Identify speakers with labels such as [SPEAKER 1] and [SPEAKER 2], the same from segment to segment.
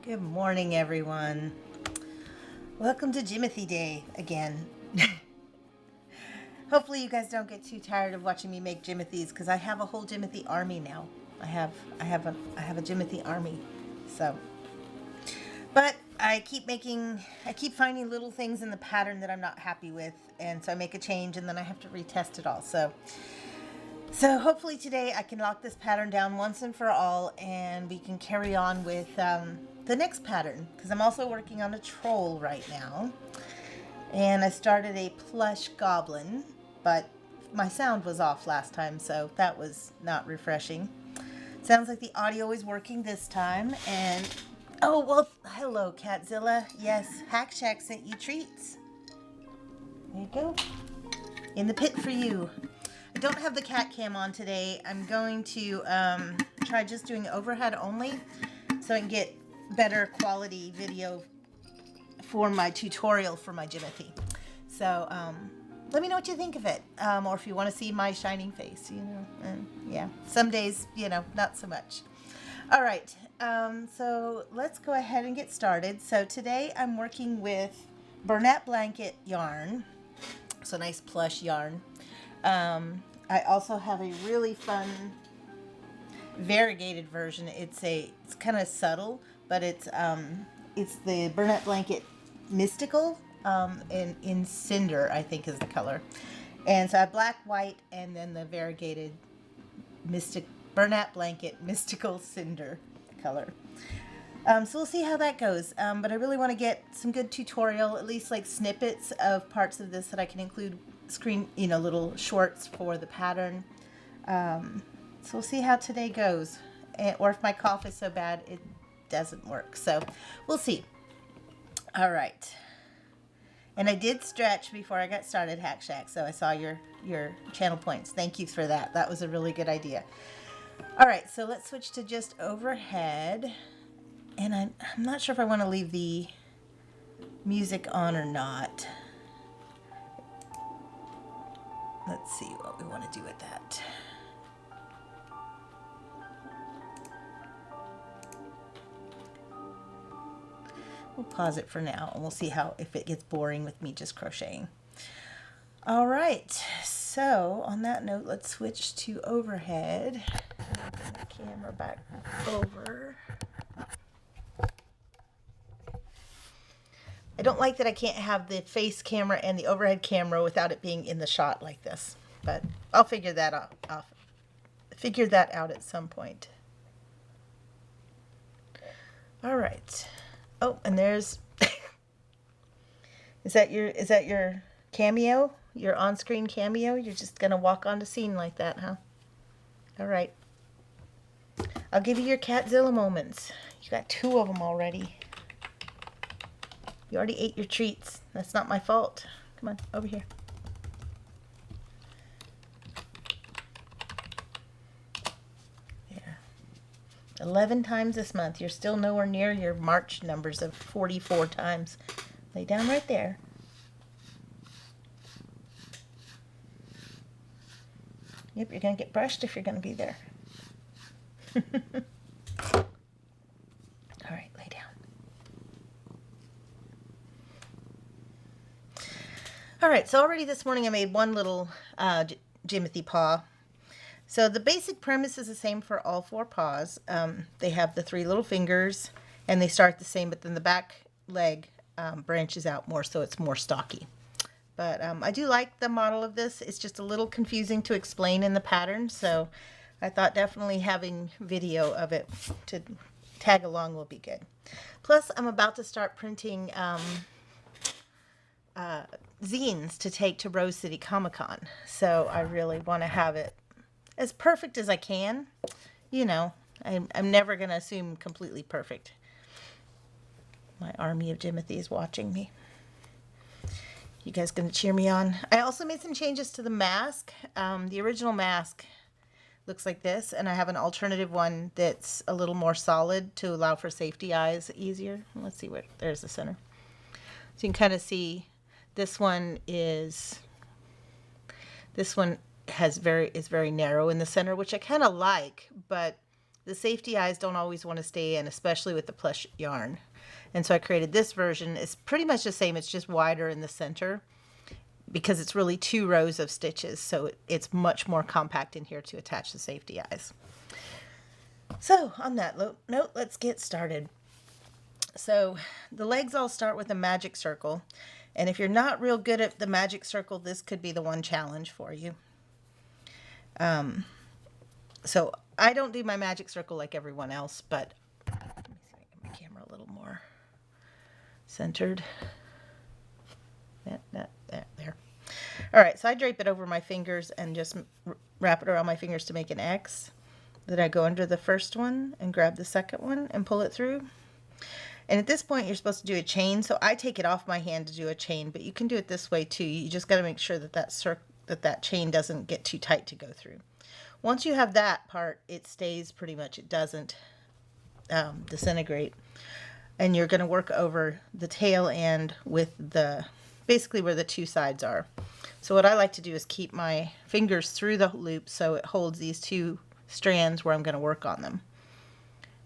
[SPEAKER 1] Good morning, everyone. Welcome to Jimothy Day again. Hopefully you guys don't get too tired of watching me make Jimothys because I have a whole Jimothy army now. I have a Jimothy army. So, but I keep finding little things in the pattern that I'm not happy with, and so I make a change and then I have to retest it all. So hopefully today I can lock this pattern down once and for all, and we can carry on with the next pattern, because I'm also working on a troll right now. And I started a plush goblin, but my sound was off last time, so that was not refreshing. Sounds like the audio is working this time. And oh, well, hello, Catzilla. Yes, Hack Shack sent you treats. There you go. In the pit for you. I don't have the cat cam on today. I'm going to try just doing overhead only so I can get better quality video for my tutorial for my Jimothy. So let me know what you think of it, or if you want to see my shining face, yeah, some days, not so much. All right, so let's go ahead and get started. So today I'm working with Bernat blanket yarn, so nice plush yarn. I also have a really fun variegated version. It's kind of subtle, but it's the Bernat blanket mystical, in cinder, I think is the color. And so I have black, white, and then the variegated Bernat blanket mystical cinder color. So we'll see how that goes. But I really want to get some good tutorial, at least like snippets of parts of this that I can include little shorts for the pattern. So we'll see how today goes, or if my cough is so bad it doesn't work. So we'll see. All right. And I did stretch before I got started, Hack Shack, so I saw your channel points. Thank you for that. That was a really good idea. All right, so let's switch to just overhead. And I'm not sure if I want to leave the music on or not. Let's see what we want to do with that. We'll pause it for now, and we'll see if it gets boring with me just crocheting. All right, so on that note, let's switch to overhead. Bring the camera back over. I don't like that I can't have the face camera and the overhead camera without it being in the shot like this, but I'll figure that out. I'll figure that out at some point. All right. Oh, and there's is that your cameo? Your on-screen cameo? You're just gonna walk on the scene like that, huh? All right. I'll give you your Catzilla moments. You got 2 of them already. You already ate your treats. That's not my fault. Come on, over here. There. 11 times this month. You're still nowhere near your March numbers of 44 times. Lay down right there. Yep, you're going to get brushed if you're going to be there. All right, lay down. All right, so already this morning I made one little Jimothy paw. So the basic premise is the same for all 4 paws. They have the 3 little fingers, and they start the same, but then the back leg branches out more, so it's more stocky. But I do like the model of this. It's just a little confusing to explain in the pattern, so I thought definitely having video of it to tag along will be good. Plus, I'm about to start printing zines to take to Rose City Comic Con, so I really want to have it as perfect as I can. I'm never going to assume completely perfect. My army of Jimothy is watching me. You guys going to cheer me on? I also made some changes to the mask. The original mask looks like this, and I have an alternative one that's a little more solid to allow for safety eyes easier. Let's see there's the center. So you can kind of see this one is very narrow in the center, which I kind of like, but the safety eyes don't always want to stay in, especially with the plush yarn. And so I created this version. It's pretty much the same. It's just wider in the center because it's really 2 rows of stitches. So it's much more compact in here to attach the safety eyes. So on that note, let's get started. So the legs all start with a magic circle. And if you're not real good at the magic circle, this could be the one challenge for you. So I don't do my magic circle like everyone else, but let me see if I can get my camera a little more centered. There. All right, so I drape it over my fingers and just wrap it around my fingers to make an X. Then I go under the first one and grab the second one and pull it through. And at this point, you're supposed to do a chain. So I take it off my hand to do a chain, but you can do it this way too. You just got to make sure that that chain doesn't get too tight to go through. Once you have that part, it stays pretty much. It doesn't disintegrate. And you're going to work over the tail end with basically where the 2 sides are. So what I like to do is keep my fingers through the loop so it holds these 2 strands where I'm going to work on them.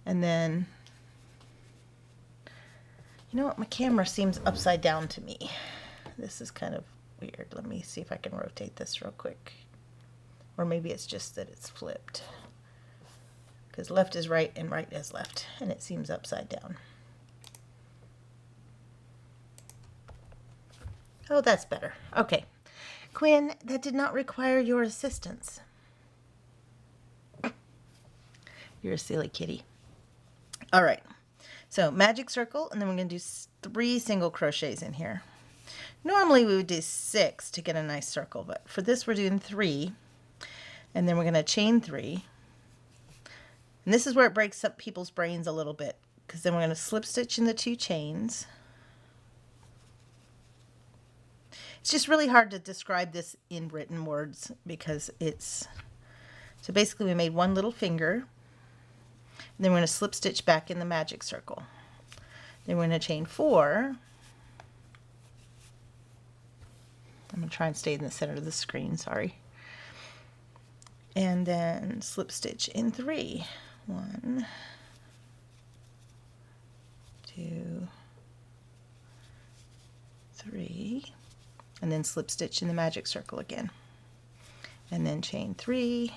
[SPEAKER 1] And then, you know what, my camera seems upside down to me. This is kind of weird. Let me see if I can rotate this real quick. Or maybe it's just that it's flipped. Because left is right and right is left. And it seems upside down. Oh, that's better. Okay. Quinn, that did not require your assistance. You're a silly kitty. All right. So magic circle, and then we're going to do 3 single crochets in here. Normally we would do 6 to get a nice circle, but for this we're doing 3. And then we're going to chain 3. And this is where it breaks up people's brains a little bit, because then we're going to slip stitch in the 2 chains. It's just really hard to describe this in written words because so basically we made 1 little finger, and then we're going to slip stitch back in the magic circle. Then we're going to chain 4. I'm going to try and stay in the center of the screen, sorry. And then slip stitch in 3. 1, 2, 3. And then slip stitch in the magic circle again. And then chain 3.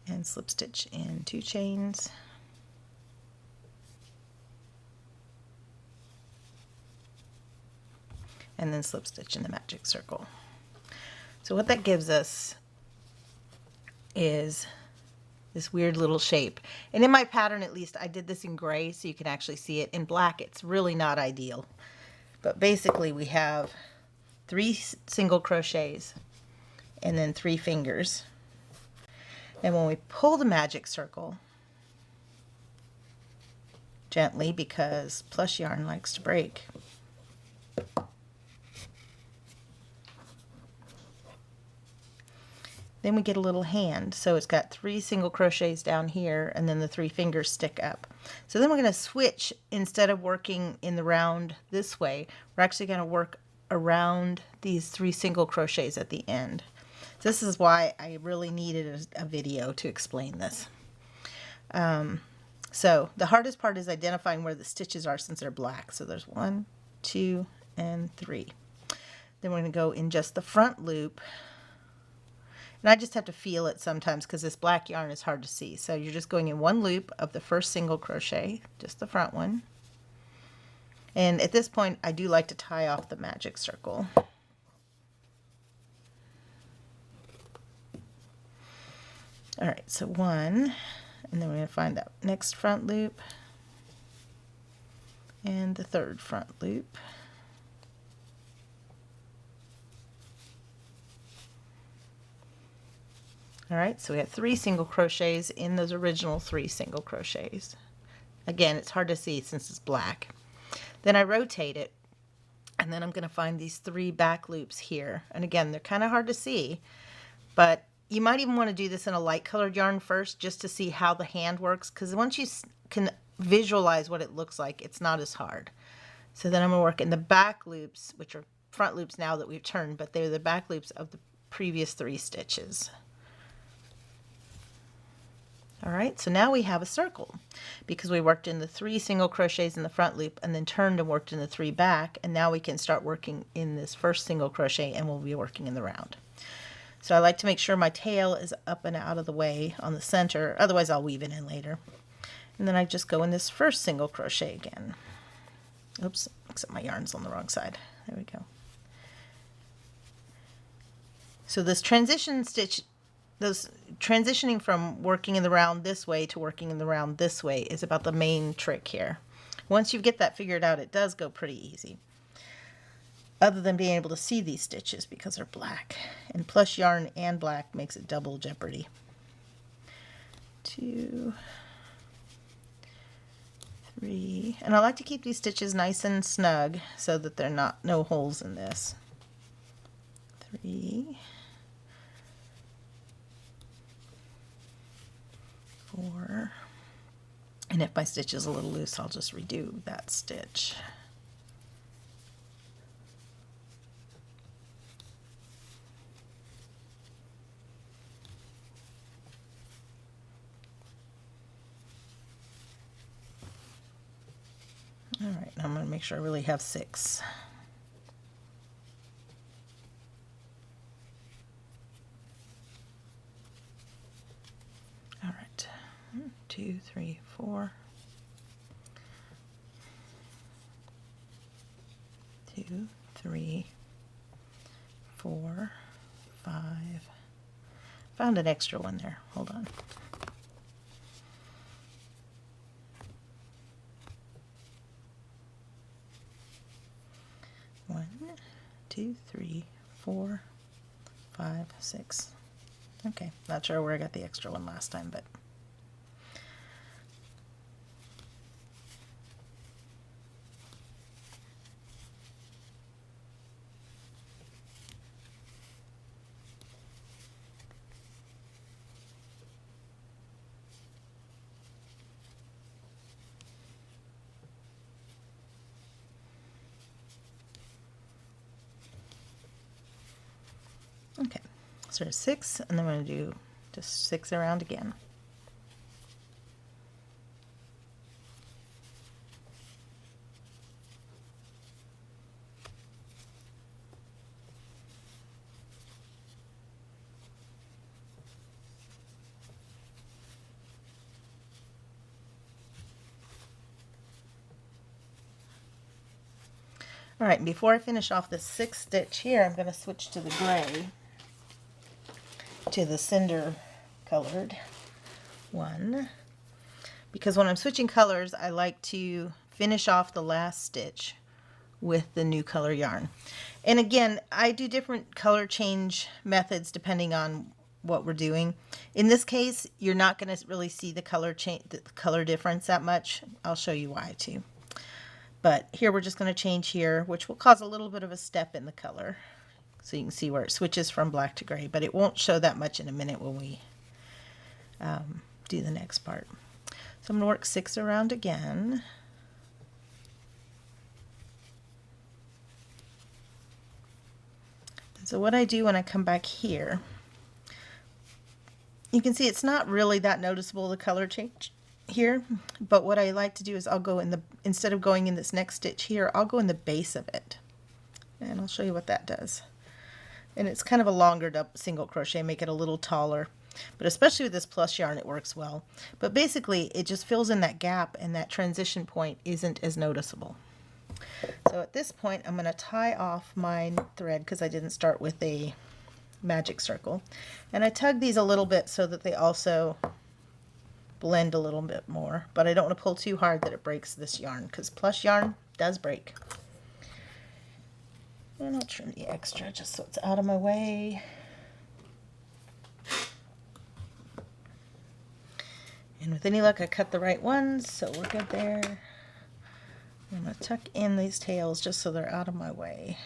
[SPEAKER 1] And slip stitch in 2 chains. And then slip stitch in the magic circle. So what that gives us is this weird little shape. And in my pattern, at least, I did this in gray so you can actually see it. In black, it's really not ideal. But basically, we have 3 single crochets and then 3 fingers. And when we pull the magic circle, gently, because plush yarn likes to break, then we get a little hand. So it's got 3 single crochets down here, and then the 3 fingers stick up. So then we're going to switch. Instead of working in the round this way, we're actually going to work around these 3 single crochets at the end. So this is why I really needed a video to explain this. So the hardest part is identifying where the stitches are since they're black. So there's 1, 2, and 3. Then we're going to go in just the front loop. And I just have to feel it sometimes because this black yarn is hard to see. So you're just going in 1 loop of the first single crochet, just the front one. And at this point, I do like to tie off the magic circle. All right, so 1, and then we're going to find that next front loop and the 3rd front loop. All right, so we have 3 single crochets in those original 3 single crochets. Again, it's hard to see since it's black. Then I rotate it, and then I'm going to find these 3 back loops here. And again, they're kind of hard to see, but you might even want to do this in a light colored yarn first just to see how the hand works, because once you can visualize what it looks like, it's not as hard. So then I'm going to work in the back loops, which are front loops now that we've turned, but they're the back loops of the previous 3 stitches. All right, so now we have a circle because we worked in the 3 single crochets in the front loop and then turned and worked in the 3 back, and now we can start working in this first single crochet and we'll be working in the round. So I like to make sure my tail is up and out of the way on the center, otherwise I'll weave it in later. And then I just go in this first single crochet again. Oops, except my yarn's on the wrong side. There we go. So this transition stitch, those transitioning from working in the round this way to working in the round this way is about the main trick here. Once you get that figured out, it does go pretty easy. Other than being able to see these stitches because they're black. And plush yarn and black makes it double jeopardy. 2, 3, and I like to keep these stitches nice and snug so that they're no holes in this. 3, 4, and if my stitch is a little loose, I'll just redo that stitch. All right, now I'm going to make sure I really have 6. All right, 1, 2, 3, 4. 2, 3, 4, 5. Found an extra one there. Hold on. 1, 2, 3, 4, 5, 6. Okay, not sure where I got the extra one last time, but okay. So there's 6, and then I'm going to do just 6 around again. All right, before I finish off this 6th stitch here, I'm going to switch to the gray, to the cinder colored one, because when I'm switching colors, I like to finish off the last stitch with the new color yarn. And again, I do different color change methods depending on what we're doing. In this case, you're not going to really see the color difference that much. I'll show you why too. But here we're just going to change here, which will cause a little bit of a step in the color. So you can see where it switches from black to gray, but it won't show that much in a minute when we do the next part. So I'm going to work 6 around again. So what I do when I come back here, you can see it's not really that noticeable, the color change here, but what I like to do is I'll go in the, instead of going in this next stitch here, I'll go in the base of it. And I'll show you what that does. And it's kind of a longer single crochet, make it a little taller. But especially with this plush yarn, it works well. But basically, it just fills in that gap, and that transition point isn't as noticeable. So at this point, I'm going to tie off my thread because I didn't start with a magic circle. And I tug these a little bit so that they also blend a little bit more. But I don't want to pull too hard that it breaks this yarn, because plush yarn does break. And I'll trim the extra just so it's out of my way. And with any luck, I cut the right ones, so we're good there. I'm going to tuck in these tails just so they're out of my way.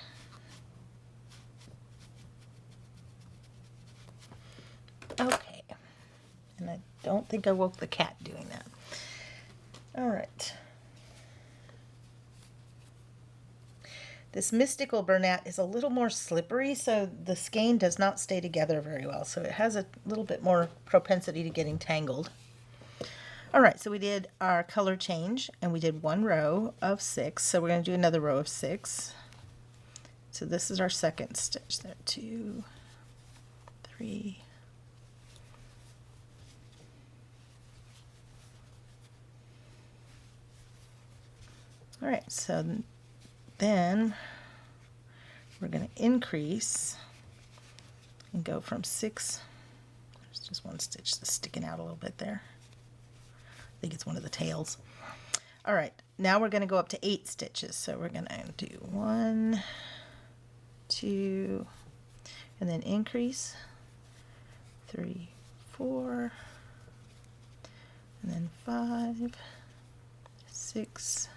[SPEAKER 1] Okay. And I don't think I woke the cat doing that. All right. This mystical Bernat is a little more slippery, so the skein does not stay together very well. So it has a little bit more propensity to getting tangled. All right, so we did our color change and we did 1 row of 6. So we're going to do another row of 6. So this is our second stitch there. 2, 3. All right, so then we're going to increase and go from 6. There's just one stitch that's sticking out a little bit there. I think it's one of the tails. All right, now we're going to go up to 8 stitches. So we're going to do 1, 2, and then increase 3, 4, and then 5, 6,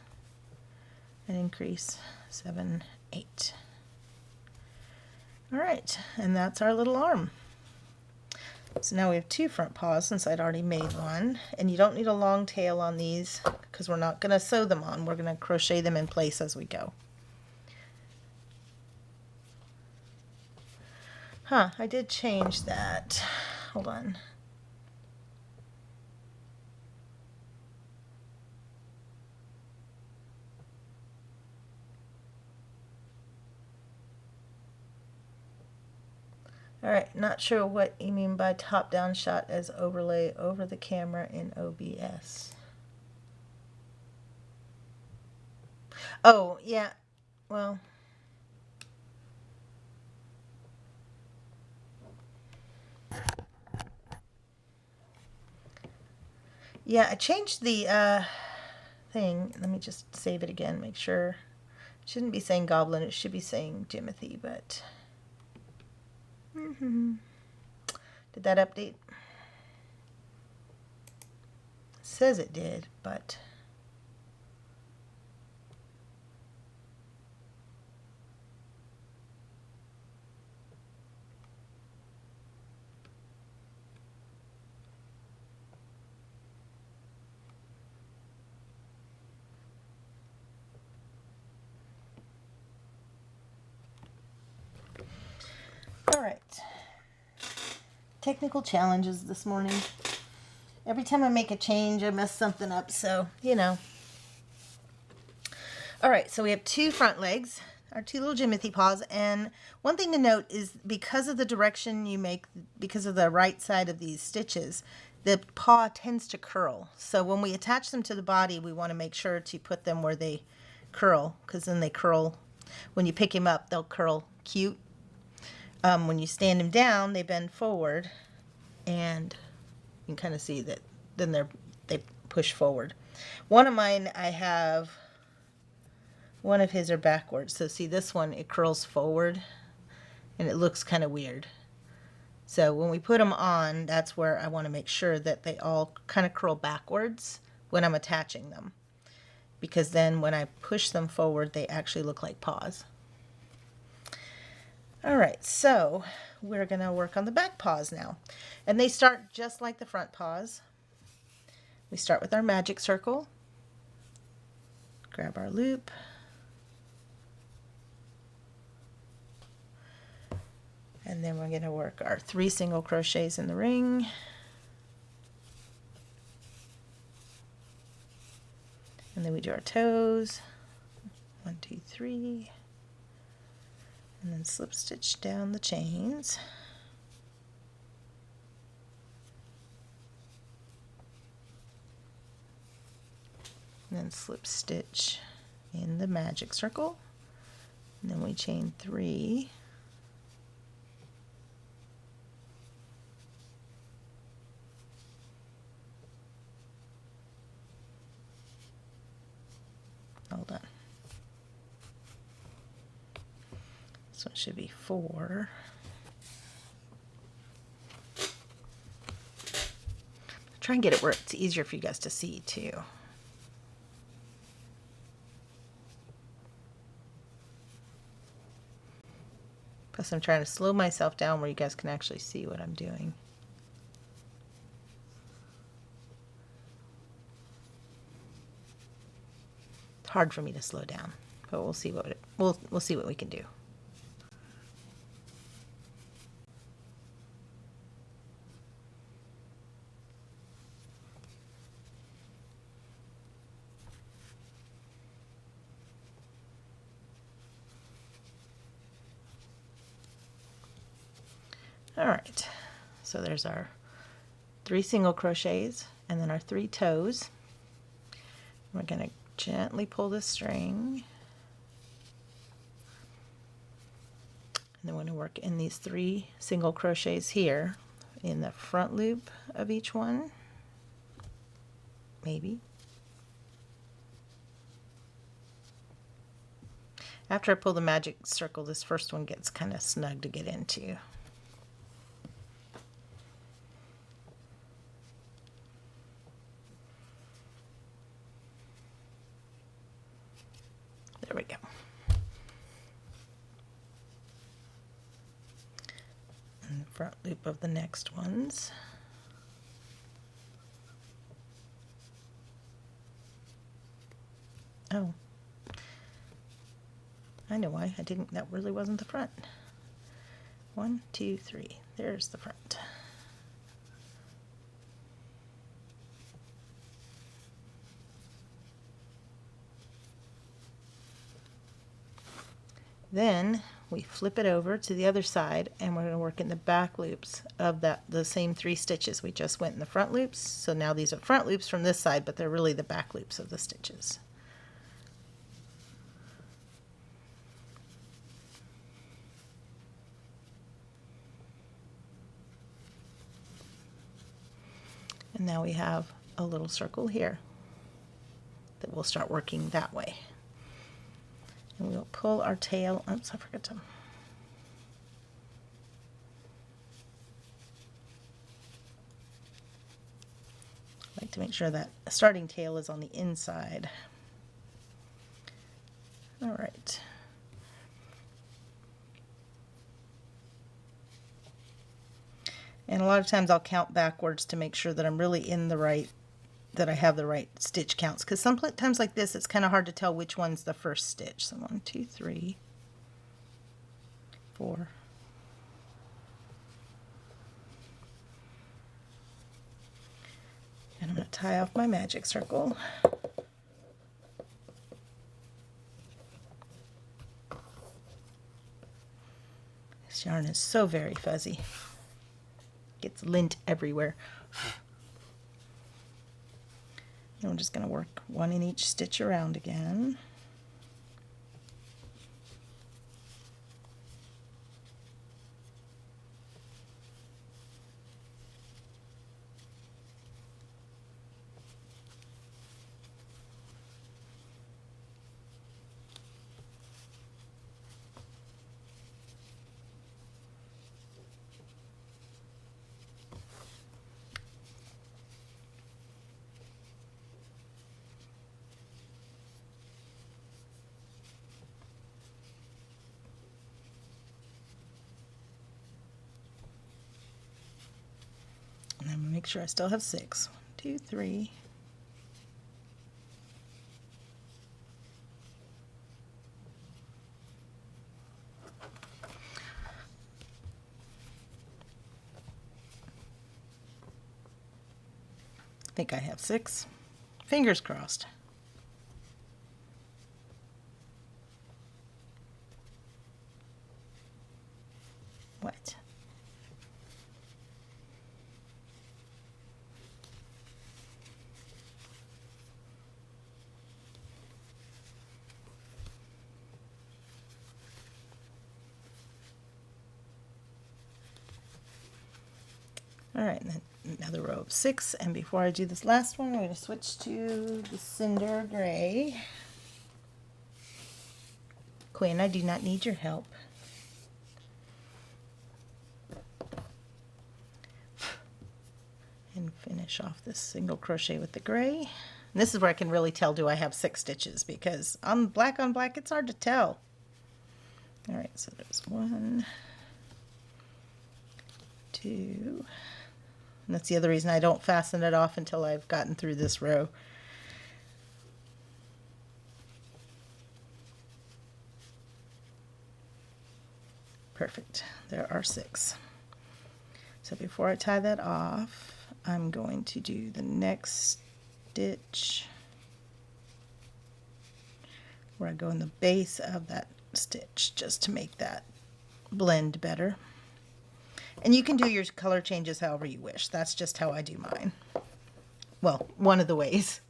[SPEAKER 1] and increase 7, 8. All right, and that's our little arm. So now we have 2 front paws since I'd already made one, and you don't need a long tail on these because we're not going to sew them on. We're going to crochet them in place as we go. I did change that. Hold on. All right, not sure what you mean by top-down shot as overlay over the camera in OBS. Oh, yeah, well, yeah, I changed the thing. Let me just save it again, make sure. It shouldn't be saying Goblin, it should be saying Jimothy, but... Did that update? It says it did, but... All right. Technical challenges this morning. Every time I make a change, I mess something up, so, you know. All right, so we have 2 front legs, our 2 little Jimothy paws, and one thing to note is because of the direction you make, because of the right side of these stitches, the paw tends to curl. So when we attach them to the body, we want to make sure to put them where they curl, because then they curl. When you pick him up, they'll curl cute. When you stand him down, they bend forward, and you can kind of see that then they push forward. One of mine, I have one of his are backwards. So see this one, it curls forward and it looks kind of weird. So when we put them on, that's where I want to make sure that they all kind of curl backwards when I'm attaching them. Because then when I push them forward, they actually look like paws. All right, so we're going to work on the back paws now. And they start just like the front paws. We start with our magic circle, grab our loop, and then we're going to work our 3 single crochets in the ring. And then we do our toes, 1, 2, 3, and then slip stitch down the chains. And then slip stitch in the magic circle, and then we chain 3, hold on, this one should be 4, try and get it where it's easier for you guys to see too. Plus I'm trying to slow myself down where you guys can actually see what I'm doing. It's hard for me to slow down, but we'll see what we'll see what we can do. All right, so there's our 3 single crochets and then our 3 toes. We're going to gently pull the string, and then we're going to work in these 3 single crochets here in the front loop of each one, maybe. After I pull the magic circle, this first one gets kind of snug to get into. There we go. And the front loop of the next ones. Oh, I know why I didn't. That really wasn't the front. 1, 2, 3. There's the front. Then we flip it over to the other side, and we're going to work in the back loops of the same 3 stitches. We just went in the front loops, so now these are front loops from this side, but they're really the back loops of the stitches. And now we have a little circle here that we'll start working that way. And we'll pull our tail. Oops, I forgot to. I like to make sure that starting tail is on the inside. All right. And a lot of times I'll count backwards to make sure that I'm really in the right, that I have the right stitch counts. Because sometimes like this, it's kind of hard to tell which one's the first stitch. So 1, 2, 3, 4. And I'm going to tie off my magic circle. This yarn is so very fuzzy. Gets lint everywhere. And I'm just going to work 1 in each stitch around again. And I'm going to make sure I still have 6. 1, 2, 3. I think I have 6. Fingers crossed. What? All right, and then another row of 6, and before I do this last one, I'm going to switch to the Cinder Gray. Quinn, I do not need your help. And finish off this single crochet with the gray. And this is where I can really tell, do I have 6 stitches, because on black, it's hard to tell. All right, so there's 1, 2, and that's the other reason I don't fasten it off until I've gotten through this row. Perfect. There are 6. So before I tie that off, I'm going to do the next stitch where I go in the base of that stitch just to make that blend better. And you can do your color changes however you wish. That's just how I do mine. Well, one of the ways.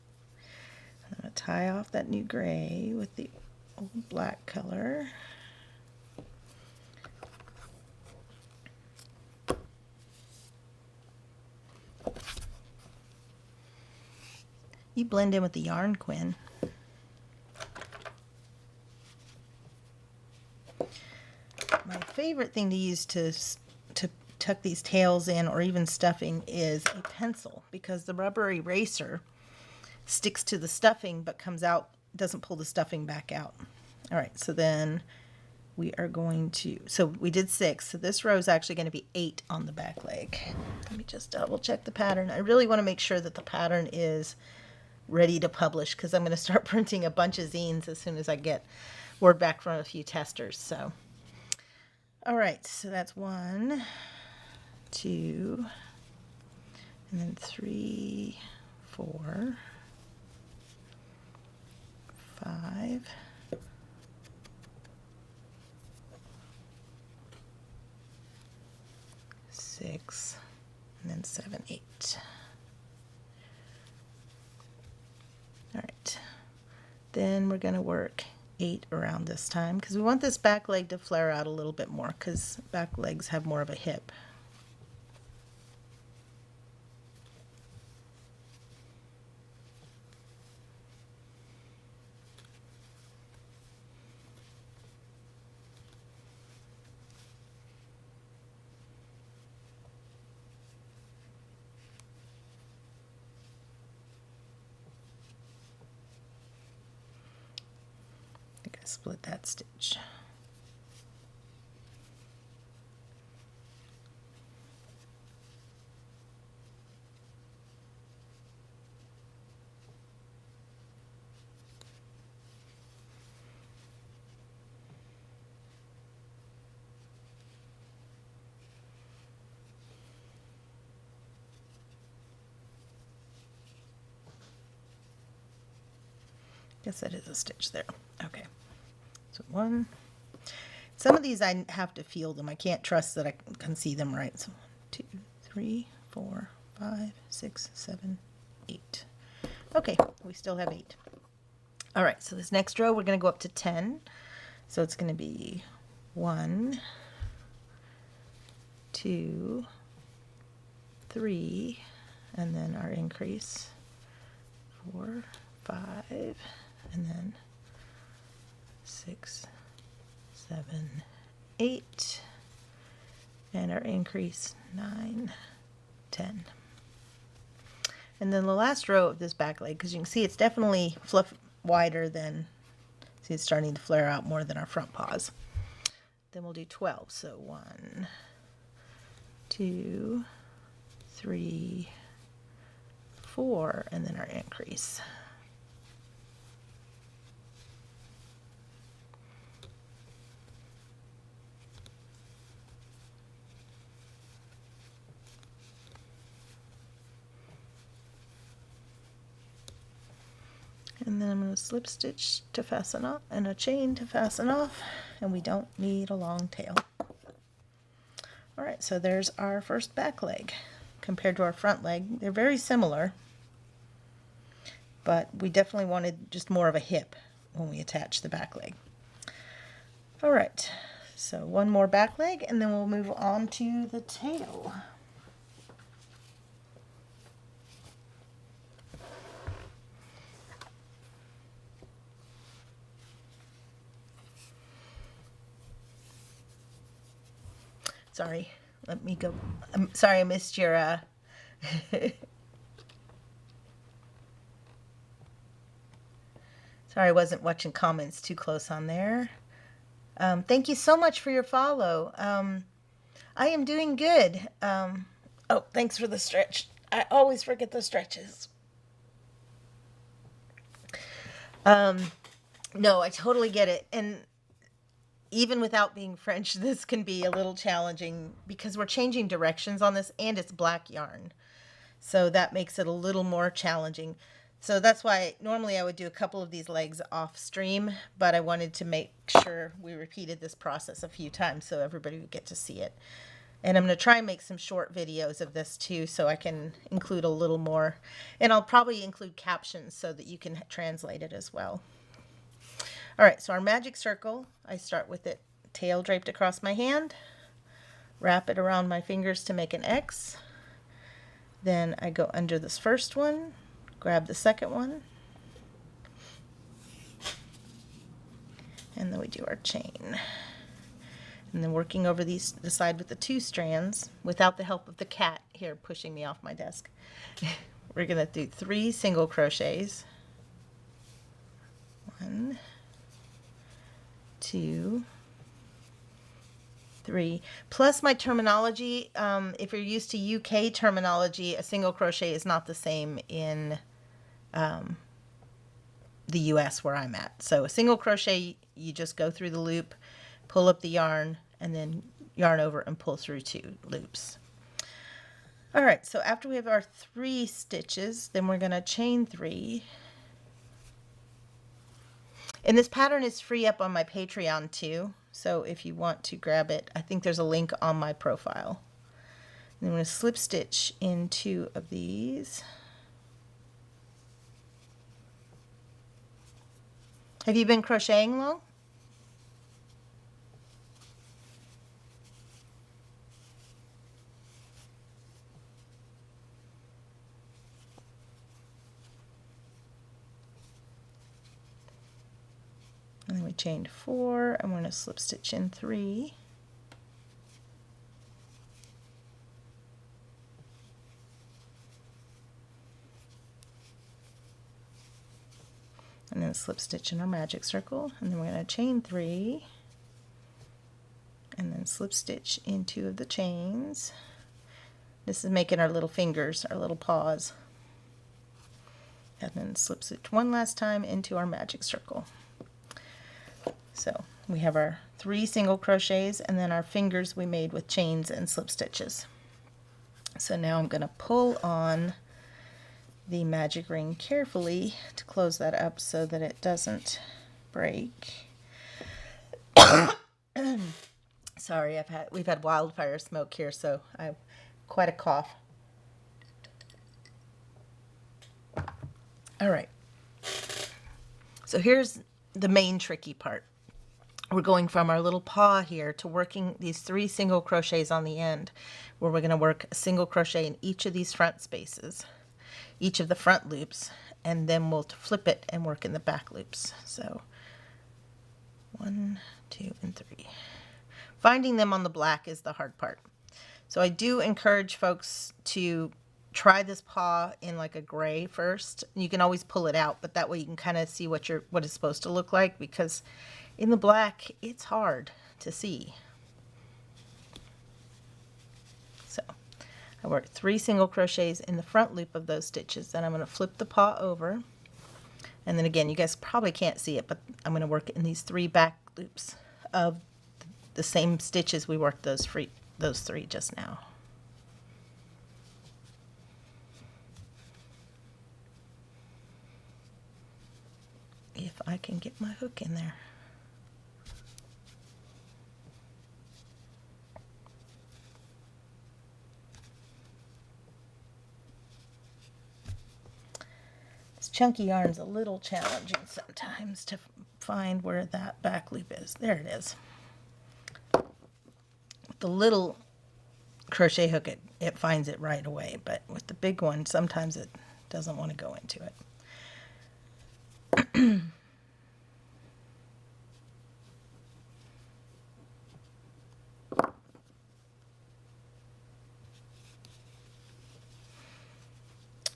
[SPEAKER 1] I'm going to tie off that new gray with the old black color. You blend in with the yarn, Quinn. My favorite thing to use to tuck these tails in, or even stuffing, is a pencil, because the rubber eraser sticks to the stuffing but comes out, doesn't pull the stuffing back out. All right, so then we are going to, so we did 6, so this row is actually going to be 8 on the back leg. Let me just double check the pattern. I really want to make sure that the pattern is ready to publish, because I'm going to start printing a bunch of zines as soon as I get word back from a few testers. So all right, so that's 1, 2, and then 3, 4, 5, 6, and then 7, 8. All right, then we're going to work 8 around this time, because we want this back leg to flare out a little bit more, because back legs have more of a hip. I split that stitch. Guess that is a stitch there. Okay. So 1. Some of these I have to feel them. I can't trust that I can see them right. So 1, 2, 3, 4, 5, 6, 7, 8. Okay, we still have 8. All right, so this next row we're going to go up to 10. So it's going to be 1, 2, 3, and then our increase 4, 5, and then 6, 7, 8, and our increase 9, 10. And then the last row of this back leg, because you can see it's definitely fluff wider than, see it's starting to flare out more than our front paws. Then we'll do 12. So 1, 2, 3, 4, and then our increase. And then I'm going to slip stitch to fasten off and a chain to fasten off, and we don't need a long tail. All right, so there's our first back leg compared to our front leg. They're very similar, but we definitely wanted just more of a hip when we attach the back leg. All right, so one more back leg, and then we'll move on to the tail. Sorry, let me go. I'm sorry I missed your sorry, I wasn't watching comments too close on there. Thank you so much for your follow. I am doing good. Oh, thanks for the stretch. I always forget the stretches. No, I totally get it. And even without being French, this can be a little challenging because we're changing directions on this, and it's black yarn. So that makes it a little more challenging. So that's why normally I would do a couple of these legs off stream, but I wanted to make sure we repeated this process a few times so everybody would get to see it. And I'm going to try and make some short videos of this too, so I can include a little more. And I'll probably include captions so that you can translate it as well. All right, so our magic circle, I start with it tail draped across my hand, wrap it around my fingers to make an X. Then I go under this first one, grab the second one, and then we do our chain. And then working over the side with the 2 strands without the help of the cat here pushing me off my desk. We're going to do 3 single crochets. 1, 2, 3. Plus my terminology, if you're used to UK terminology, a single crochet is not the same in the US where I'm at. So a single crochet, you just go through the loop, pull up the yarn, and then yarn over and pull through 2 loops. All right, so after we have our 3 stitches, then we're going to chain 3. And this pattern is free up on my Patreon too, so if you want to grab it, I think there's a link on my profile. And then I'm going to slip stitch in 2 of these. Have you been crocheting long? And then we chained 4. I'm going to slip stitch in 3. And then slip stitch in our magic circle, and then we're going to chain 3, and then slip stitch in 2 of the chains. This is making our little fingers, our little paws. And then slip stitch one last time into our magic circle. So we have our 3 single crochets, and then our fingers we made with chains and slip stitches. So now I'm going to pull on the magic ring carefully to close that up so that it doesn't break. Sorry, we've had wildfire smoke here, so I have quite a cough. All right. So here's the main tricky part. We're going from our little paw here to working these 3 single crochets on the end, where we're going to work a single crochet in each of these front spaces, each of the front loops, and then we'll flip it and work in the back loops. So 1, 2, and 3. Finding them on the black is the hard part. So I do encourage folks to try this paw in like a gray first. You can always pull it out, but that way you can kind of see what it's supposed to look like, because in the black it's hard to see. So I work 3 single crochets in the front loop of those stitches. Then I'm going to flip the paw over, and then again, you guys probably can't see it, but I'm going to work in these 3 back loops of the same stitches we worked those 3 just now. If I can get my hook in there. This chunky yarn's a little challenging sometimes to find where that back loop is. There it is. With the little crochet hook, it finds it right away, but with the big one, sometimes it doesn't want to go into it.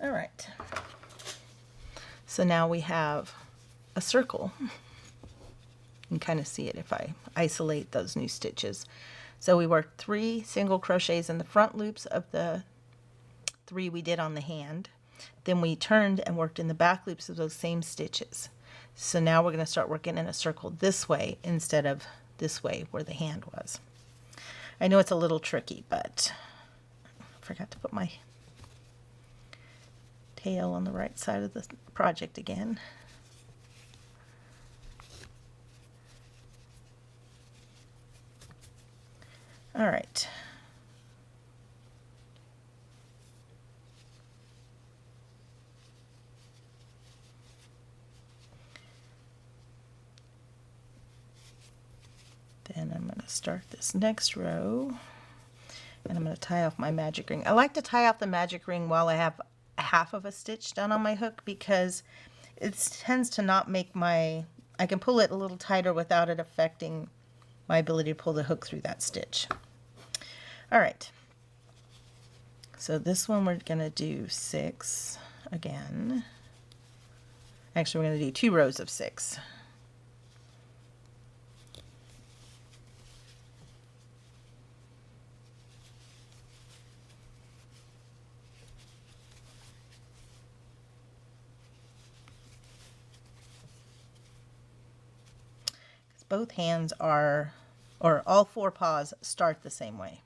[SPEAKER 1] All right. So now we have a circle. You can kind of see it if I isolate those new stitches. So we worked 3 single crochets in the front loops of the 3 we did on the hand. Then we turned and worked in the back loops of those same stitches. So now we're going to start working in a circle this way instead of this way where the hand was. I know it's a little tricky, but I forgot to put my tail on the right side of the project again. All right, to start this next row, and I'm going to tie off my magic ring. I like to tie off the magic ring while I have half of a stitch done on my hook, because it tends to not make my, I can pull it a little tighter without it affecting my ability to pull the hook through that stitch. All right, so this one we're going to do 6 again. Actually, we're going to do 2 rows of 6. Both hands are, or all 4 paws start the same way.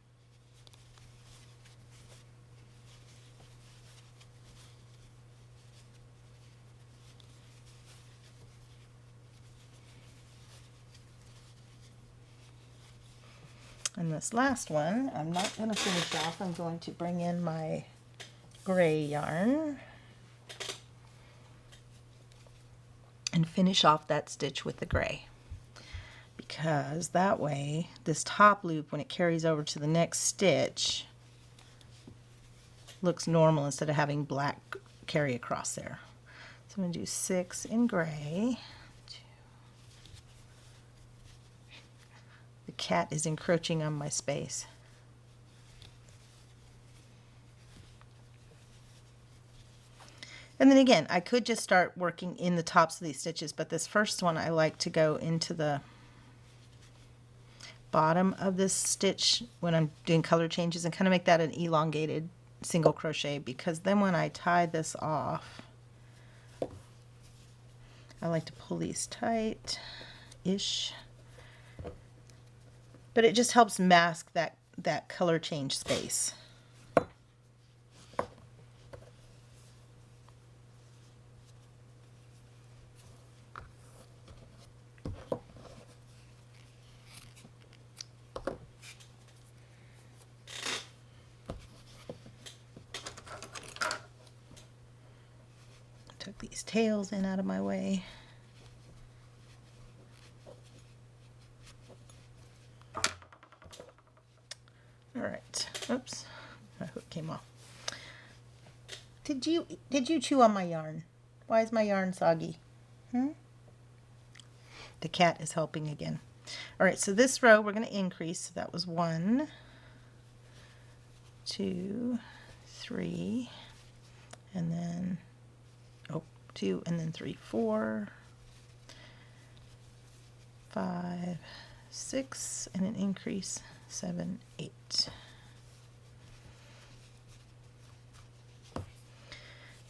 [SPEAKER 1] And this last one, I'm not going to finish off. I'm going to bring in my gray yarn and finish off that stitch with the gray. Because that way, this top loop, when it carries over to the next stitch, looks normal instead of having black carry across there. So I'm going to do 6 in gray. The cat is encroaching on my space. And then again, I could just start working in the tops of these stitches, but this first one I like to go into the bottom of this stitch when I'm doing color changes and kind of make that an elongated single crochet, because then when I tie this off, I like to pull these tight-ish, but it just helps mask that color change space. Tuck these tails in out of my way. All right. Oops, my hook came off. Did you chew on my yarn? Why is my yarn soggy? The cat is helping again. All right, so this row we're going to increase. So that was 1, 2, 3, and then 2, and then 3, 4, 5, 6, and an increase 7, 8.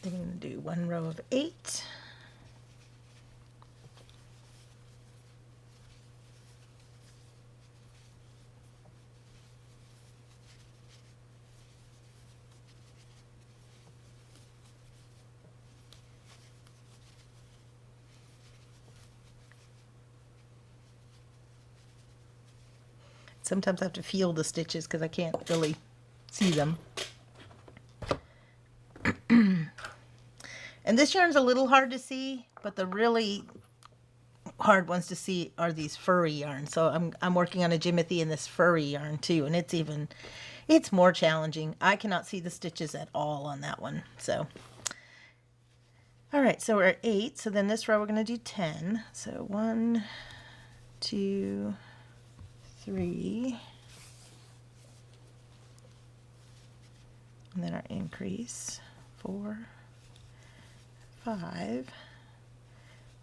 [SPEAKER 1] Then I'm going to do 1 row of 8. Sometimes I have to feel the stitches because I can't really see them. And this yarn's a little hard to see, but the really hard ones to see are these furry yarns. So I'm working on a Jimothy in this furry yarn too, and it's more challenging. I cannot see the stitches at all on that one. So all right, so we're at 8. So then this row we're going to do 10. So 1, 2, 3, and then our increase 4, 5,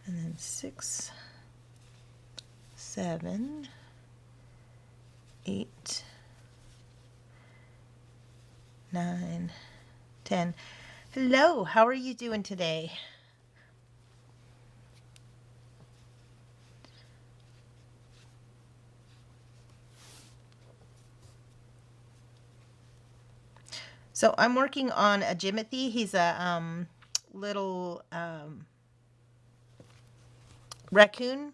[SPEAKER 1] and then 6, 7, 8, 9, 10. Hello, how are you doing today? So I'm working on a Jimothy. He's a little raccoon.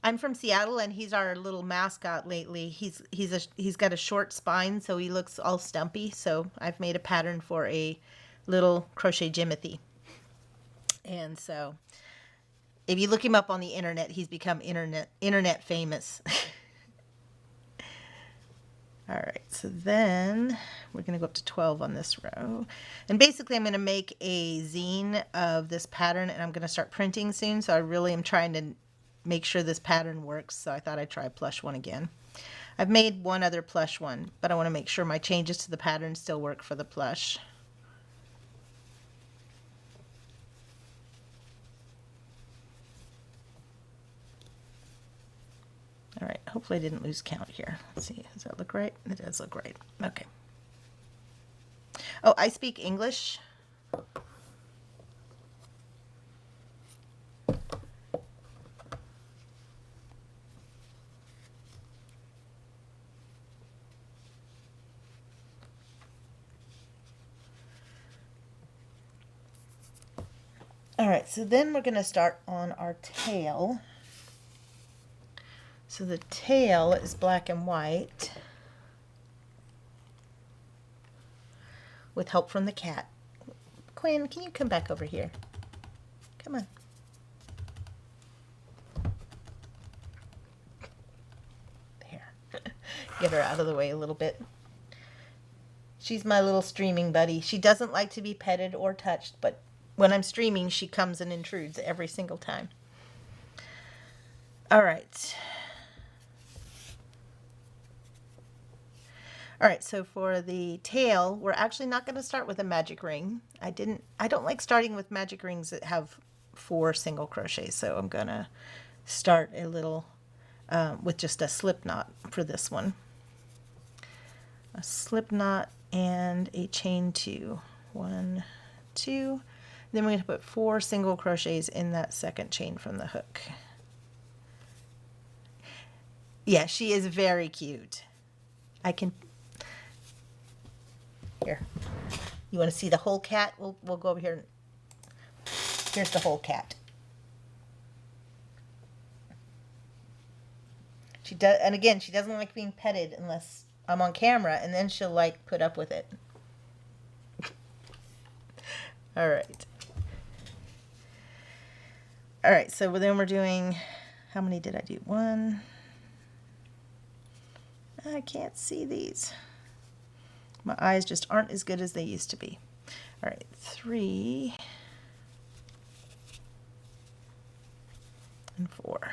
[SPEAKER 1] I'm from Seattle, and he's our little mascot lately. He's got a short spine, so he looks all stumpy. So I've made a pattern for a little crochet Jimothy. And so if you look him up on the internet, he's become internet famous. All right, so then we're going to go up to 12 on this row. And basically I'm going to make a zine of this pattern, and I'm going to start printing soon. So I really am trying to make sure this pattern works. So I thought I'd try plush one again. I've made one other plush one, but I want to make sure my changes to the pattern still work for the plush. All right, hopefully I didn't lose count here. Let's see, does that look right? It does look right. Okay. Oh, I speak English. All right, so then we're going to start on our tail. So the tail is black and white with help from the cat. Quinn, can you come back over here? Come on. There. Get her out of the way a little bit. She's my little streaming buddy. She doesn't like to be petted or touched, but when I'm streaming, she comes and intrudes every single time. All right. All right, so for the tail, we're actually not going to start with a magic ring. I don't like starting with magic rings that have 4 single crochets, so I'm going to start a little with just a slip knot for this one. A slip knot and a chain 2. 1, 2. Then we're going to put 4 single crochets in that second chain from the hook. Yeah, she is very cute. I can... Here. You want to see the whole cat? We'll go over here. Here's the whole cat. She does, and again, she doesn't like being petted unless I'm on camera, and then she'll like put up with it. All right. All right, so then we're doing, how many did I do? 1. I can't see these. My eyes just aren't as good as they used to be. All right, 3 and 4.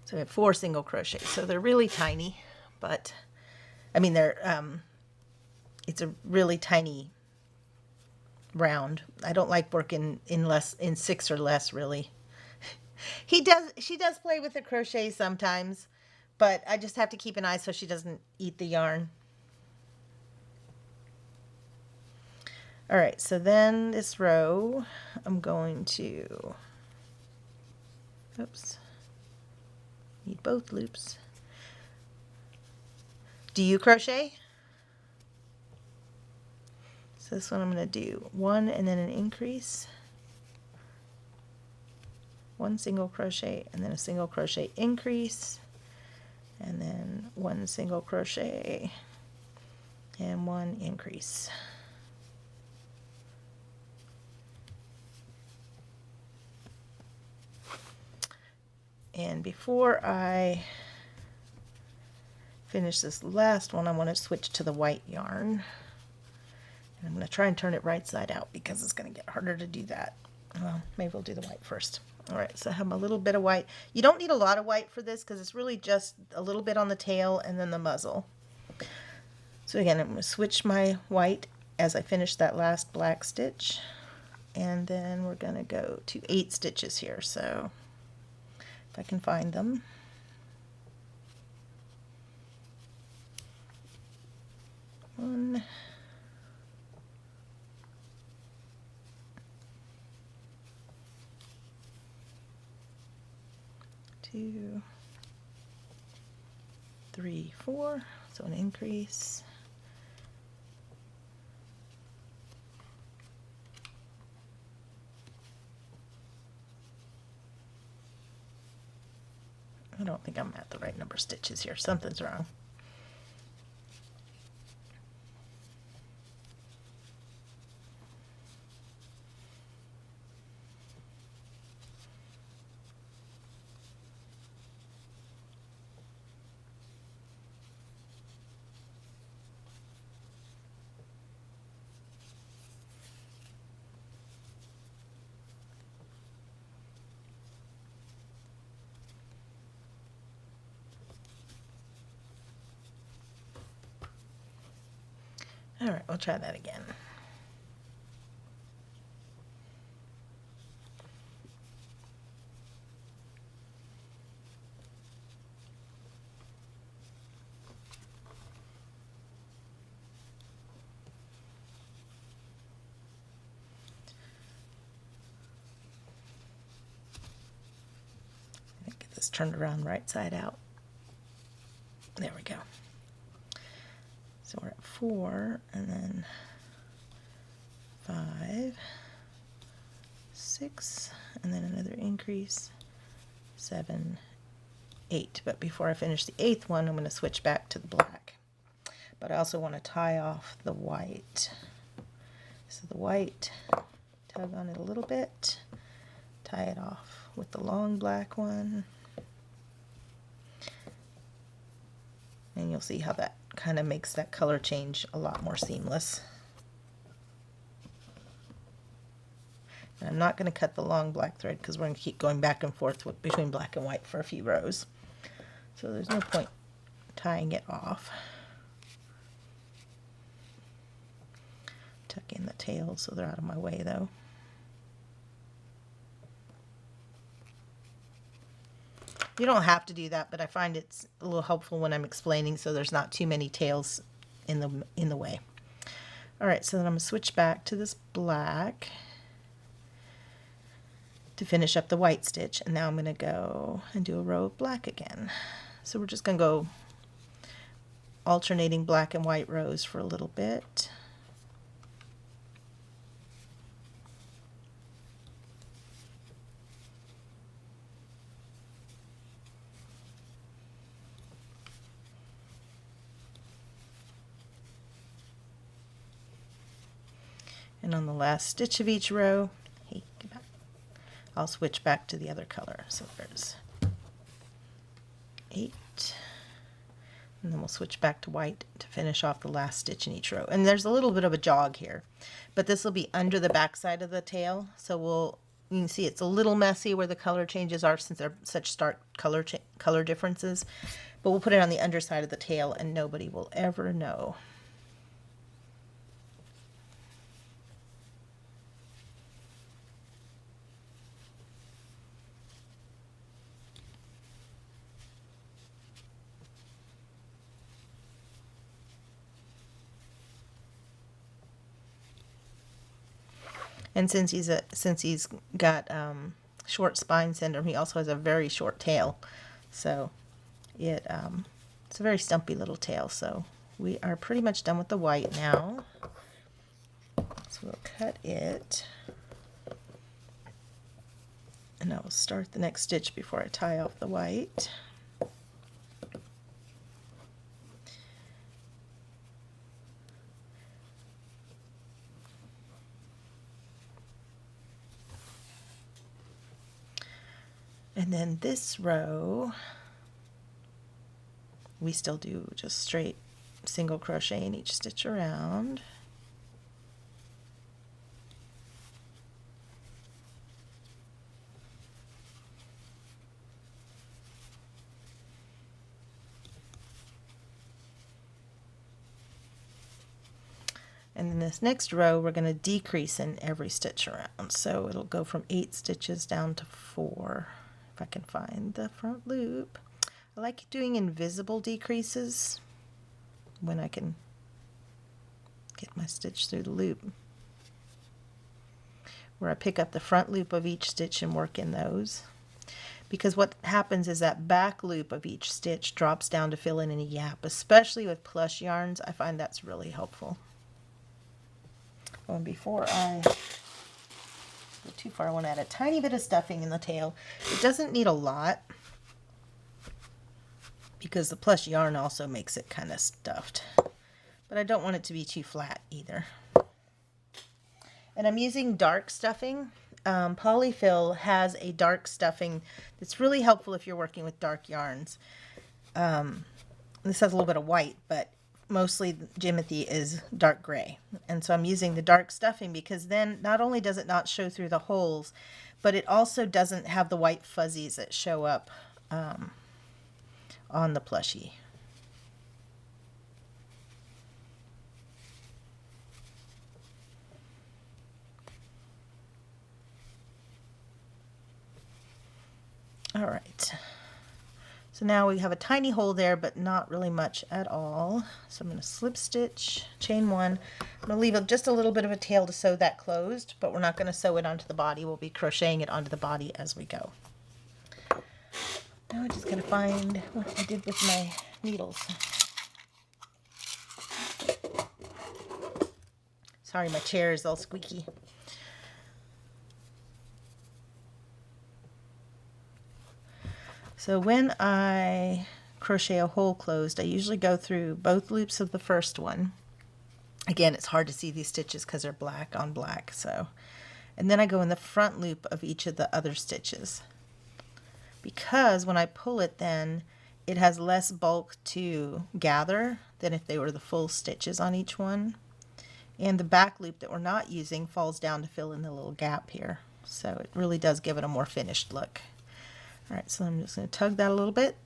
[SPEAKER 1] So we have 4 single crochets. So they're really tiny, but I mean it's a really tiny round. I don't like working in 6 or less really. She does play with the crochet sometimes, but I just have to keep an eye so she doesn't eat the yarn. All right, so then this row, I'm going to, oops, need both loops. Do you crochet? So this one I'm going to do 1 and then an increase. 1 single crochet and then a single crochet increase, and then 1 single crochet and 1 increase. And before I finish this last one, I want to switch to the white yarn. And I'm going to try and turn it right side out because it's going to get harder to do that. Well, maybe we'll do the white first. All right, so I have a little bit of white. You don't need a lot of white for this because it's really just a little bit on the tail and then the muzzle. So again, I'm going to switch my white as I finish that last black stitch. And then we're going to go to 8 stitches here. So if I can find them. One. 2, 3, 4, so an increase. I don't think I'm at the right number of stitches here. Something's wrong. All right, we'll try that again. Get this turned around right side out. There we go. So we're at 4, and then 5, 6, and then another increase, 7, 8. But before I finish the 8th one, I'm going to switch back to the black. But I also want to tie off the white. So the white, tug on it a little bit, tie it off with the long black one. And you'll see how that kind of makes that color change a lot more seamless. And I'm not going to cut the long black thread because we're going to keep going back and forth between black and white for a few rows. So there's no point tying it off. Tuck in the tails so they're out of my way though. You don't have to do that, but I find it's a little helpful when I'm explaining so there's not too many tails in the way. All right, so then I'm going to switch back to this black to finish up the white stitch, and now I'm going to go and do a row of black again. So we're just going to go alternating black and white rows for a little bit. And on the last stitch of each row, hey, get back, I'll switch back to the other color. So there's 8, and then we'll switch back to white to finish off the last stitch in each row. And there's a little bit of a jog here, but this will be under the back side of the tail. So you can see it's a little messy where the color changes are since they're such stark color differences. But we'll put it on the underside of the tail and nobody will ever know. And since he's got short spine syndrome, he also has a very short tail, so it's a very stumpy little tail. So we are pretty much done with the white now. So we'll cut it, and I will start the next stitch before I tie off the white. And then this row, we still do just straight single crochet in each stitch around. And in this next row, we're going to decrease in every stitch around. So it'll go from 8 stitches down to 4. If I can find the front loop. I like doing invisible decreases when I can get my stitch through the loop, where I pick up the front loop of each stitch and work in those. Because what happens is that back loop of each stitch drops down to fill in any gap, especially with plush yarns. I find that's really helpful. Oh, and before I go too far, I want to add a tiny bit of stuffing in the tail. It doesn't need a lot because the plush yarn also makes it kind of stuffed, but I don't want it to be too flat either. And I'm using dark stuffing. Polyfill has a dark stuffing that's really helpful if you're working with dark yarns. This has a little bit of white, but mostly Jimothy is dark gray. And so I'm using the dark stuffing because then not only does it not show through the holes, but it also doesn't have the white fuzzies that show up on the plushie. All right. So now we have a tiny hole there, but not really much at all. So I'm going to slip stitch, chain one. I'm going to leave just a little bit of a tail to sew that closed, but we're not going to sew it onto the body. We'll be crocheting it onto the body as we go. Now I'm just going to find what I did with my needles. Sorry, my chair is all squeaky. So when I crochet a hole closed, I usually go through both loops of the first one. Again, it's hard to see these stitches because they're black on black. And then I go in the front loop of each of the other stitches. Because when I pull it then, it has less bulk to gather than if they were the full stitches on each one. And the back loop that we're not using falls down to fill in the little gap here. So it really does give it a more finished look. All right, so I'm just going to tug that a little bit.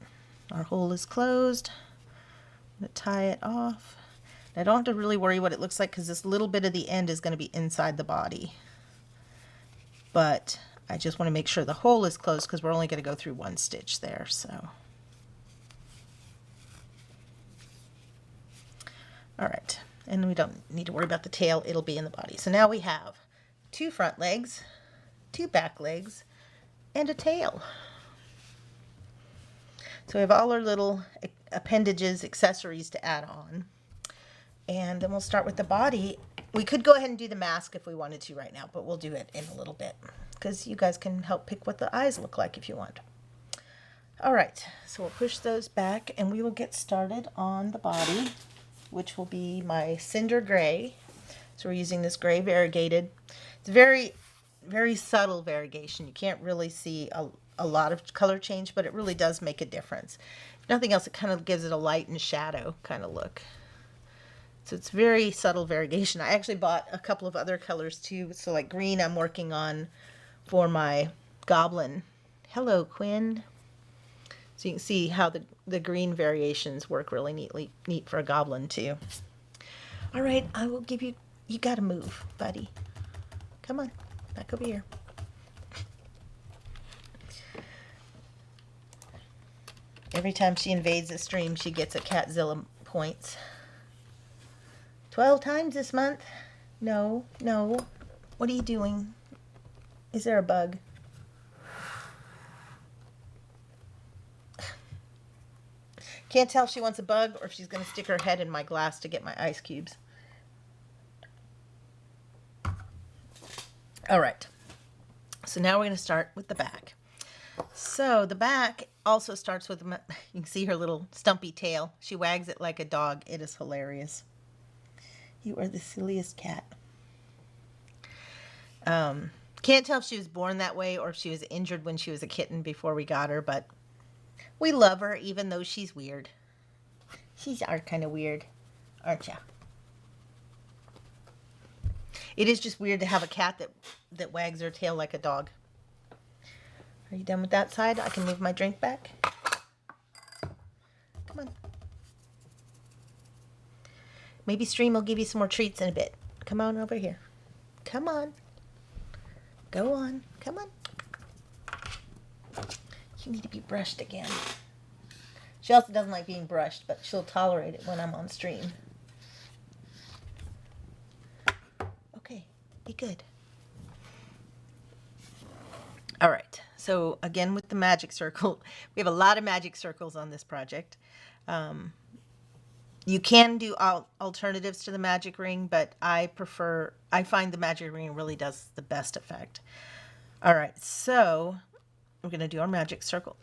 [SPEAKER 1] Our hole is closed. I'm going to tie it off. I don't have to really worry what it looks like because this little bit of the end is going to be inside the body. But I just want to make sure the hole is closed because we're only going to go through one stitch there. So, all right, and we don't need to worry about the tail. It'll be in the body. So now we have 2 front legs, 2 back legs, and a tail. So we have all our little appendages, accessories to add on. And then we'll start with the body. We could go ahead and do the mask if we wanted to right now, but we'll do it in a little bit because you guys can help pick what the eyes look like if you want. All right, so we'll push those back and we will get started on the body, which will be my cinder gray. So we're using this gray variegated. It's very, very subtle variegation. You can't really see a lot of color change, but it really does make a difference. If nothing else, it kind of gives it a light and shadow kind of look. So it's very subtle variegation. I actually bought a couple of other colors too. So like green I'm working on for my goblin. Hello, Quinn. So you can see how the green variations work really neat for a goblin too. All right, I will give you got to move, buddy. Come on, back over here. Every time she invades the stream, she gets a Catzilla points. 12 times this month. No, no. What are you doing? Is there a bug? Can't tell if she wants a bug or if she's going to stick her head in my glass to get my ice cubes. All right. So now we're going to start with the back. So the back also starts with, you can see her little stumpy tail. She wags it like a dog. It is hilarious. You are the silliest cat. Can't tell if she was born that way or if she was injured when she was a kitten before we got her, but we love her even though she's weird. She's kind of weird, aren't ya? It is just weird to have a cat that wags her tail like a dog. Are you done with that side? I can move my drink back. Come on. Maybe Stream will give you some more treats in a bit. Come on over here. Come on. Go on. Come on. You need to be brushed again. She also doesn't like being brushed, but she'll tolerate it when I'm on stream. Okay, be good. All right, so again with the magic circle, we have a lot of magic circles on this project. You can do alternatives to the magic ring, but I find the magic ring really does the best effect. All right, so we're going to do our magic circle.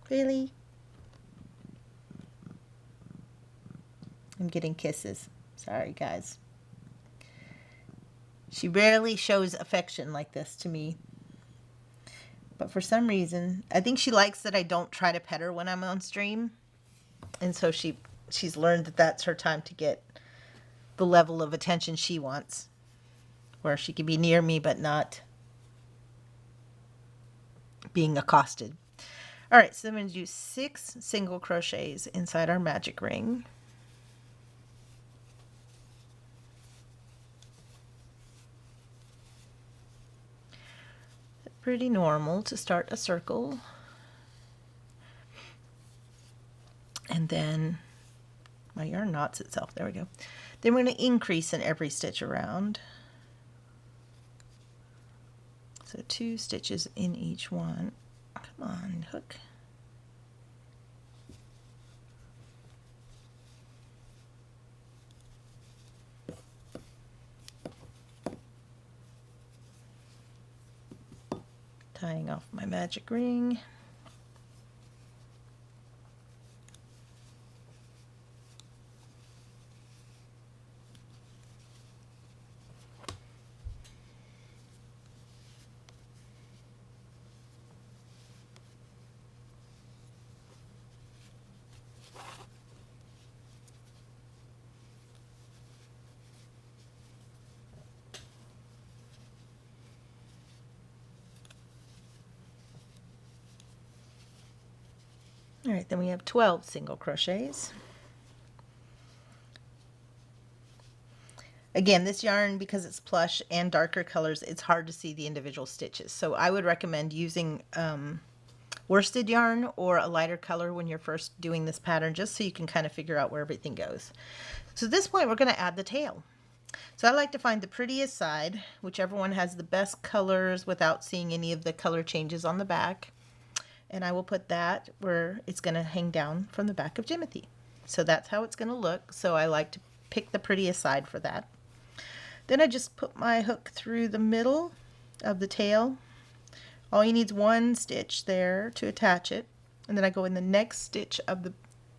[SPEAKER 1] Really? I'm getting kisses. Sorry, guys. She rarely shows affection like this to me. But for some reason, I think she likes that I don't try to pet her when I'm on stream. And so she's learned that that's her time to get the level of attention she wants. Where she can be near me but not being accosted. All right, so I'm going to do 6 single crochets inside our magic ring. pretty normal to start a circle. And then my yarn knots itself. There we go. Then we're going to increase in every stitch around. So 2 stitches in each one. Come on, hook. Tying off my magic ring. All right, then we have 12 single crochets. Again, this yarn, because it's plush and darker colors, it's hard to see the individual stitches. So I would recommend using worsted yarn or a lighter color when you're first doing this pattern, just so you can kind of figure out where everything goes. So at this point, we're going to add the tail. So I like to find the prettiest side, whichever one has the best colors without seeing any of the color changes on the back. And I will put that where it's going to hang down from the back of Jimothy. So that's how it's going to look. So I like to pick the prettiest side for that. Then I just put my hook through the middle of the tail. All you need is 1 stitch there to attach it. And then I go in the next stitch of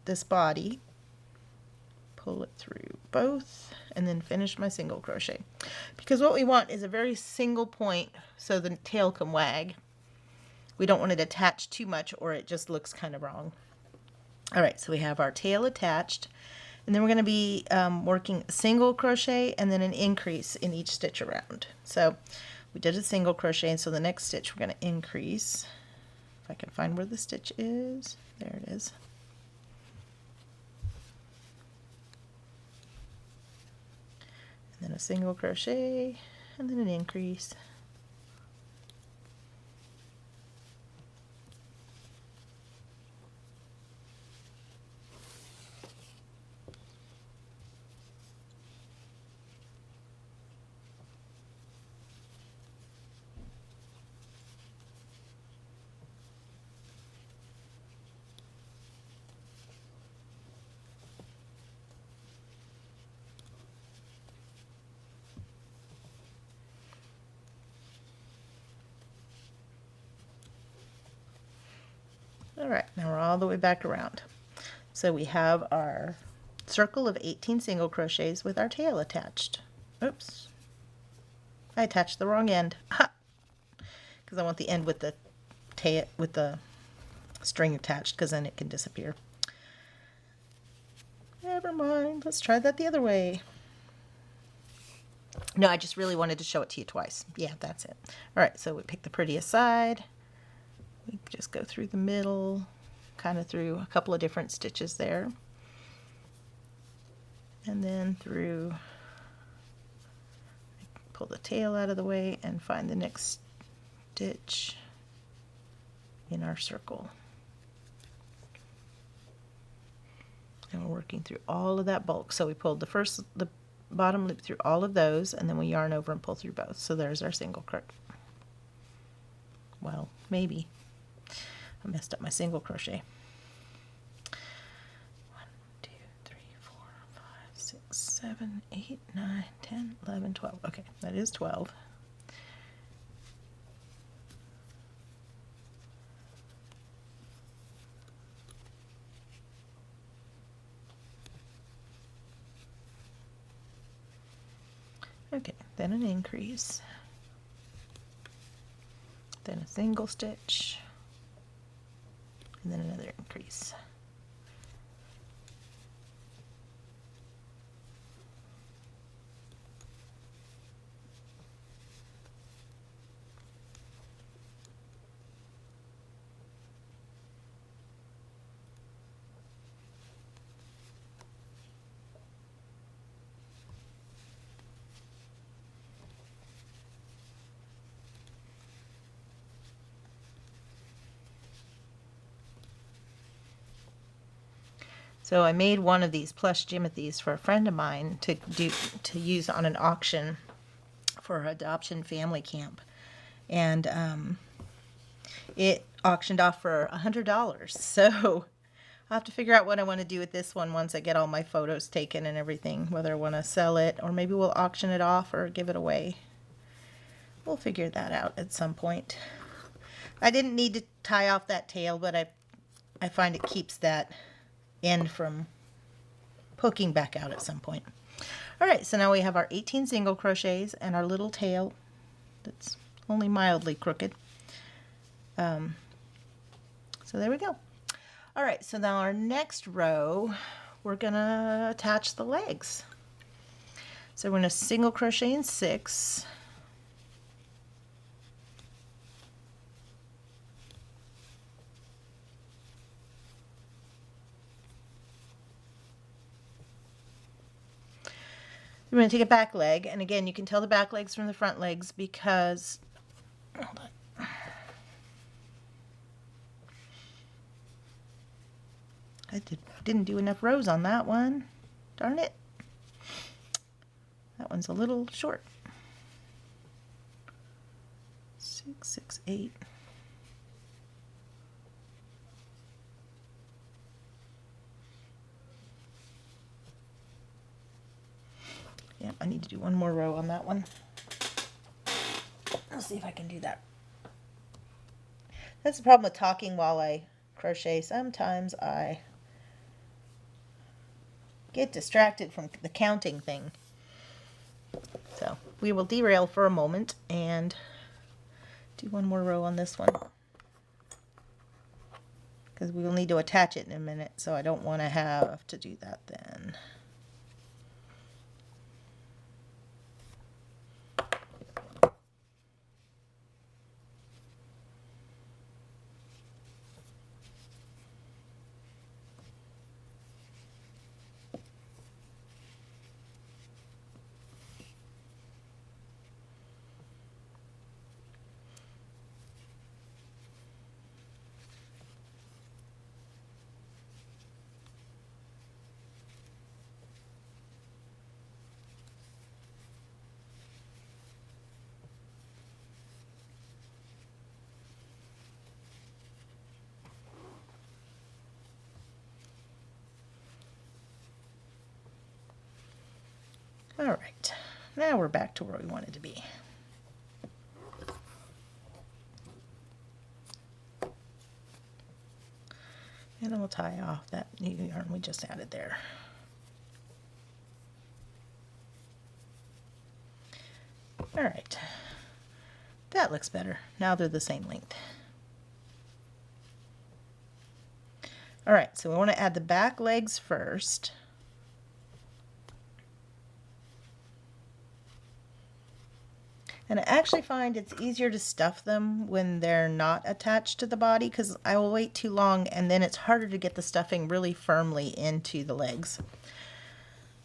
[SPEAKER 1] this body, pull it through both, and then finish my single crochet. Because what we want is a very single point so the tail can wag. We don't want it attached too much or it just looks kind of wrong. All right, so we have our tail attached, and then we're going to be working a single crochet and then an increase in each stitch around. So we did a single crochet, and so the next stitch we're going to increase. If I can find where the stitch is, there it is. And then a single crochet and then an increase. All right, now we're all the way back around. So we have our circle of 18 single crochets with our tail attached. Oops, I attached the wrong end. Because I want the end with the tail, with the string attached, because then it can disappear. Never mind, let's try that the other way. No, I just really wanted to show it to you twice. Yeah, that's it. All right, so we pick the prettiest side. We just go through the middle, kind of through a couple of different stitches there. And then through, pull the tail out of the way and find the next stitch in our circle. And we're working through all of that bulk. So we pulled the bottom loop through all of those, and then we yarn over and pull through both. So there's our single crochet. Well, maybe. I messed up my single crochet. 1, 2, 3, 4, 5, 6, 7, 8, 9, 10, 11, 12. Okay, that is 12. Okay, then an increase, then a single stitch, and then another increase. So I made one of these plush Jimothys for a friend of mine to use on an auction for her adoption family camp, and it auctioned off for $100. So I'll have to figure out what I want to do with this one once I get all my photos taken and everything, whether I want to sell it or maybe we'll auction it off or give it away. We'll figure that out at some point. I didn't need to tie off that tail, but I find it keeps that end from poking back out at some point. All right, so now we have our 18 single crochets and our little tail that's only mildly crooked. So there we go. All right, so now our next row, we're gonna attach the legs. So we're gonna single crochet in 6. We're going to take a back leg, and again, you can tell the back legs from the front legs because, hold on. I didn't do enough rows on that one. Darn it. That one's a little short. 6, 6, 8. Yeah, I need to do one more row on that one. Let's see if I can do that. That's the problem with talking while I crochet. Sometimes I get distracted from the counting thing. So we will derail for a moment and do one more row on this one, because we will need to attach it in a minute, so I don't want to have to do that then. All right, now we're back to where we wanted to be. And then we'll tie off that new yarn we just added there. All right, that looks better. Now they're the same length. All right, so we want to add the back legs first. And I actually find it's easier to stuff them when they're not attached to the body, because I will wait too long and then it's harder to get the stuffing really firmly into the legs. I'm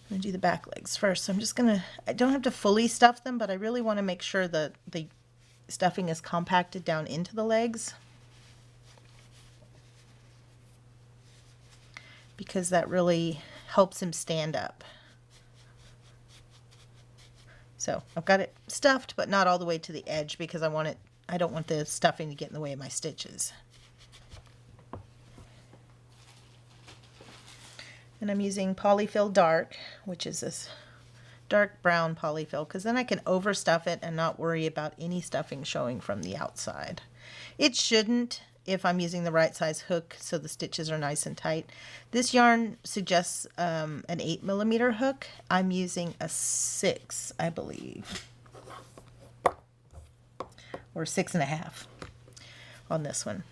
[SPEAKER 1] going to do the back legs first. So I'm just going to, I don't have to fully stuff them, but I really want to make sure that the stuffing is compacted down into the legs, because that really helps him stand up. So I've got it stuffed, but not all the way to the edge, because I don't want the stuffing to get in the way of my stitches. And I'm using Polyfill Dark, which is this dark brown polyfill, because then I can overstuff it and not worry about any stuffing showing from the outside. It shouldn't if I'm using the right size hook so the stitches are nice and tight. This yarn suggests an 8mm hook. I'm using a 6, I believe, or 6.5 on this one.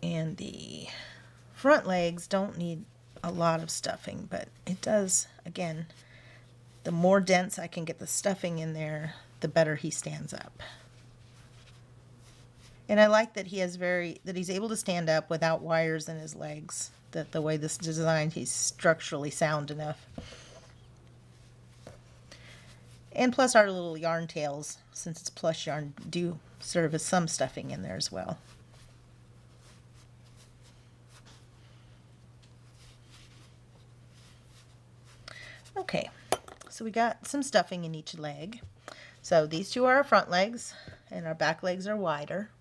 [SPEAKER 1] And the front legs don't need a lot of stuffing, but it does, again, the more dense I can get the stuffing in there, the better he stands up. And I like that he's able to stand up without wires in his legs. That the way this is designed, he's structurally sound enough. And plus our little yarn tails, since it's plush yarn, do serve as some stuffing in there as well. so we got some stuffing in each leg. So these two are our front legs, and our back legs are wider.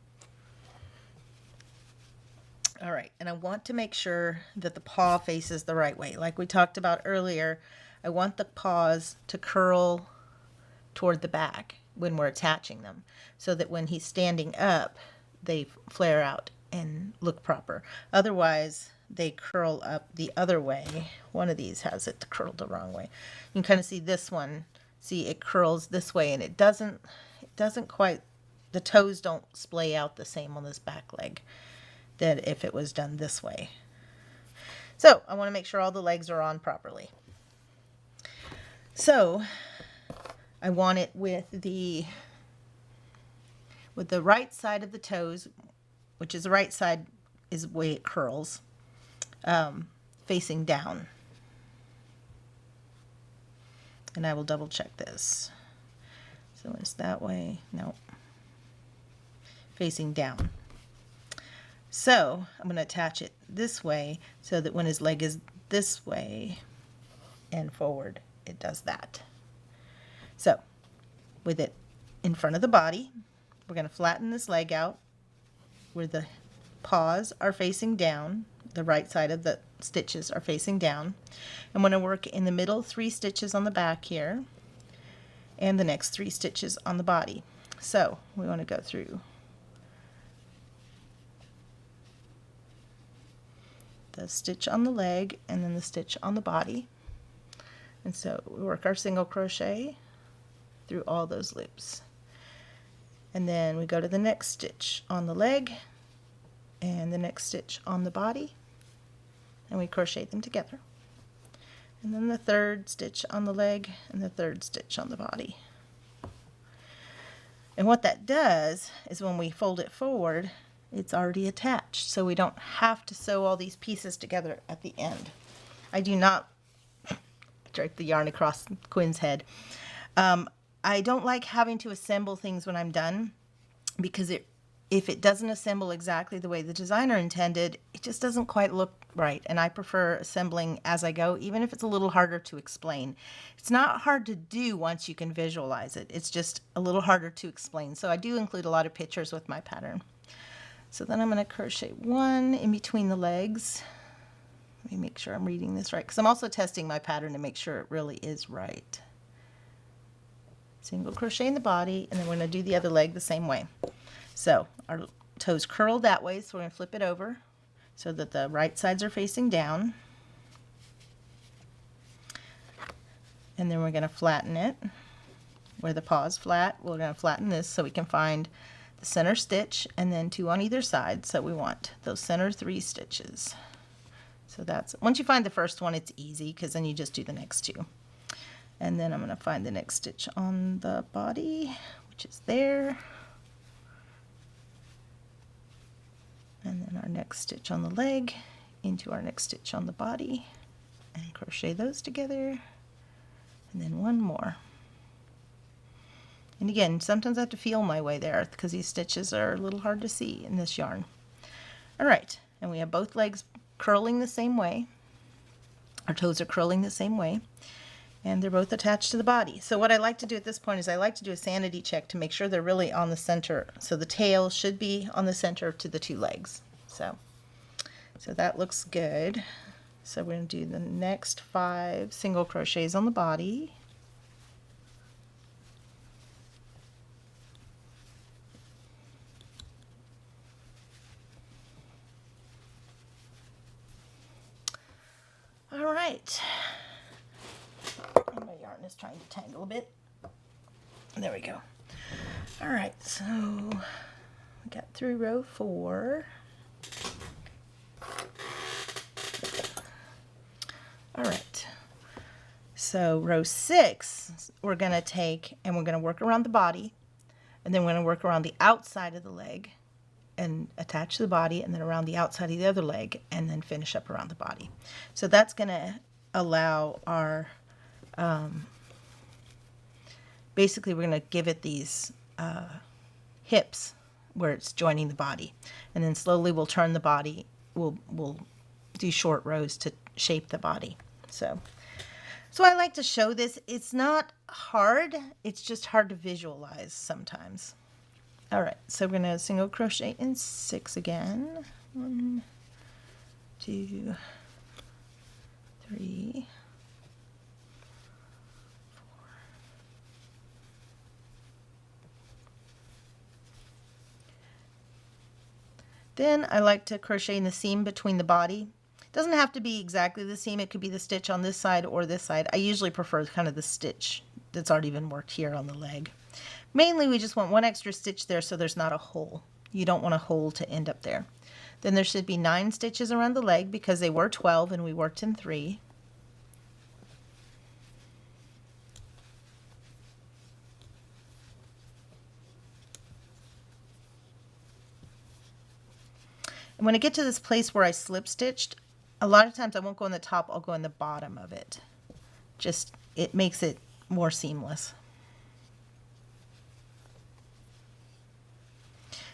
[SPEAKER 1] All right, and I want to make sure that the paw faces the right way. Like we talked about earlier, I want the paws to curl toward the back when we're attaching them, so that when he's standing up, they flare out and look proper. Otherwise, they curl up the other way. One of these has it curled the wrong way. You can kind of see this one. See, it curls this way, and it doesn't quite, the toes don't splay out the same on this back leg that if it was done this way. So I want to make sure all the legs are on properly. So I want it with the right side of the toes, which is the right side is the way it curls, facing down. And I will double check this. So it's that way. No. Facing down. So I'm going to attach it this way so that when his leg is this way and forward, it does that. So with it in front of the body, we're going to flatten this leg out where the paws are facing down. The right side of the stitches are facing down. I'm going to work in the middle 3 stitches on the back here and the next 3 stitches on the body. So we want to go through the stitch on the leg and then the stitch on the body. And so we work our single crochet through all those loops. And then we go to the next stitch on the leg and the next stitch on the body, and we crochet them together. And then the third stitch on the leg and the third stitch on the body. And what that does is when we fold it forward, it's already attached, so we don't have to sew all these pieces together at the end. I do not drape the yarn across Quinn's head. I don't like having to assemble things when I'm done, because if it doesn't assemble exactly the way the designer intended, it just doesn't quite look right. And I prefer assembling as I go, even if it's a little harder to explain. It's not hard to do once you can visualize it. It's just a little harder to explain. So I do include a lot of pictures with my pattern. So then I'm going to crochet 1 in between the legs. Let me make sure I'm reading this right, because I'm also testing my pattern to make sure it really is right. Single crochet in the body, and then we're going to do the other leg the same way. So our toes curl that way, so we're going to flip it over so that the right sides are facing down. And then we're going to flatten it where the paw is flat. We're going to flatten this so we can find the center stitch and then 2 on either side. So we want those center 3 stitches. So that's, once you find the first one, it's easy, because then you just do the next 2. And then I'm going to find the next stitch on the body, which is there. And then our next stitch on the leg into our next stitch on the body, and crochet those together. And then 1 more. And again, sometimes I have to feel my way there, because these stitches are a little hard to see in this yarn. All right, and we have both legs curling the same way. Our toes are curling the same way, and they're both attached to the body. So what I like to do at this point is I like to do a sanity check to make sure they're really on the center. So the tail should be on the center to the 2 legs. So that looks good. So we're going to do the next 5 single crochets on the body. All right. And my yarn is trying to tangle a bit. There we go. All right, so we got through row 4. All right, so row 6 we're going to take and we're going to work around the body, and then we're going to work around the outside of the leg and attach to the body, and then around the outside of the other leg, and then finish up around the body. So that's going to allow our basically we're going to give it these hips where it's joining the body, and then slowly we'll turn the body. We'll do short rows to shape the body. So So I like to show this. It's not hard, it's just hard to visualize sometimes. All right, so we're gonna single crochet in 6 again. 1, 2, 3, 4. Then I like to crochet in the seam between the body. It doesn't have to be exactly the seam. It could be the stitch on this side or this side. I usually prefer kind of the stitch that's already been worked here on the leg. Mainly we just want one extra stitch there so there's not a hole. You don't want a hole to end up there. Then there should be 9 stitches around the leg because they were 12 and we worked in 3. And when I get to this place where I slip stitched, a lot of times I won't go in the top, I'll go in the bottom of it. Just, it makes it more seamless.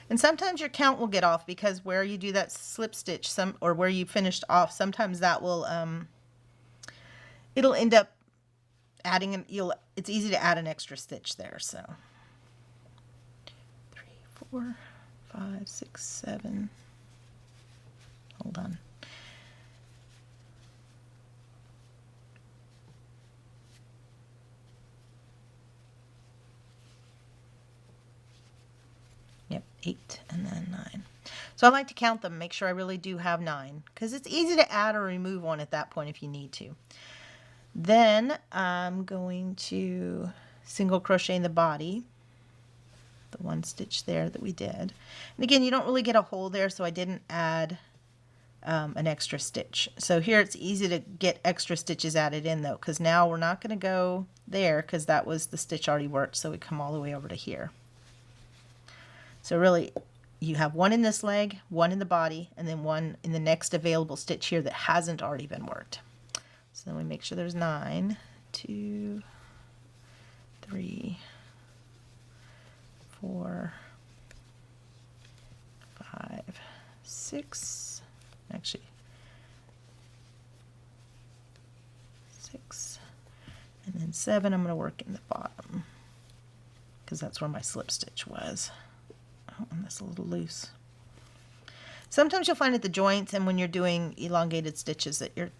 [SPEAKER 1] And sometimes your count will get off because where you do that slip stitch, or where you finished off, sometimes that will, it'll end up adding, it's easy to add an extra stitch there, so. 3, 4, 5, 6, 7. Hold on. Yep, 8 and then 9. So I like to count them, make sure I really do have 9, because it's easy to add or remove one at that point if you need to. Then I'm going to single crochet in the body, the 1 stitch there that we did. And again, you don't really get a hole there, so I didn't add an extra stitch. So here it's easy to get extra stitches added in though, because now we're not going to go there because that was the stitch already worked, so we come all the way over to here. So really you have 1 in this leg, 1 in the body, and then 1 in the next available stitch here that hasn't already been worked. So then we make sure there's 9, 2, 3, 4, 5, 6, actually 6, and then 7 I'm going to work in the bottom because that's where my slip stitch was. Oh, and that's a little loose. Sometimes you'll find at the joints and when you're doing elongated stitches that your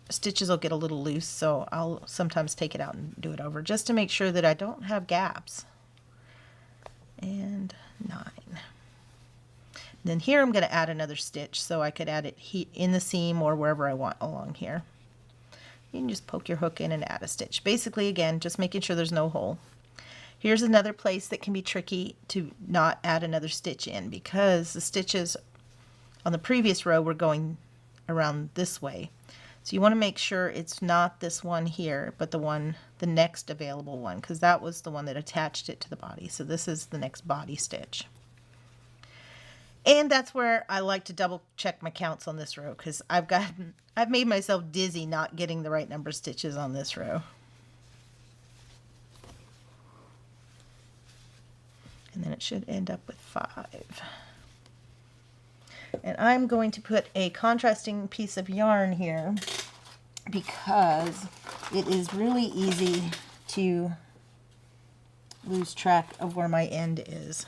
[SPEAKER 1] stitches will get a little loose, so I'll sometimes take it out and do it over just to make sure that I don't have gaps. And 9. Then here I'm going to add another stitch, so I could add it in the seam or wherever I want along here. You can just poke your hook in and add a stitch. Basically, again, just making sure there's no hole. Here's another place that can be tricky to not add another stitch in because the stitches on the previous row were going around this way. So you want to make sure it's not this one here, but the next available one, because that was the one that attached it to the body. So this is the next body stitch. And that's where I like to double check my counts on this row because I've made myself dizzy not getting the right number of stitches on this row. And then it should end up with 5. And I'm going to put a contrasting piece of yarn here because it is really easy to lose track of where my end is.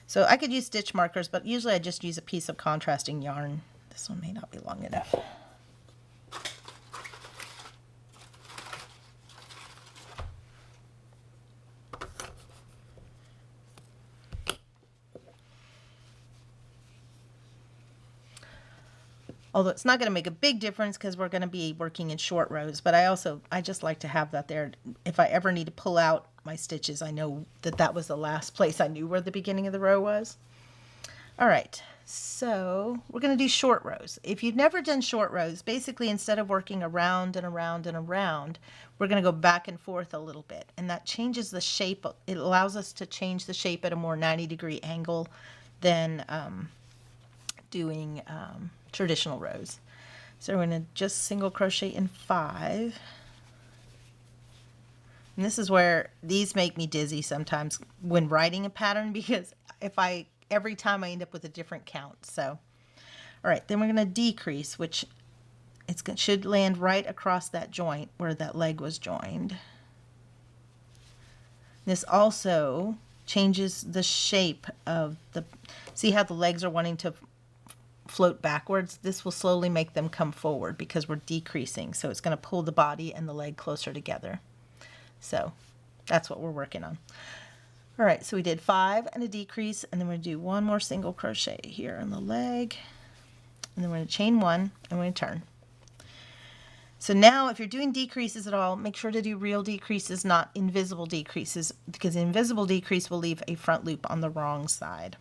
[SPEAKER 1] So I could use stitch markers, but usually I just use a piece of contrasting yarn. This one may not be long enough. Although it's not going to make a big difference because we're going to be working in short rows, but I just like to have that there. If I ever need to pull out my stitches, I know that that was the last place I knew where the beginning of the row was. All right, so we're going to do short rows. If you've never done short rows, basically instead of working around and around and around, we're going to go back and forth a little bit, and that changes the shape. It allows us to change the shape at a more 90-degree angle than doing traditional rows. So we're going to just single crochet in 5. And this is where these make me dizzy sometimes when writing a pattern because every time I end up with a different count. So, all right, then we're going to decrease, which should land right across that joint where that leg was joined. This also changes the shape of the, see how the legs are wanting to float backwards? This will slowly make them come forward because we're decreasing. So it's going to pull the body and the leg closer together. So that's what we're working on. All right, so we did 5 and a decrease, and then we're going to do 1 more single crochet here on the leg, and then we're going to chain 1 and we're going to turn. So now if you're doing decreases at all, make sure to do real decreases, not invisible decreases, because the invisible decrease will leave a front loop on the wrong side.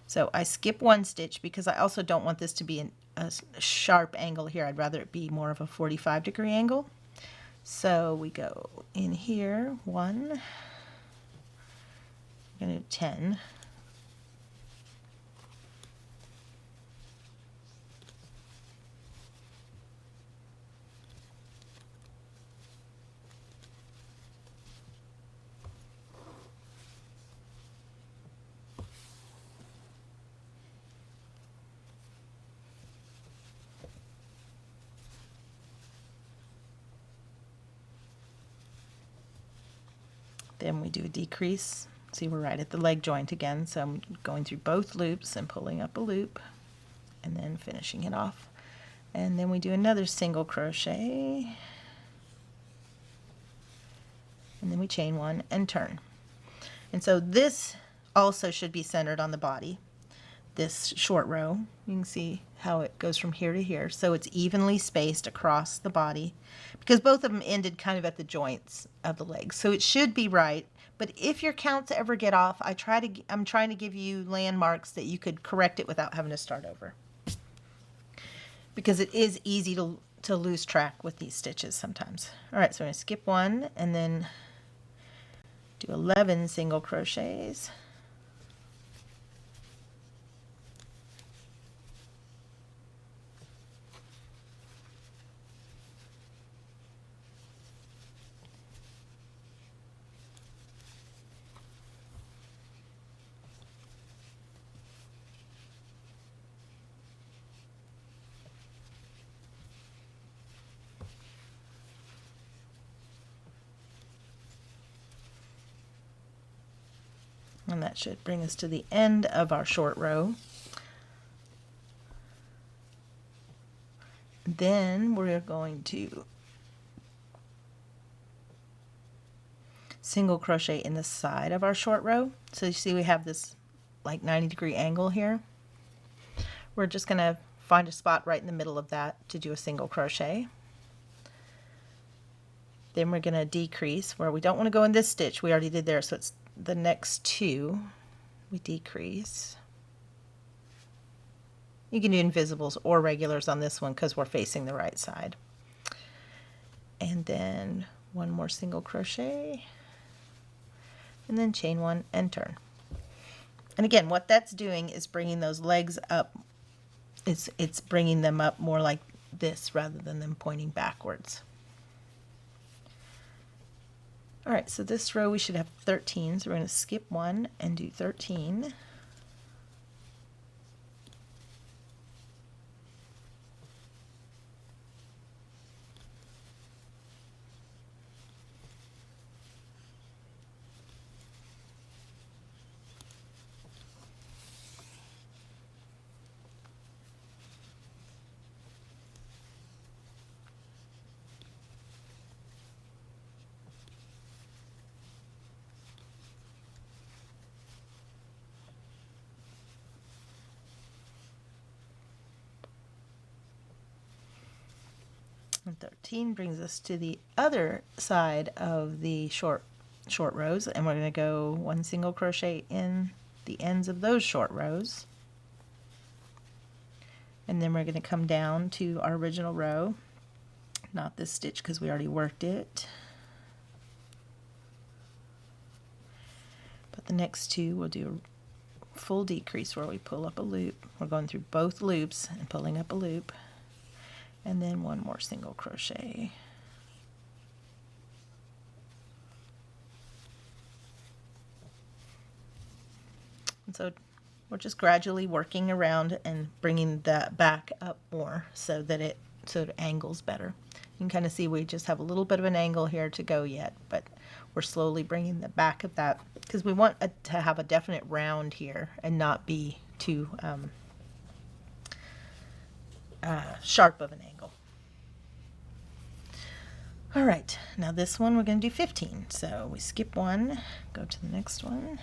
[SPEAKER 1] So I skip 1 stitch because I also don't want this to be a sharp angle here. I'd rather it be more of a 45-degree angle. So we go in here, 1, I'm going to do 10. Then we do a decrease. See, we're right at the leg joint again, so I'm going through both loops and pulling up a loop and then finishing it off. And then we do another single crochet, and then we chain 1 and turn. And so this also should be centered on the body, this short row. You can see how it goes from here to here, so it's evenly spaced across the body because both of them ended kind of at the joints of the legs, so it should be right. But if your counts ever get off, I'm trying to give you landmarks that you could correct it without having to start over, because it is easy to lose track with these stitches sometimes. All right, so I'm going to skip 1 and then do 11 single crochets. And that should bring us to the end of our short row. Then we're going to single crochet in the side of our short row. So you see we have this like 90-degree angle here. We're just going to find a spot right in the middle of that to do a single crochet. Then we're going to decrease where we don't want to go in this stitch. We already did there, so it's the next 2. We decrease. You can do invisibles or regulars on this one because we're facing the right side. And then 1 more single crochet, and then chain 1 and turn. And again, what that's doing is bringing those legs up. It's bringing them up more like this rather than them pointing backwards. All right, so this row we should have 13, so we're going to skip 1 and do 13. And 13 brings us to the other side of the short rows, and we're going to go 1 single crochet in the ends of those short rows, and then we're going to come down to our original row, not this stitch because we already worked it, but the next 2 we'll do a full decrease where we pull up a loop. We're going through both loops and pulling up a loop, and then 1 more single crochet. And so we're just gradually working around and bringing that back up more so that it so it angles better. You can kind of see we just have a little bit of an angle here to go yet, but we're slowly bringing the back of that because we want it to have a definite round here and not be too sharp of an angle. All right, now this one we're going to do 15. So we skip one, go to the next one.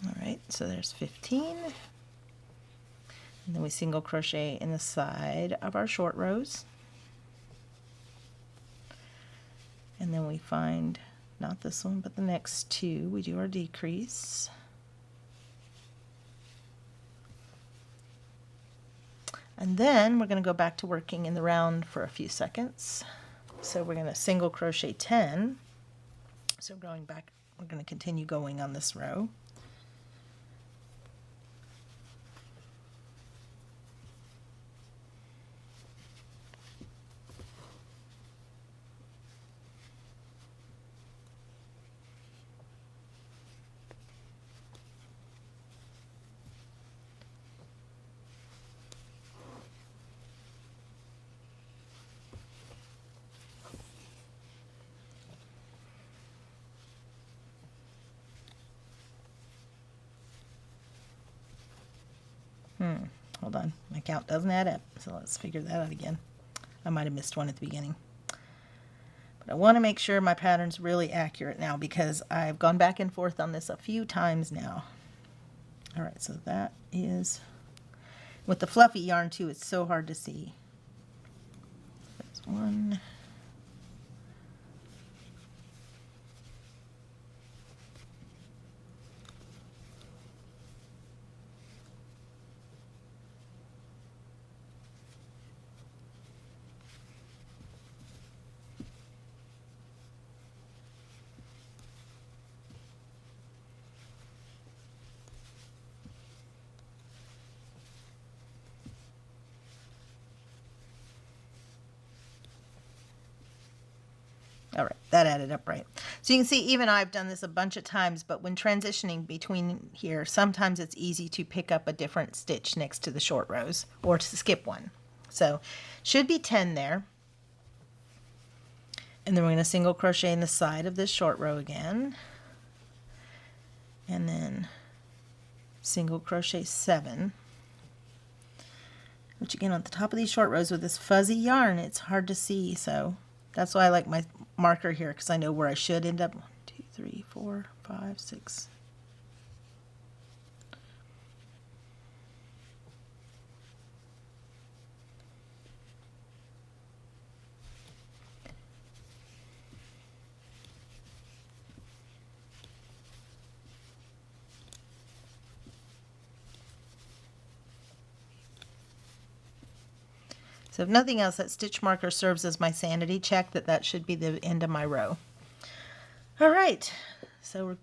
[SPEAKER 1] All right, so there's 15. And then we single crochet in the side of our short rows. And then we find, not this one, but the next two, we do our decrease. And then we're going to go back to working in the round for a few seconds. So we're going to single crochet 10. So going back, we're going to continue going on this row. Hold on, my count doesn't add up, so let's figure that out again. I might have missed one at the beginning. But I want to make sure my pattern's really accurate now because I've gone back and forth on this a few times now. All right, so that is, with the fluffy yarn too, it's so hard to see. There's one. All right, that added up right. So you can see even I've done this a bunch of times, but when transitioning between here, sometimes it's easy to pick up a different stitch next to the short rows or to skip one. So should be 10 there. And then we're going to single crochet in the side of this short row again. And then single crochet 7. Which again, on the top of these short rows with this fuzzy yarn, it's hard to see, so that's why I like my marker here, because I know where I should end up. 1, 2, 3, 4, 5, 6. So if nothing else, that stitch marker serves as my sanity check that should be the end of my row. All right, so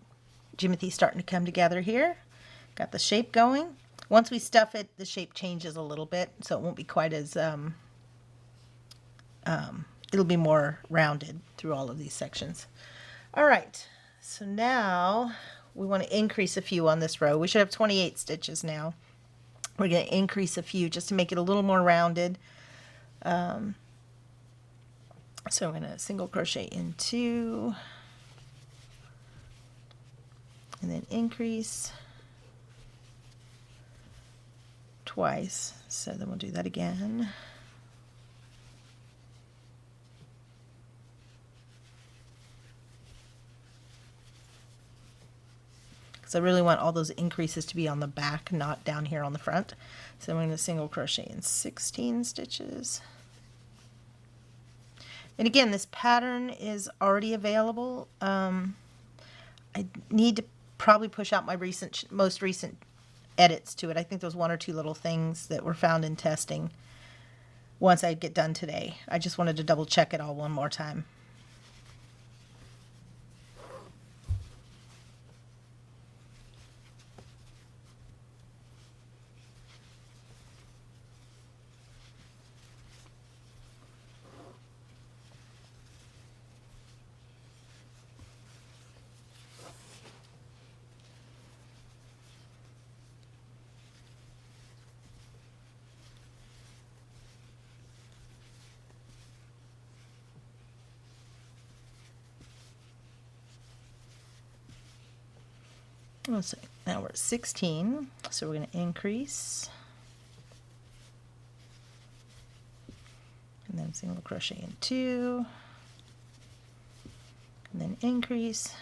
[SPEAKER 1] Jimothy's starting to come together here. Got the shape going. Once we stuff it, the shape changes a little bit, so it won't be quite as, it'll be more rounded through all of these sections. All right, so now we want to increase a few on this row. We should have 28 stitches now. We're going to increase a few just to make it a little more rounded. So I'm going to single crochet in 2 and then increase twice. So then we'll do that again. Because I really want all those increases to be on the back, not down here on the front. So I'm going to single crochet in 16 stitches. And again, this pattern is already available. I need to probably push out my most recent edits to it. I think there was one or two little things that were found in testing once I get done today. I just wanted to double check it all one more time. Let's see, now we're at 16, so we're going to increase, and then single crochet in 2, and then increase,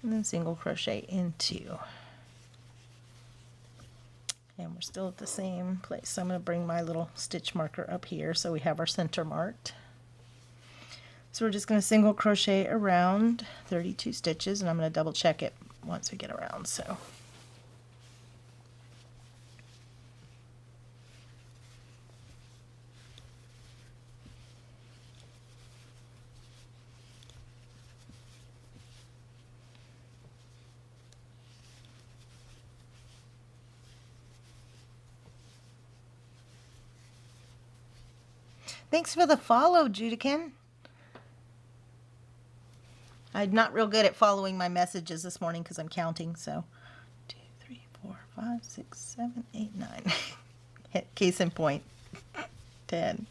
[SPEAKER 1] and then single crochet in 2. And we're still at the same place. So I'm going to bring my little stitch marker up here so we have our center marked. So we're just going to single crochet around 32 stitches, and I'm going to double check it once we get around. So thanks for the follow, Judican. I'm not real good at following my messages this morning because I'm counting. So 2, 3, 4, 5, 6, 7, 8, 9. Case in point, 10.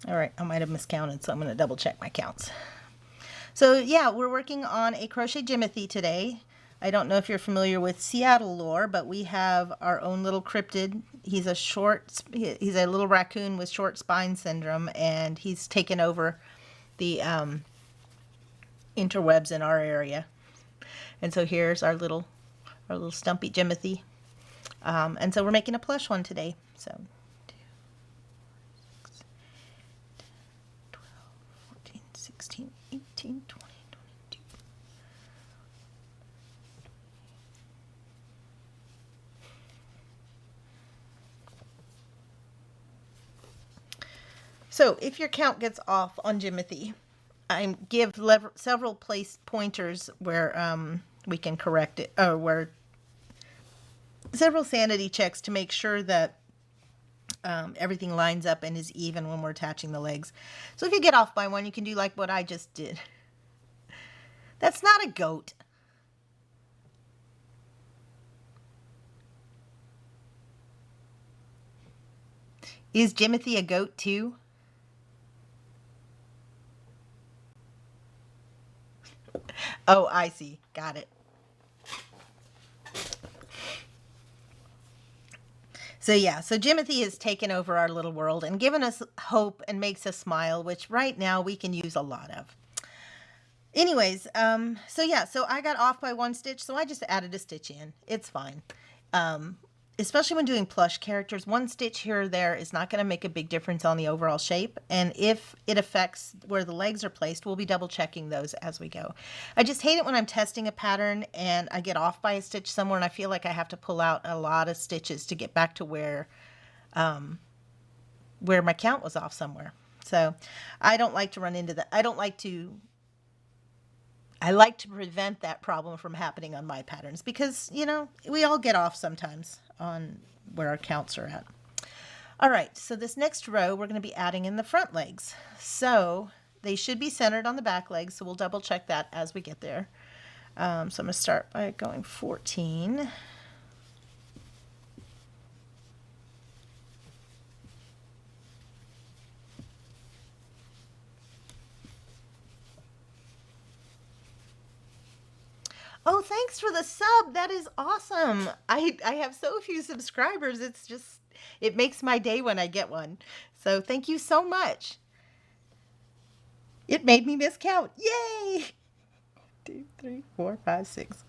[SPEAKER 1] All right, I might have miscounted, so I'm going to double check my counts. So yeah, we're working on a crochet Jimothy today. I don't know if you're familiar with Seattle lore, but we have our own little cryptid. He's a little raccoon with short spine syndrome, and he's taken over the interwebs in our area. And so here's our little stumpy Jimothy. And so we're making a plush one today. So 2, 6, 10, 12, 14, 16, 18, 20, 22. So if your count gets off on Jimothy, I give several place pointers where we can correct it, or where several sanity checks to make sure that everything lines up and is even when we're attaching the legs. So if you get off by one, you can do like what I just did. That's not a goat. Is Jimothy a goat too? Oh, I see. Got it. So yeah, so Jimothy has taken over our little world and given us hope and makes us smile, which right now we can use a lot of. Anyways, so yeah, so I got off by one stitch, so I just added a stitch in. It's fine. Especially when doing plush characters, one stitch here or there is not going to make a big difference on the overall shape. And if it affects where the legs are placed, we'll be double checking those as we go. I just hate it when I'm testing a pattern and I get off by a stitch somewhere and I feel like I have to pull out a lot of stitches to get back to where my count was off somewhere. So I don't like to run into that. I like to prevent that problem from happening on my patterns because, you know, we all get off sometimes on where our counts are at. All right, so this next row, we're going to be adding in the front legs. So they should be centered on the back legs, so we'll double check that as we get there. So I'm going to start by going 14. Oh, thanks for the sub. That is awesome. I have so few subscribers. It's just, it makes my day when I get one. So thank you so much. It made me miscount. Yay! 2, 3, 4, 5, 6.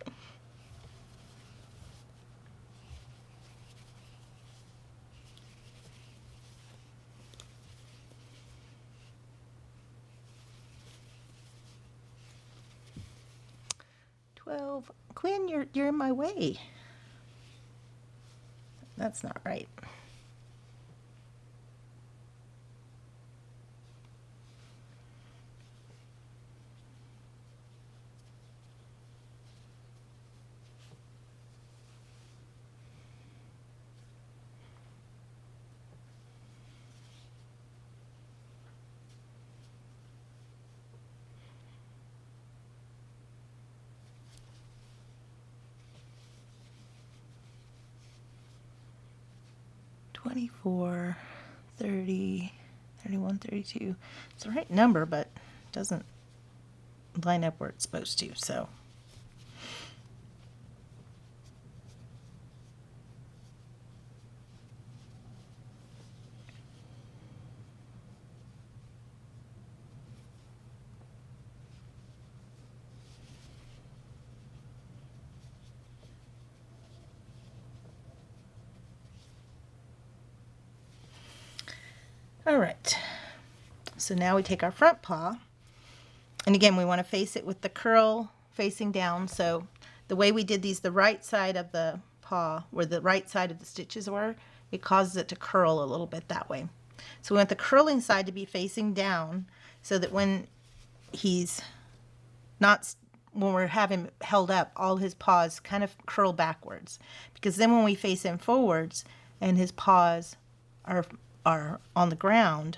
[SPEAKER 1] Quinn, you're in my way. That's not right. $24, $30, $31, $32. It's the right number, but it doesn't line up where it's supposed to, so. All right, so now we take our front paw, and again, we want to face it with the curl facing down. So the way we did these, the right side of the paw, where the right side of the stitches were, it causes it to curl a little bit that way. So we want the curling side to be facing down so that when he's not, when we're having held up, all his paws kind of curl backwards. Because then when we face him forwards and his paws are on the ground,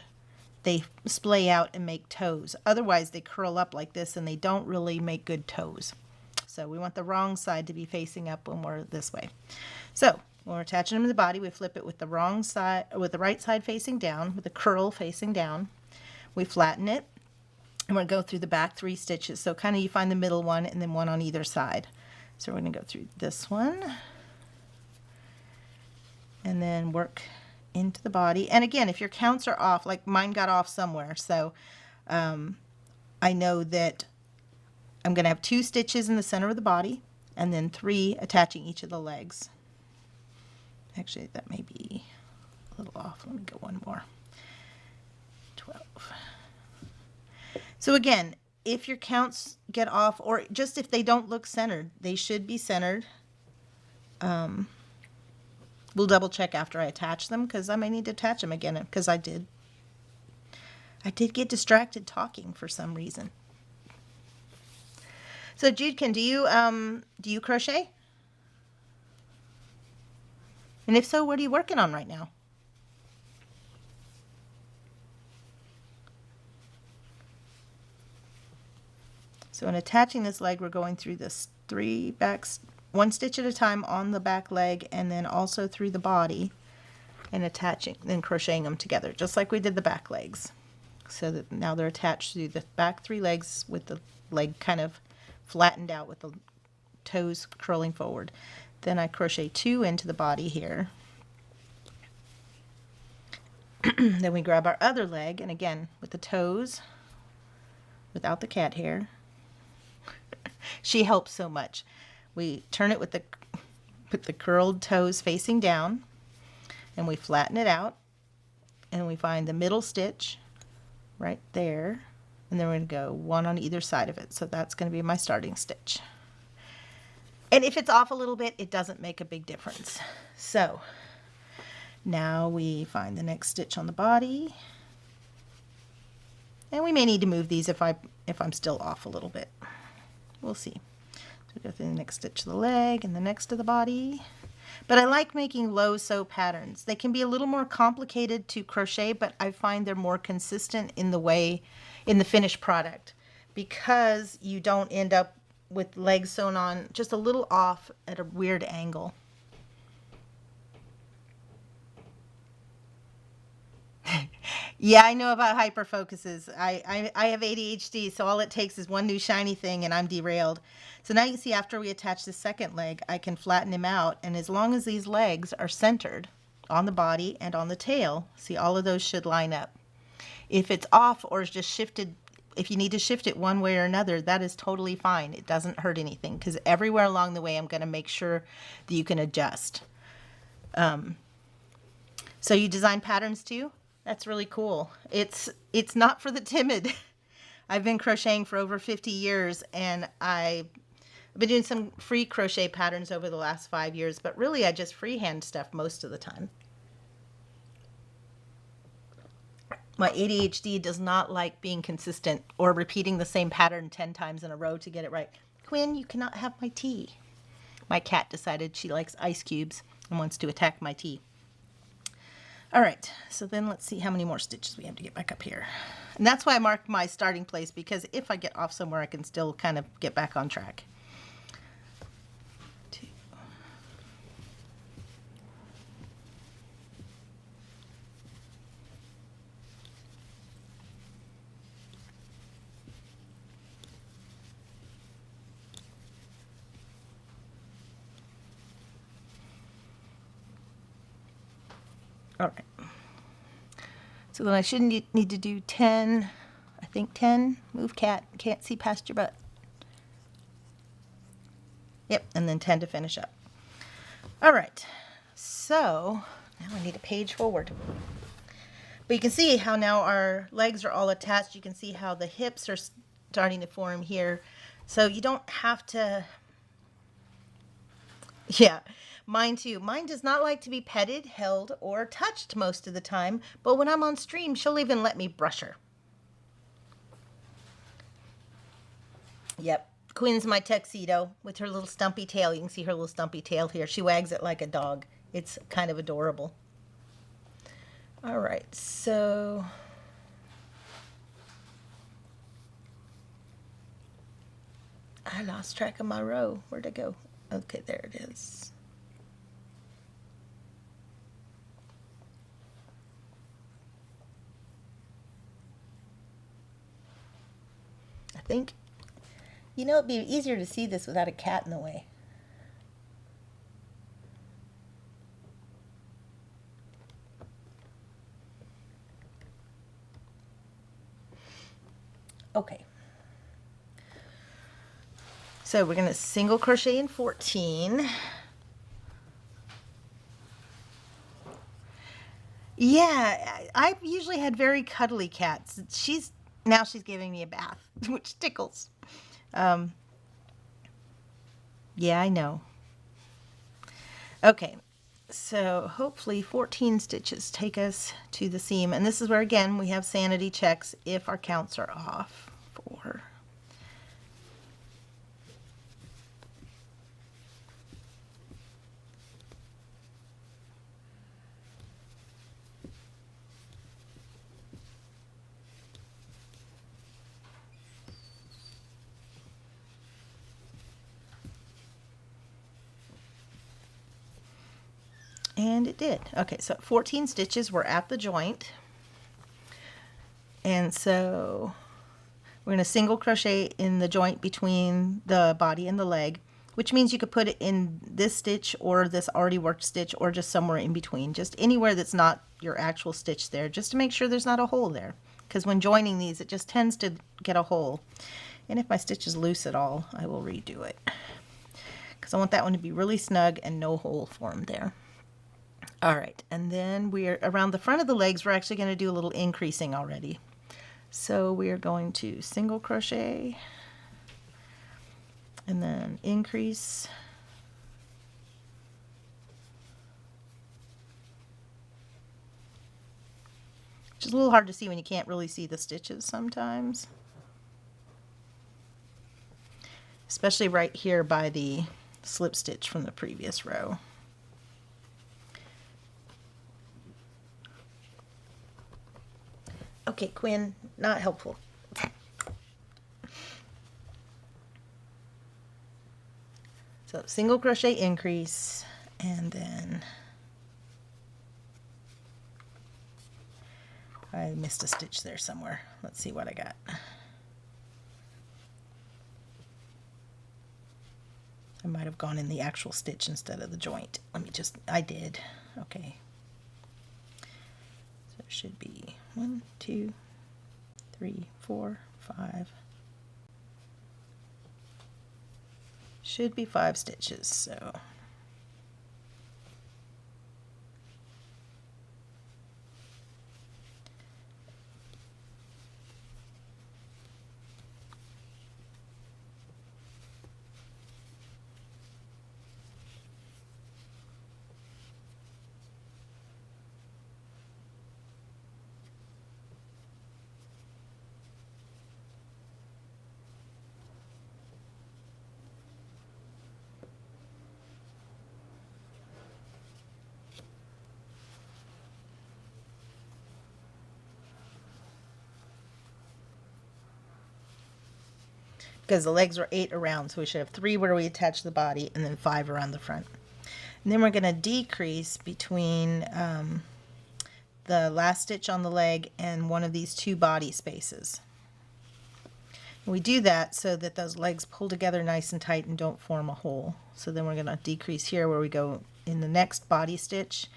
[SPEAKER 1] they splay out and make toes. Otherwise, they curl up like this and they don't really make good toes. So we want the wrong side to be facing up when we're this way. So when we're attaching them to the body, we flip it with the wrong side, with the right side facing down, with the curl facing down. We flatten it, and we're going to go through the back 3 stitches. So kind of you find the middle one and then one on either side. So we're going to go through this one and then work into the body. And again, if your counts are off, like mine got off somewhere, so I know that I'm going to have 2 stitches in the center of the body and then 3 attaching each of the legs. Actually, that may be a little off. Let me go one more. 12. So again, if your counts get off, or just if they don't look centered, they should be centered. We'll double check after I attach them, because I may need to attach them again, because I did get distracted talking for some reason. So Judekin, do you crochet? And if so, what are you working on right now? So in attaching this leg, we're going through this 3 backs, 1 stitch at a time on the back leg, and then also through the body, and attaching, then crocheting them together, just like we did the back legs. So that now they're attached to the back 3 legs with the leg kind of flattened out with the toes curling forward. Then I crochet 2 into the body here. Then we grab our other leg, and again with the toes, without the cat hair. She helps so much. We turn it with the curled toes facing down, and we flatten it out, and we find the middle stitch right there, and then we're going to go 1 on either side of it. So that's going to be my starting stitch. And if it's off a little bit, it doesn't make a big difference. So now we find the next stitch on the body, and we may need to move these if I'm still off a little bit. We'll see. So we go through the next stitch of the leg and the next of the body. But I like making low sew patterns. They can be a little more complicated to crochet, but I find they're more consistent in the finished product, because you don't end up with legs sewn on just a little off at a weird angle. Yeah, I know about hyperfocuses. I have ADHD, so all it takes is one new shiny thing and I'm derailed. So now you see, after we attach the second leg, I can flatten him out, and as long as these legs are centered on the body and on the tail, see, all of those should line up. If it's off or is just shifted, if you need to shift it one way or another, that is totally fine. It doesn't hurt anything, because everywhere along the way I'm going to make sure that you can adjust. So you design patterns too? That's really cool. It's not for the timid. I've been crocheting for over 50 years, and I've been doing some free crochet patterns over the last 5 years, but really I just freehand stuff most of the time. My ADHD does not like being consistent or repeating the same pattern 10 times in a row to get it right. Quinn, you cannot have my tea. My cat decided she likes ice cubes and wants to attack my tea. All right, so then let's see how many more stitches we have to get back up here. And that's why I marked my starting place, because if I get off somewhere, I can still kind of get back on track. 2. All right. So then I shouldn't need to do 10. I think 10. Move, cat. Can't see past your butt. Yep, and then 10 to finish up. All right. So now I need a page forward. But you can see how now our legs are all attached. You can see how the hips are starting to form here. So you don't have to... Yeah, mine too. Mine does not like to be petted, held, or touched most of the time, but when I'm on stream, she'll even let me brush her. Yep, Quinn's my tuxedo with her little stumpy tail. You can see her little stumpy tail here. She wags it like a dog. It's kind of adorable. All right, so... I lost track of my row. Where'd it go? Okay, there it is. I think, you know, it'd be easier to see this without a cat in the way. Okay. So we're going to single crochet in 14. Yeah, I've usually had very cuddly cats. Now she's giving me a bath, which tickles. Yeah, I know. Okay, so hopefully 14 stitches take us to the seam. And this is where, again, we have sanity checks if our counts are off. 4. And it did. Okay, so 14 stitches, we're at the joint. And so we're going to single crochet in the joint between the body and the leg, which means you could put it in this stitch or this already worked stitch, or just somewhere in between, just anywhere that's not your actual stitch there, just to make sure there's not a hole there. Because when joining these, it just tends to get a hole. And if my stitch is loose at all, I will redo it, because I want that one to be really snug and no hole formed there. All right, and then we're around the front of the legs, we're actually going to do a little increasing already. So we are going to single crochet and then increase. Which is a little hard to see when you can't really see the stitches sometimes. Especially right here by the slip stitch from the previous row. Okay, Quinn, not helpful. So single crochet increase, and then I missed a stitch there somewhere. Let's see what I got. I might have gone in the actual stitch instead of the joint. I did. Okay. So it should be 1, 2, 3, 4, 5. Should be 5 stitches, so. Because the legs were 8 around, so we should have 3 where we attach the body and then 5 around the front. And then we're going to decrease between the last stitch on the leg and one of these 2 body spaces. And we do that so that those legs pull together nice and tight and don't form a hole. So then we're going to decrease here where we go in the next body stitch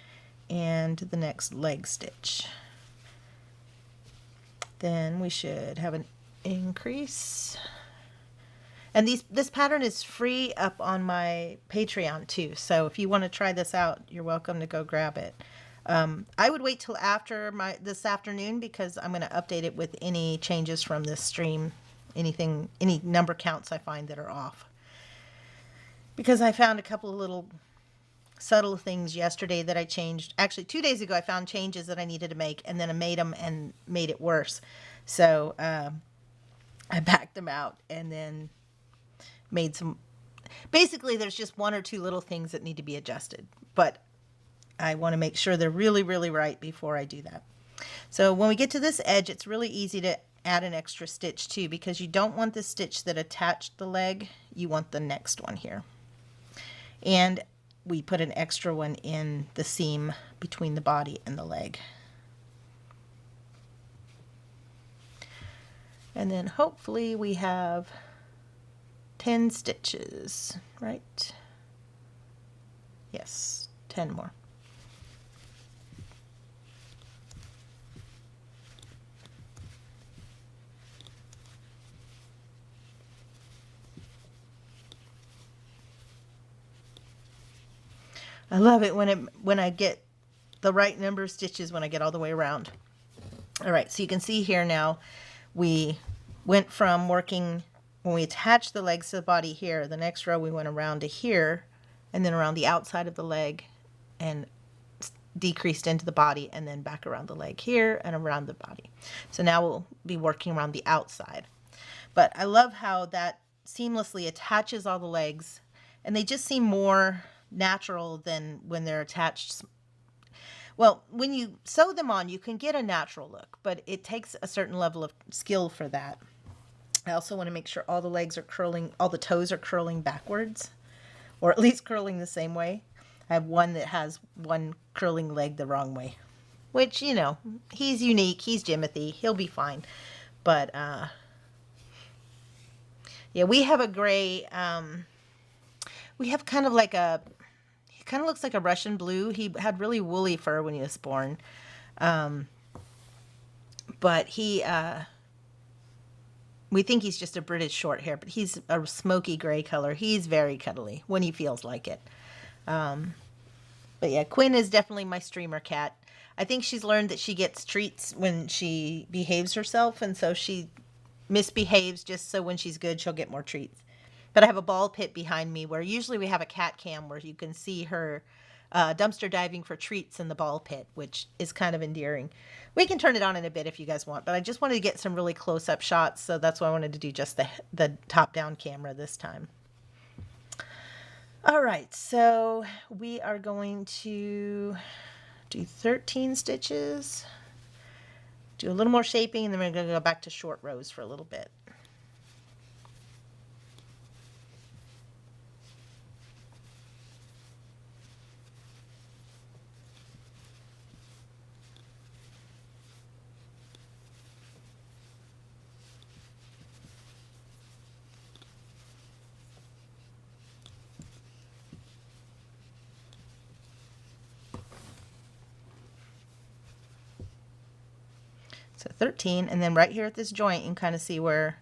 [SPEAKER 1] and the next leg stitch. Then we should have an increase. And this pattern is free up on my Patreon too. So if you want to try this out, you're welcome to go grab it. I would wait till after this afternoon because I'm going to update it with any changes from this stream, any number counts I find that are off. Because I found a couple of little subtle things yesterday that I changed. Actually, 2 days ago I found changes that I needed to make, and then I made them and made it worse. So I backed them out and then made some. Basically, there's just 1 or 2 little things that need to be adjusted, but I want to make sure they're really, really right before I do that. So when we get to this edge, it's really easy to add an extra stitch too, because you don't want the stitch that attached the leg. You want the next one here. And we put an extra one in the seam between the body and the leg. And then hopefully we have 10 stitches, right? Yes, 10 more. I love it when I get the right number of stitches when I get all the way around. All right, so you can see here now we went from working when we attached the legs to the body here. The next row we went around to here and then around the outside of the leg and decreased into the body and then back around the leg here and around the body. So now we'll be working around the outside. But I love how that seamlessly attaches all the legs, and they just seem more natural than when they're attached. Well, when you sew them on, you can get a natural look, but it takes a certain level of skill for that. I also want to make sure all the legs are curling, all the toes are curling backwards, or at least curling the same way. I have one that has one curling leg the wrong way, which, you know, he's unique. He's Jimothy. He'll be fine. But, yeah, we have a gray, we have kind of like he kind of looks like a Russian blue. He had really woolly fur when he was born. But we think he's just a British short hair, but he's a smoky gray color. He's very cuddly when he feels like it. But yeah, Quinn is definitely my streamer cat. I think she's learned that she gets treats when she behaves herself, and so she misbehaves just so when she's good, she'll get more treats. But I have a ball pit behind me where usually we have a cat cam where you can see her dumpster diving for treats in the ball pit, which is kind of endearing. We can turn it on in a bit if you guys want, but I just wanted to get some really close-up shots, so that's why I wanted to do just the top-down camera this time. All right, so we are going to do 13 stitches, Do a little more shaping, and then we're going to go back to short rows for a little bit. So 13, and then right here at this joint, you can kind of see where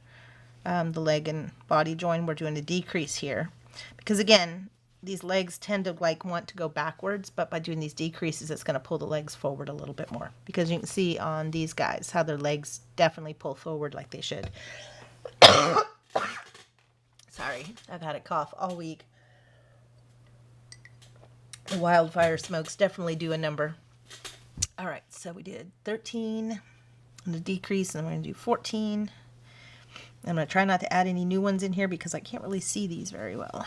[SPEAKER 1] the leg and body join, we're doing a decrease here. Because again, these legs tend to like want to go backwards, but by doing these decreases, it's going to pull the legs forward a little bit more. Because you can see on these guys how their legs definitely pull forward like they should. Sorry, I've had a cough all week. The wildfire smokes definitely do a number. All right, so we did 13. And the decrease, and I'm going to do 14. I'm going to try not to add any new ones in here because I can't really see these very well.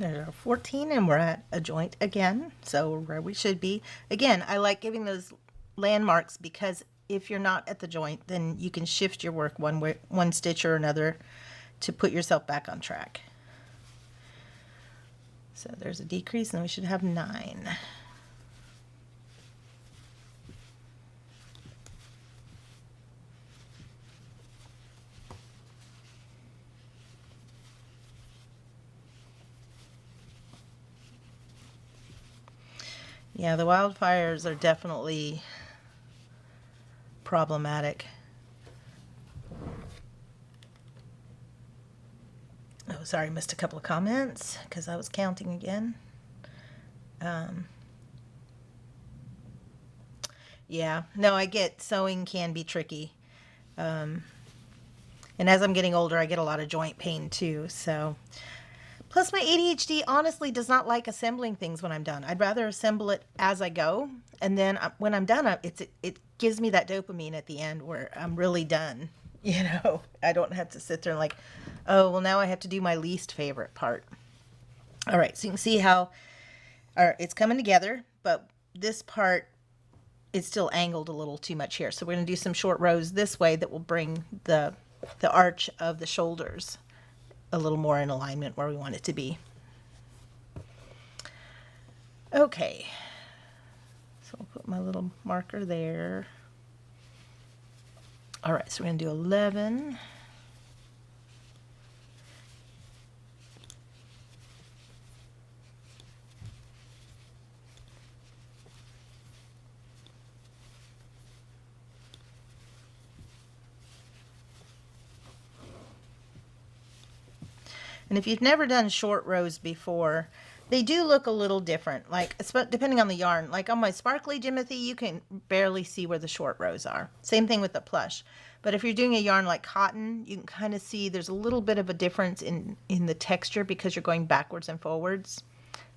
[SPEAKER 1] There's our 14, and we're at a joint again, so we're where we should be. Again, I like giving those landmarks because if you're not at the joint, then you can shift your work one stitch or another to put yourself back on track. So there's a decrease, and we should have 9. Yeah, the wildfires are definitely problematic. Oh, sorry, missed a couple of comments because I was counting again. Yeah, no, I get sewing can be tricky. And as I'm getting older, I get a lot of joint pain too. So, plus my ADHD honestly does not like assembling things when I'm done. I'd rather assemble it as I go. And then when I'm done, it gives me that dopamine at the end where I'm really done. You know, I don't have to sit there and like, oh, well, now I have to do my least favorite part. All right, so you can see how it's coming together, but this part is still angled a little too much here. So we're going to do some short rows this way that will bring the arch of the shoulders a little more in alignment where we want it to be. Okay, so I'll put my little marker there. All right, so we're going to do 11. And if you've never done short rows before, they do look a little different, like depending on the yarn. Like on my sparkly Jimothy, you can barely see where the short rows are. Same thing with the plush. But if you're doing a yarn like cotton, you can kind of see there's a little bit of a difference in the texture because you're going backwards and forwards.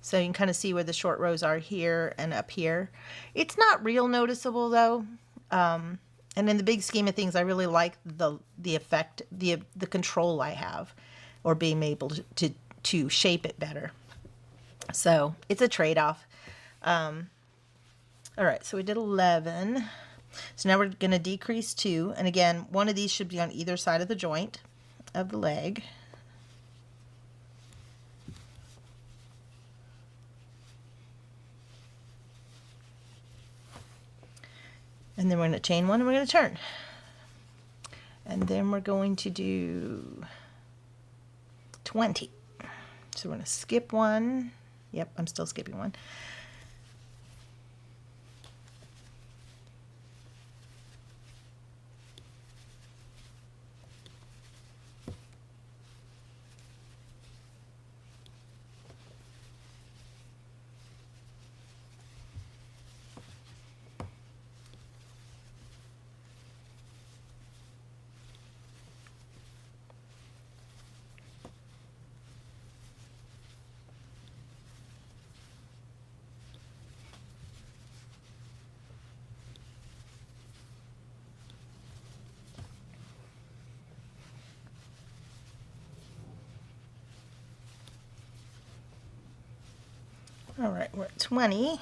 [SPEAKER 1] So you can kind of see where the short rows are here and up here. It's not real noticeable though. And in the big scheme of things, I really like the effect, the control I have, or being able to shape it better. So it's a trade-off. All right, so we did 11. So now we're going to decrease 2. And again, one of these should be on either side of the joint of the leg. And then we're going to chain 1 and we're going to turn. And then we're going to do 20. So we're going to skip 1. Yep, I'm still skipping 1. All right, we're at 20.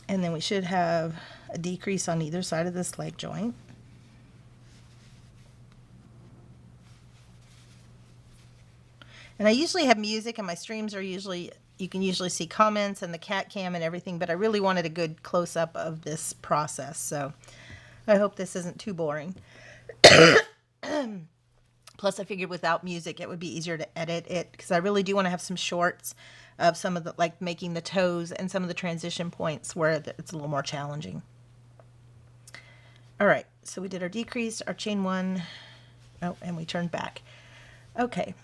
[SPEAKER 1] And then we should have a decrease on either side of this leg joint. And I usually have music, and my streams are usually, you can usually see comments and the cat cam and everything, but I really wanted a good close-up of this process, so I hope this isn't too boring. Plus, I figured without music, it would be easier to edit it, because I really do want to have some shorts of some of the, like making the toes and some of the transition points where it's a little more challenging. All right, so we did our decrease, our chain one, oh, and we turned back. Okay.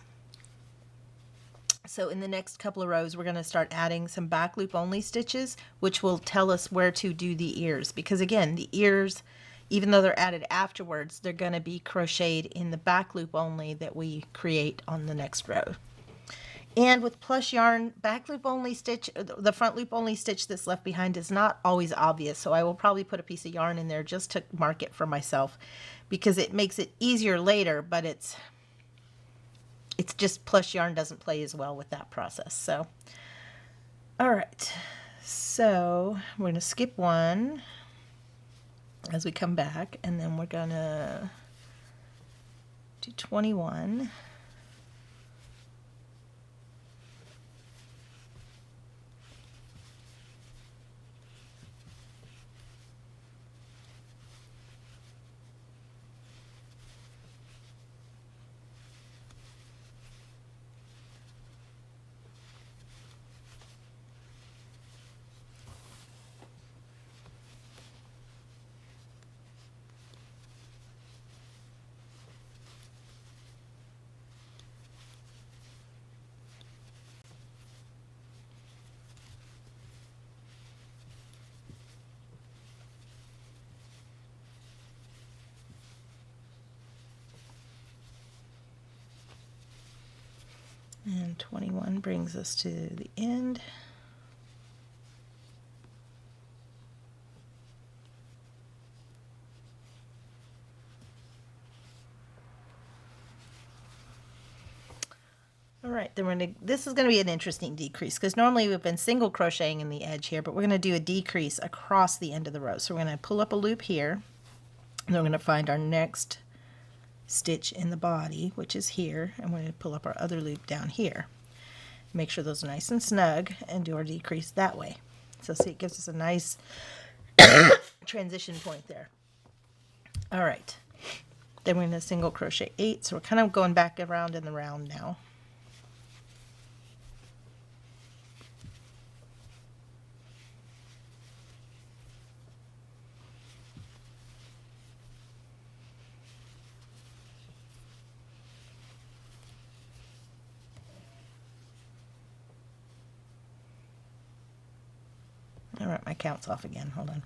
[SPEAKER 1] So in the next couple of rows, we're going to start adding some back loop only stitches, which will tell us where to do the ears. Because again, the ears, even though they're added afterwards, they're going to be crocheted in the back loop only that we create on the next row. And with plush yarn, back loop only stitch, the front loop only stitch that's left behind is not always obvious. So I will probably put a piece of yarn in there just to mark it for myself, because it makes it easier later, but it's just plush yarn doesn't play as well with that process. So, all right, so we're going to skip one as we come back, and then we're going to do 21. And 21 brings us to the end. All right, then this is going to be an interesting decrease, because normally we've been single crocheting in the edge here, but we're going to do a decrease across the end of the row. So we're going to pull up a loop here, and then we're going to find our next stitch in the body, which is here, and we're going to pull up our other loop down here. Make sure those are nice and snug, and do our decrease that way. So see, it gives us a nice transition point there. All right, then we're going to single crochet 8, so we're kind of going back around in the round now. All right, my count's off again. Hold on.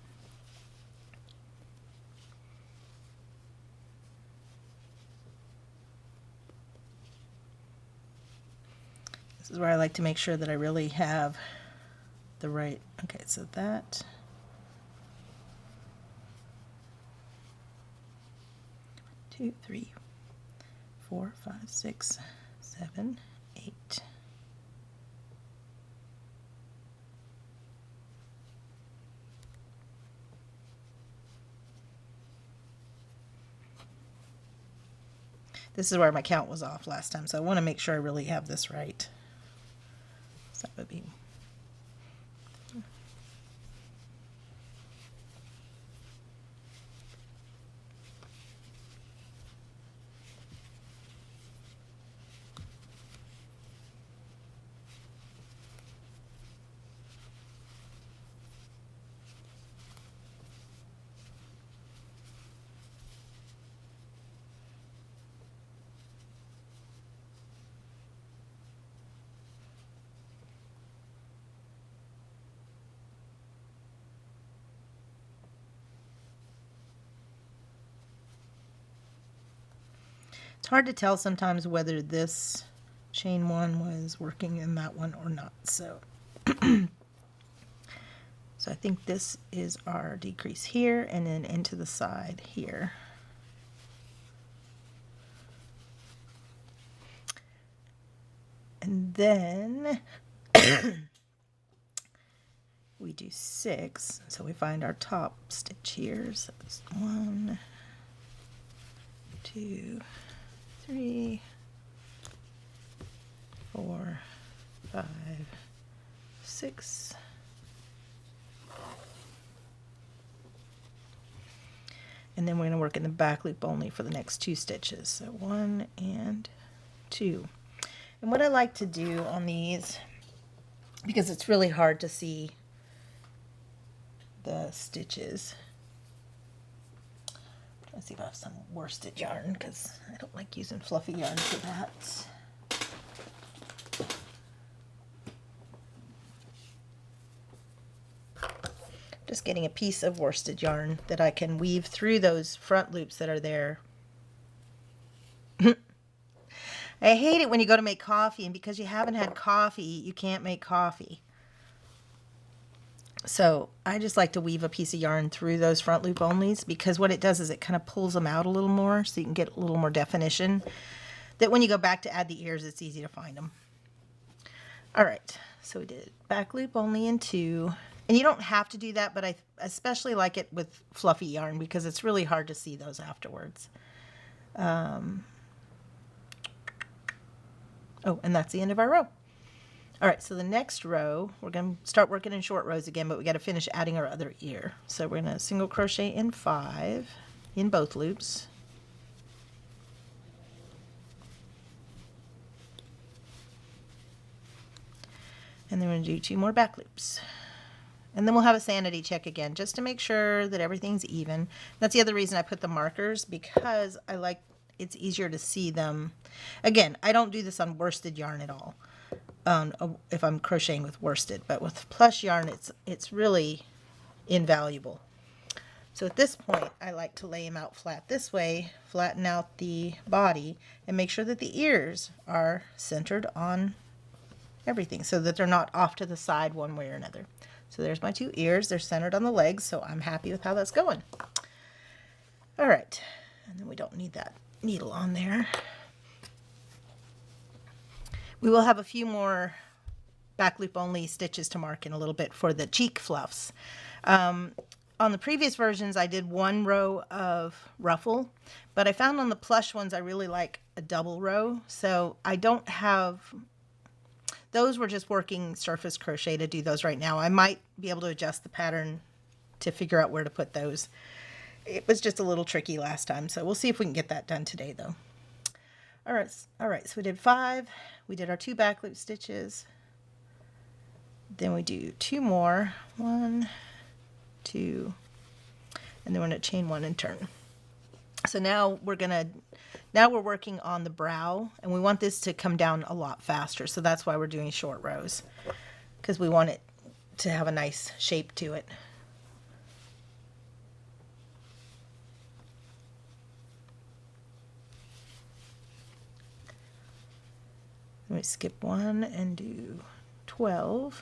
[SPEAKER 1] This is where I like to make sure that I really have the right, okay, so that. 2, 3, 4, 5, 6, 7, 8. This is where my count was off last time, so I want to make sure I really have this right. So that would be. It's hard to tell sometimes whether this chain one was working in that one or not. So, so I think this is our decrease here, and then into the side here. And then we do 6. So we find our top stitch here. So it's 1, 2, 3, 4, 5, 6. And then we're going to work in the back loop only for the next 2 stitches. So 1 and 2. And what I like to do on these, because it's really hard to see the stitches. Let's see if I have some worsted yarn, because I don't like using fluffy yarn for that. Just getting a piece of worsted yarn that I can weave through those front loops that are there. I hate it when you go to make coffee, and because you haven't had coffee, you can't make coffee. So I just like to weave a piece of yarn through those front loop onlys, because what it does is it kind of pulls them out a little more so you can get a little more definition, that when you go back to add the ears, it's easy to find them. All right, so we did back loop only in 2. And you don't have to do that, but I especially like it with fluffy yarn because it's really hard to see those afterwards. Oh, and that's the end of our row. All right, so the next row, we're going to start working in short rows again, but we got to finish adding our other ear. So we're going to single crochet in 5 in both loops. And then we're going to do 2 more back loops. And then we'll have a sanity check again, just to make sure that everything's even. That's the other reason I put the markers, because I like, it's easier to see them. Again, I don't do this on worsted yarn at all, if I'm crocheting with worsted, but with plush yarn, it's really invaluable. So at this point, I like to lay them out flat this way, flatten out the body, and make sure that the ears are centered on everything so that they're not off to the side one way or another. So there's my 2 ears. They're centered on the legs, so I'm happy with how that's going. All right, and then we don't need that needle on there. We will have a few more back loop only stitches to mark in a little bit for the cheek fluffs. On the previous versions, I did 1 row of ruffle, but I found on the plush ones I really like a double row, so I don't have... Those were just working surface crochet to do those right now. I might be able to adjust the pattern to figure out where to put those. It was just a little tricky last time, so we'll see if we can get that done today though. All right, so we did 5. We did our 2 back loop stitches. Then we do 2 more. 1, 2, and then we're going to chain 1 and turn. So now we're working on the brow, and we want this to come down a lot faster. So that's why we're doing short rows, because we want it to have a nice shape to it. Let me skip 1 and do 12.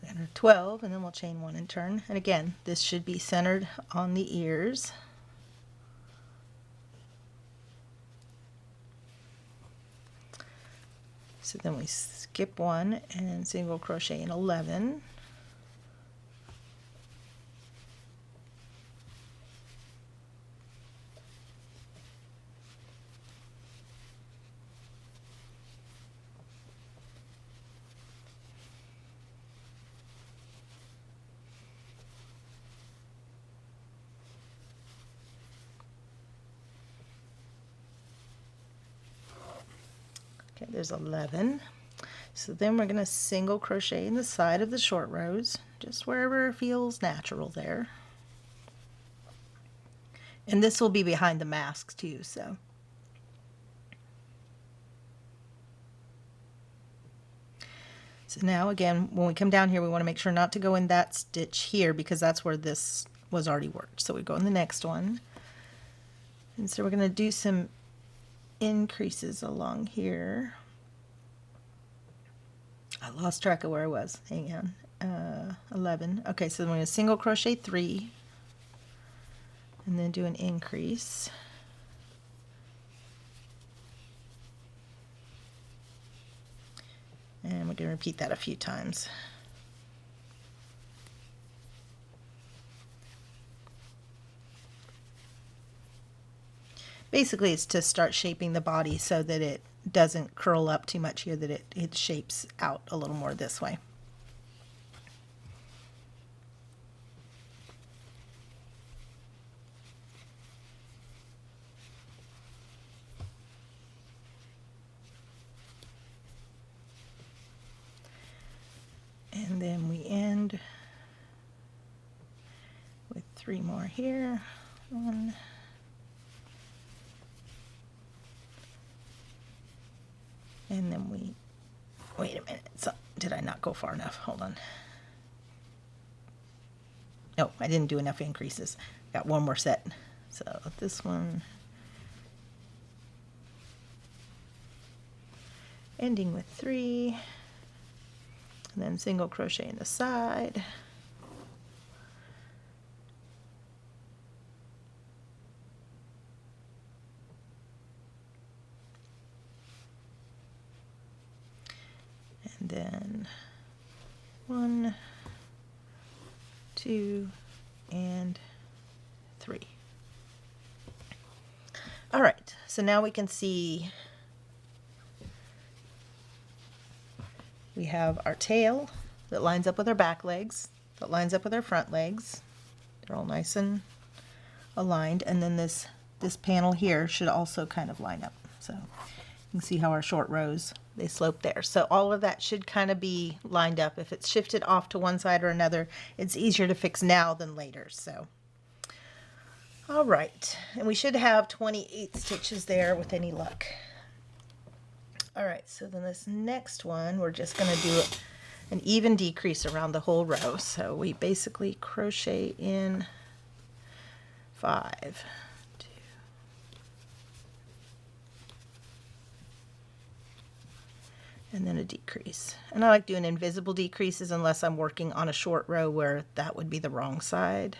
[SPEAKER 1] Enter 12, and then we'll chain 1 and turn. And again, this should be centered on the ears. So then we skip 1 and single crochet in 11. Okay, there's 11. So then we're going to single crochet in the side of the short rows, just wherever it feels natural there. And this will be behind the mask too, so. So now again, when we come down here, we want to make sure not to go in that stitch here because that's where this was already worked. So we go in the next one. And so we're going to do some increases along here. I lost track of where I was. Hang on. 11. Okay, so I'm going to single crochet 3 and then do an increase. And we're going to repeat that a few times. Basically, it's to start shaping the body so that it doesn't curl up too much here, that it shapes out a little more this way. And then we end with 3 more here. 1, and then we, wait a minute, so did I not go far enough? Hold on. No, I didn't do enough increases. Got one more set. So this one, ending with 3, and then single crochet in the side. And then 1, 2, and 3. All right, so now we can see we have our tail that lines up with our back legs, that lines up with our front legs. They're all nice and aligned. And then this panel here should also kind of line up. So you can see how our short rows, they slope there. So all of that should kind of be lined up. If it's shifted off to one side or another, it's easier to fix now than later. So, all right. And we should have 28 stitches there with any luck. All right, so then this next one, we're just going to do an even decrease around the whole row. So we basically crochet in 5, 2, and then a decrease. And I like doing invisible decreases unless I'm working on a short row where that would be the wrong side.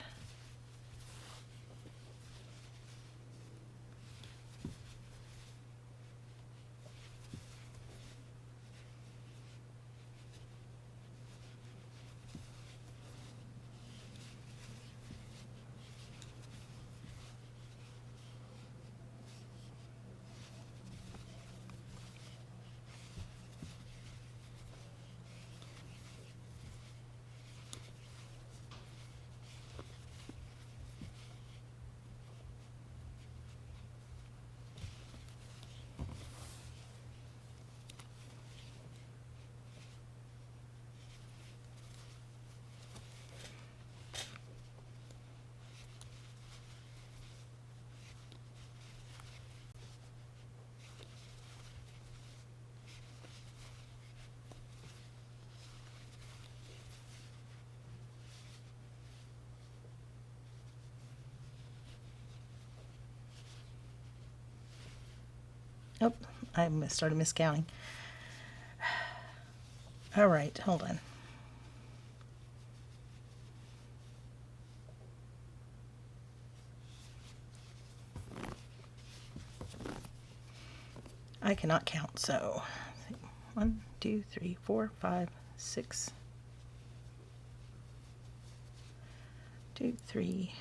[SPEAKER 1] Oh, I started miscounting. All right, hold on. I cannot count, so 1, 2, 3, 4, 5, 6, 2, 3.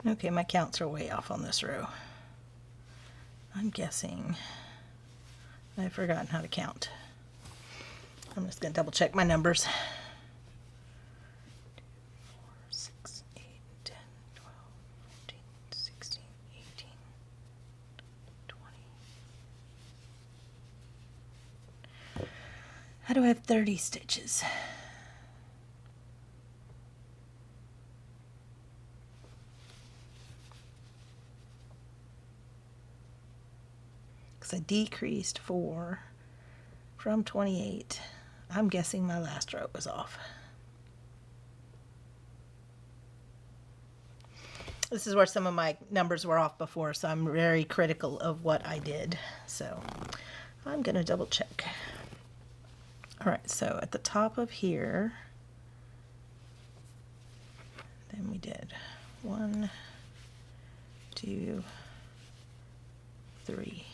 [SPEAKER 1] Okay, my counts are way off on this row. I'm guessing I've forgotten how to count. I'm just going to double check my numbers. 4, 6, 8, 10, 12, 14, 16, 18, 20. How do I have 30 stitches? Because I decreased 4 from 28. I'm guessing my last row was off. This is where some of my numbers were off before, so I'm very critical of what I did. So I'm going to double check. All right, so at the top of here, then we did 1, 2, 3.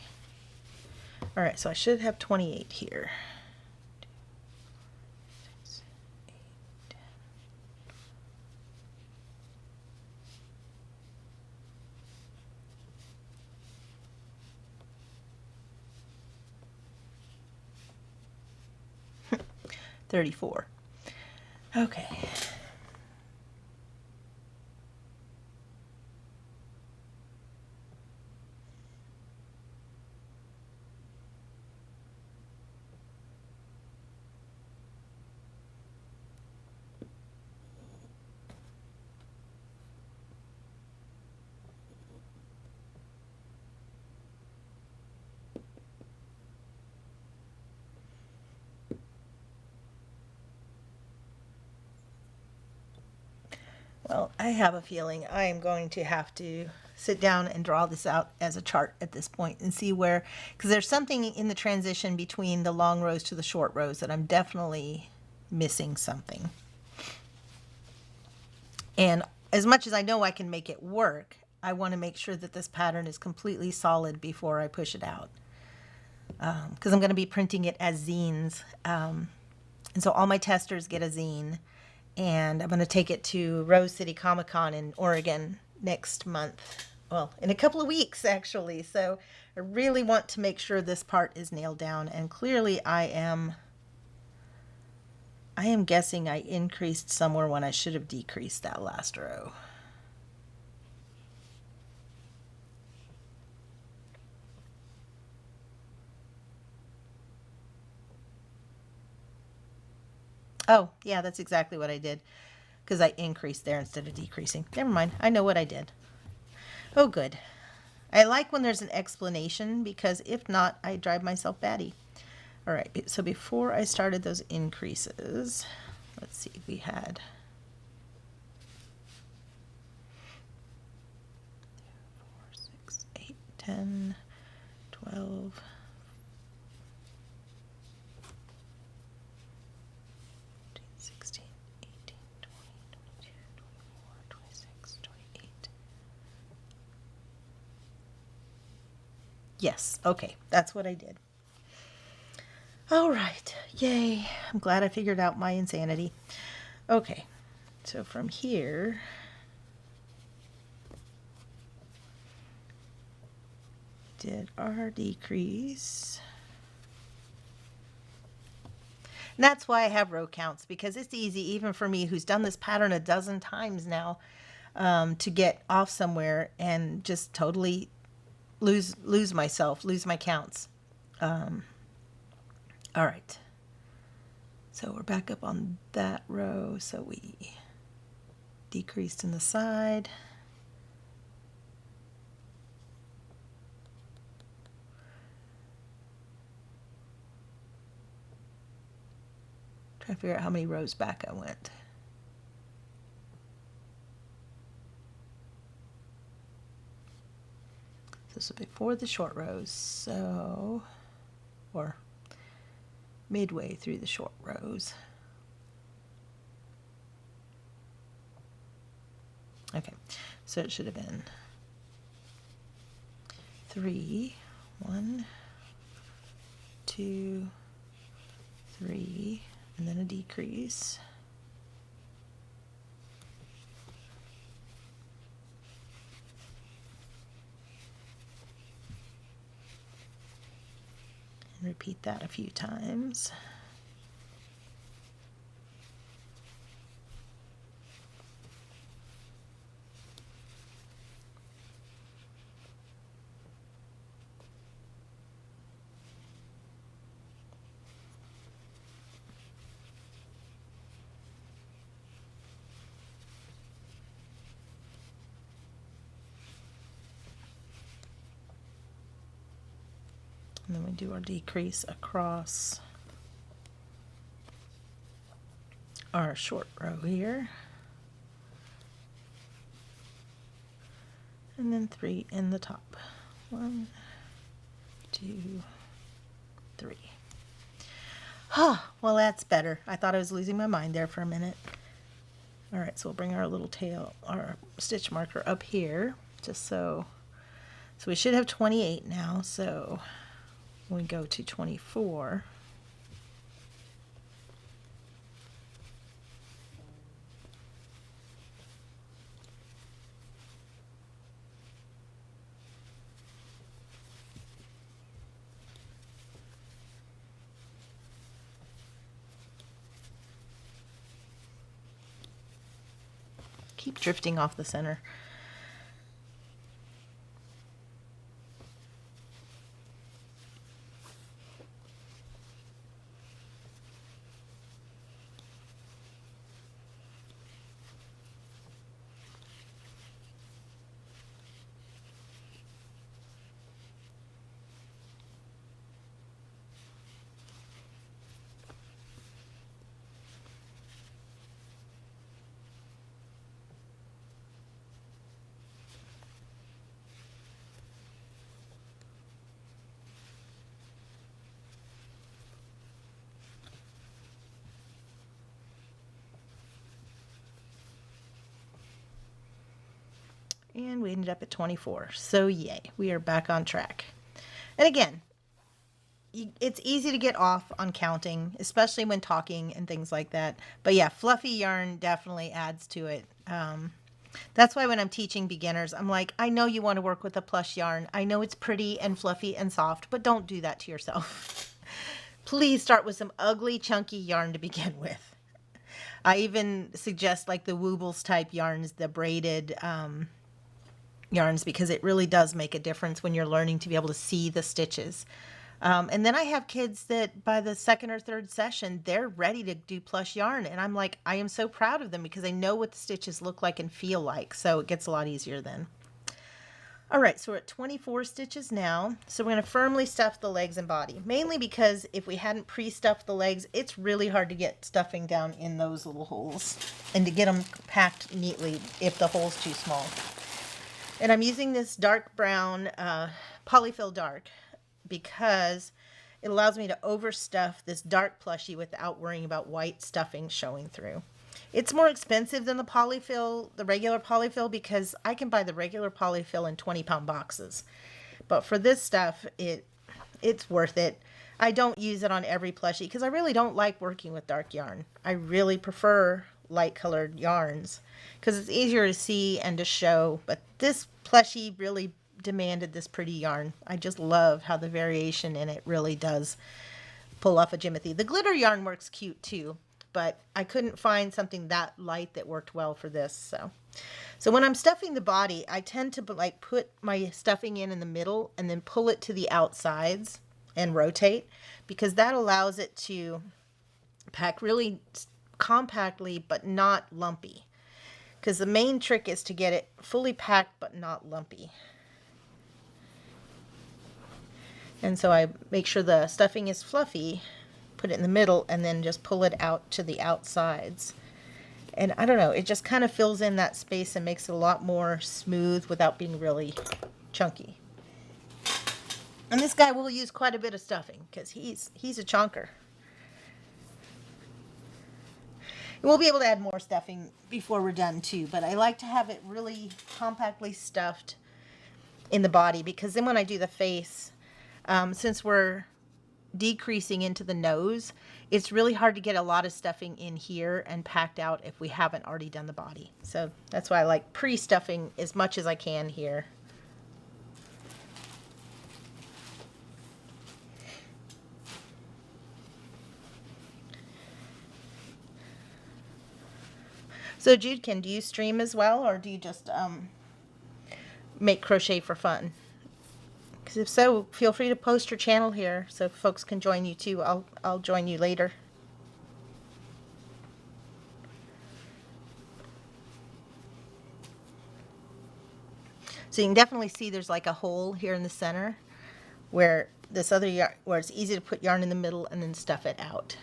[SPEAKER 1] All right, so I should have 28 here. 6, 8, 10. 34. Okay. Well, I have a feeling I am going to have to sit down and draw this out as a chart at this point and see where, because there's something in the transition between the long rows to the short rows that I'm definitely missing something. And as much as I know I can make it work, I want to make sure that this pattern is completely solid before I push it out. Because I'm going to be printing it as zines. And so all my testers get a zine. And I'm going to take it to Rose City Comic Con in Oregon next month. Well, in a couple of weeks, actually. So I really want to make sure this part is nailed down. And clearly I am guessing I increased somewhere when I should have decreased that last row. Oh, yeah, that's exactly what I did. Because I increased there instead of decreasing. Never mind. I know what I did. Oh, good. I like when there's an explanation, because if not, I drive myself batty. All right, so before I started those increases, let's see, we had 4, 6, 8, 10, 12, 16, 18, 20, 22, 24, 26, 28. Yes, okay, that's what I did. All right, yay. I'm glad I figured out my insanity. Okay, so from here, did our decrease. And that's why I have row counts, because it's easy, even for me who's done this pattern a dozen times now, to get off somewhere and just totally lose myself, lose my counts. All right. So we're back up on that row. So we decreased in the side. Trying to figure out how many rows back I went. So this is before the short rows, so, or midway through the short rows. Okay, so it should have been 3, 1, 2, 3, and then a decrease. repeat that a few times. And then we do our decrease across our short row here. And then 3 in the top. 1, 2, 3. Well, that's better. I thought I was losing my mind there for a minute. All right, so we'll bring our little tail, our stitch marker up here, just so we should have 28 now. So we go to 24. Keep drifting off the center. And we ended up at 24. So yay, we are back on track. And again, it's easy to get off on counting, especially when talking and things like that. But yeah, fluffy yarn definitely adds to it. That's why when I'm teaching beginners, I'm like, I know you want to work with a plush yarn. I know it's pretty and fluffy and soft, but don't do that to yourself. Please start with some ugly, chunky yarn to begin with. I even suggest like the Woobles type yarns, the braided yarns, because it really does make a difference when you're learning to be able to see the stitches. And then I have kids that by the second or third session, they're ready to do plush yarn. And I'm like, I am so proud of them because I know what the stitches look like and feel like. So it gets a lot easier then. All right, so we're at 24 stitches now. So we're going to firmly stuff the legs and body, mainly because if we hadn't pre-stuffed the legs, it's really hard to get stuffing down in those little holes and to get them packed neatly if the hole's too small. And I'm using this dark brown polyfill dark because it allows me to overstuff this dark plushie without worrying about white stuffing showing through. It's more expensive than the polyfill, the regular polyfill, because I can buy the regular polyfill in 20-pound boxes. But for this stuff, it's worth it. I don't use it on every plushie because I really don't like working with dark yarn. I really prefer light colored yarns because it's easier to see and to show. But this plushie really demanded this pretty yarn. I just love how the variation in it really does pull off a Jimothy. The glitter yarn works cute too, but I couldn't find something that light that worked well for this. So when I'm stuffing the body, I tend to like put my stuffing in the middle and then pull it to the outsides and rotate, because that allows it to pack really compactly but not lumpy, because the main trick is to get it fully packed but not lumpy. And so I make sure the stuffing is fluffy, put it in the middle, and then just pull it out to the outsides. And I don't know, it just kind of fills in that space and makes it a lot more smooth without being really chunky. And this guy will use quite a bit of stuffing because he's a chunker. And we'll be able to add more stuffing before we're done too, but I like to have it really compactly stuffed in the body, because then when I do the face, since we're decreasing into the nose, it's really hard to get a lot of stuffing in here and packed out if we haven't already done the body. So that's why I like pre-stuffing as much as I can here. So Judekin, do you stream as well, or do you just make crochet for fun? Because if so, feel free to post your channel here so folks can join you too. I'll join you later. So you can definitely see there's like a hole here in the center where this other yarn, where it's easy to put yarn in the middle and then stuff it out.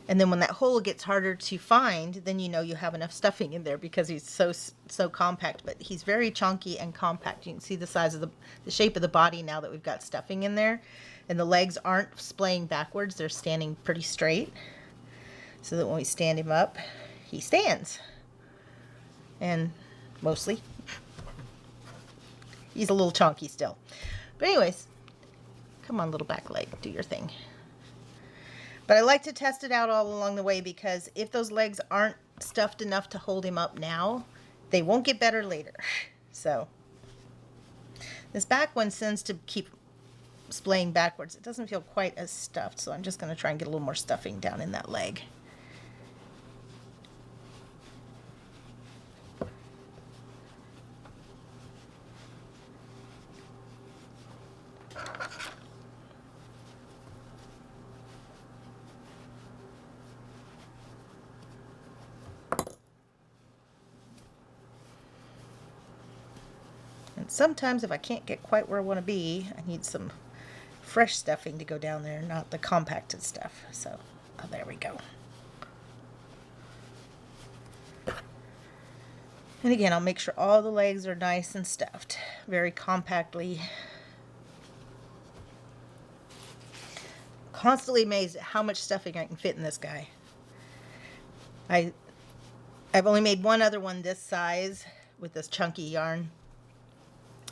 [SPEAKER 1] And then when that hole gets harder to find, then you know you have enough stuffing in there because he's so compact. But he's very chunky and compact. You can see the size of the shape of the body now that we've got stuffing in there. And the legs aren't splaying backwards. They're standing pretty straight. So that when we stand him up, he stands. And mostly. He's a little chunky still. But anyways, come on, little back leg, do your thing. But I like to test it out all along the way because if those legs aren't stuffed enough to hold him up now, they won't get better later. So this back one tends to keep splaying backwards. It doesn't feel quite as stuffed, so I'm just going to try and get a little more stuffing down in that leg. And sometimes if I can't get quite where I want to be, I need some fresh stuffing to go down there, not the compacted stuff. So, oh, there we go. And again, I'll make sure all the legs are nice and stuffed, very compactly. Constantly amazed at how much stuffing I can fit in this guy. I've only made one other one this size with this chunky yarn.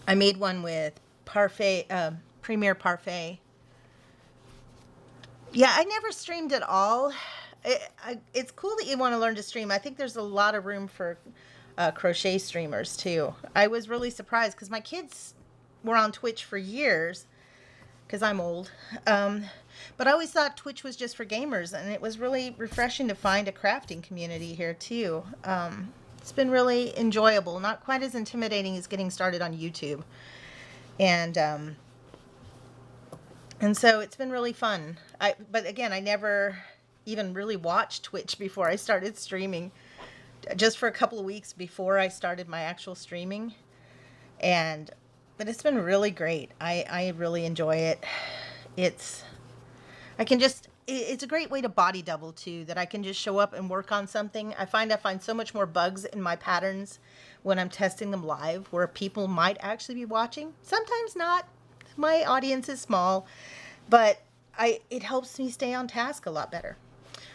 [SPEAKER 1] I made one with Premier Parfait. Yeah, I never streamed at all. It's cool that you want to learn to stream. I think there's a lot of room for crochet streamers too. I was really surprised because my kids were on Twitch for years because I'm old. But I always thought Twitch was just for gamers, and it was really refreshing to find a crafting community here too. It's been really enjoyable, not quite as intimidating as getting started on YouTube. And so it's been really fun. But again, I never even really watched Twitch before I started streaming. Just for a couple of weeks before I started my actual streaming. But it's been really great. I really enjoy it. It's a great way to body double too, that I can just show up and work on something. I find so much more bugs in my patterns when I'm testing them live, where people might actually be watching. Sometimes not. My audience is small, but it helps me stay on task a lot better.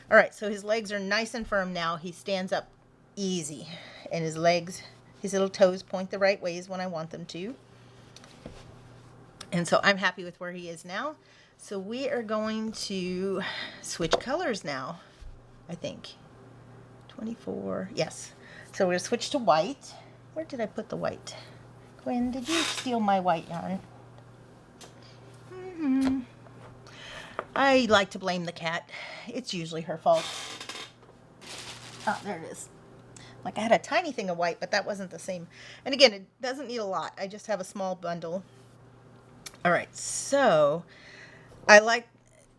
[SPEAKER 1] All right, so his legs are nice and firm now. He stands up easy, and his little toes point the right ways when I want them to. And so I'm happy with where he is now. So we are going to switch colors now, I think. 24, yes. So we're going to switch to white. Where did I put the white? Gwen, did you steal my white yarn? I like to blame the cat. It's usually her fault. Oh, there it is. Like I had a tiny thing of white, but that wasn't the same. And again, it doesn't need a lot. I just have a small bundle. All right, so I like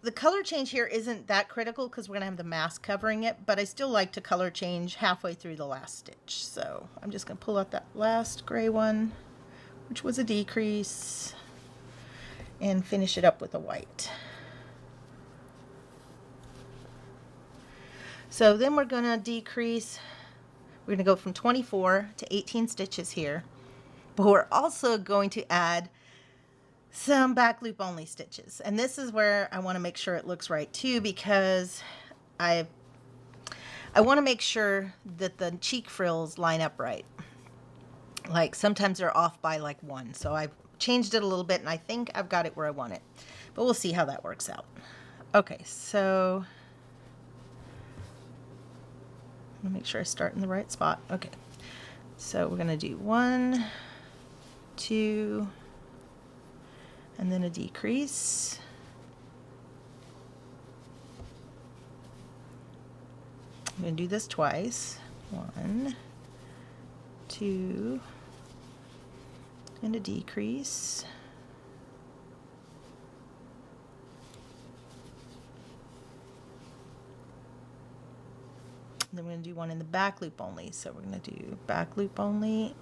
[SPEAKER 1] the color change here isn't that critical because we're going to have the mask covering it, but I still like to color change halfway through the last stitch. So I'm just going to pull out that last gray one, which was a decrease, and finish it up with a white. So then we're going to decrease. We're going to go from 24 to 18 stitches here, but we're also going to add some back loop only stitches. And this is where I want to make sure it looks right too, because I want to make sure that the cheek frills line up right. Like sometimes they're off by like one. So I've changed it a little bit and I think I've got it where I want it, but we'll see how that works out. Okay, so I'm gonna make sure I start in the right spot. Okay, so we're gonna do 1, 2, and then a decrease. I'm going to do this twice. 1, 2, and a decrease. Then we're going to do one in the back loop only. So we're going to do back loop only.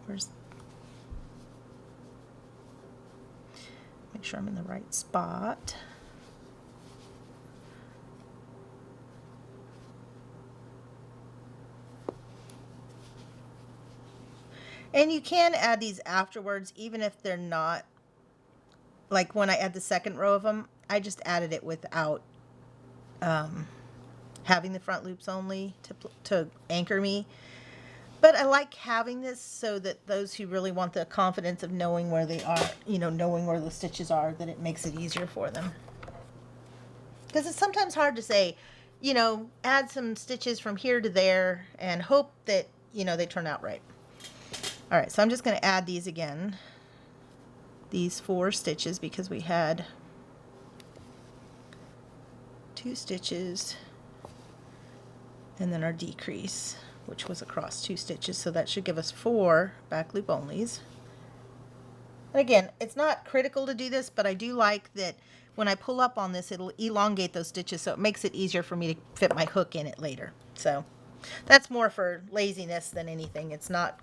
[SPEAKER 1] Make sure I'm in the right spot. And you can add these afterwards, even if they're not, like when I add the second row of them, I just added it without having the front loops only to anchor me. But I like having this so that those who really want the confidence of knowing where they are, you know, knowing where the stitches are, that it makes it easier for them. Because it's sometimes hard to say, you know, add some stitches from here to there and hope that, you know, they turn out right. All right, so I'm just going to add these again, these 4 stitches, because we had 2 stitches and then our decrease, which was across 2 stitches, so that should give us 4 back loop onlys. And again, it's not critical to do this, but I do like that when I pull up on this, it'll elongate those stitches, so it makes it easier for me to fit my hook in it later. So that's more for laziness than anything. It's not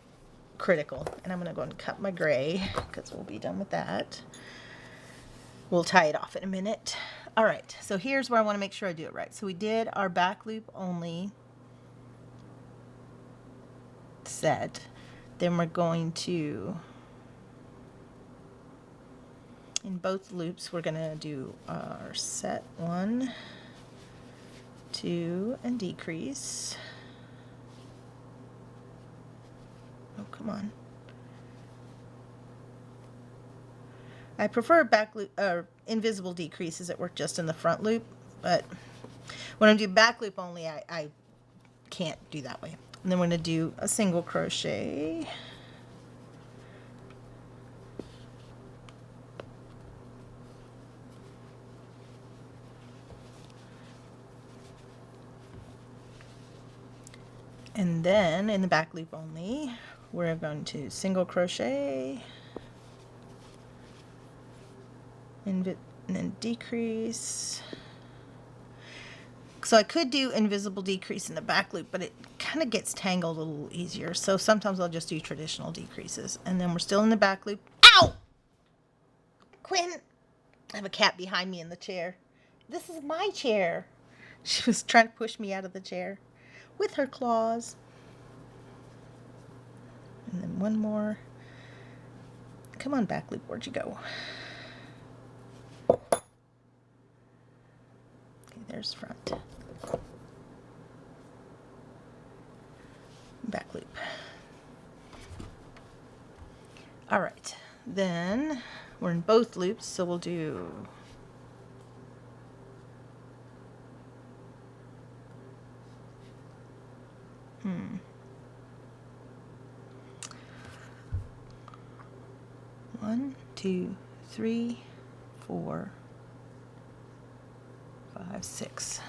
[SPEAKER 1] critical. And I'm going to go and cut my gray because we'll be done with that. We'll tie it off in a minute. All right, so here's where I want to make sure I do it right. So we did our back loop only set. Then we're going to, in both loops, we're going to do our set 1, 2, and decrease. Oh, come on. I prefer back loop, invisible decreases that work just in the front loop, but when I do back loop only, I can't do that way. And then we're going to do a single crochet. And then in the back loop only, we're going to single crochet and then decrease. So I could do invisible decrease in the back loop, but it kind of gets tangled a little easier. So sometimes I'll just do traditional decreases. And then we're still in the back loop. Ow! Quinn! I have a cat behind me in the chair. This is my chair. She was trying to push me out of the chair with her claws. And then one more. Come on, back loop, where'd you go? Okay, there's front. Back loop. All right, then we're in both loops, so we'll do one, 2, 3, 4, 5, 6.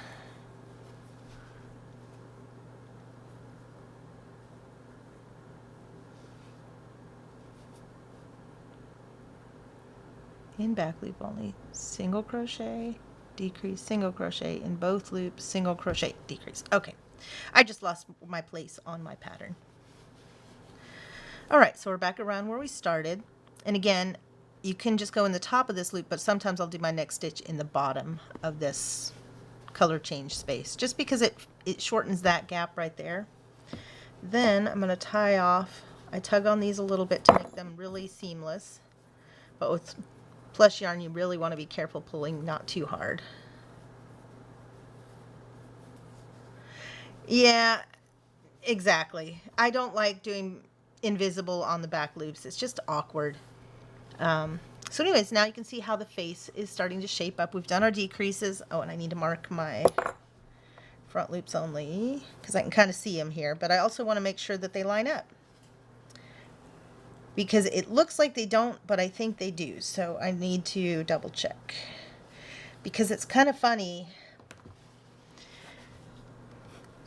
[SPEAKER 1] In back loop only, single crochet, decrease, single crochet, in both loops, single crochet, decrease. Okay, I just lost my place on my pattern. All right, so we're back around where we started. And again, you can just go in the top of this loop, but sometimes I'll do my next stitch in the bottom of this color change space, just because it shortens that gap right there. Then I'm going to tie off. I tug on these a little bit to make them really seamless, but with plush yarn you really want to be careful pulling not too hard. Yeah, exactly. I don't like doing invisible on the back loops. It's just awkward. So anyways, now you can see how the face is starting to shape up. We've done our decreases. Oh, and I need to mark my front loops only because I can kind of see them here, but I also want to make sure that they line up because it looks like they don't, but I think they do. So I need to double check because it's kind of funny.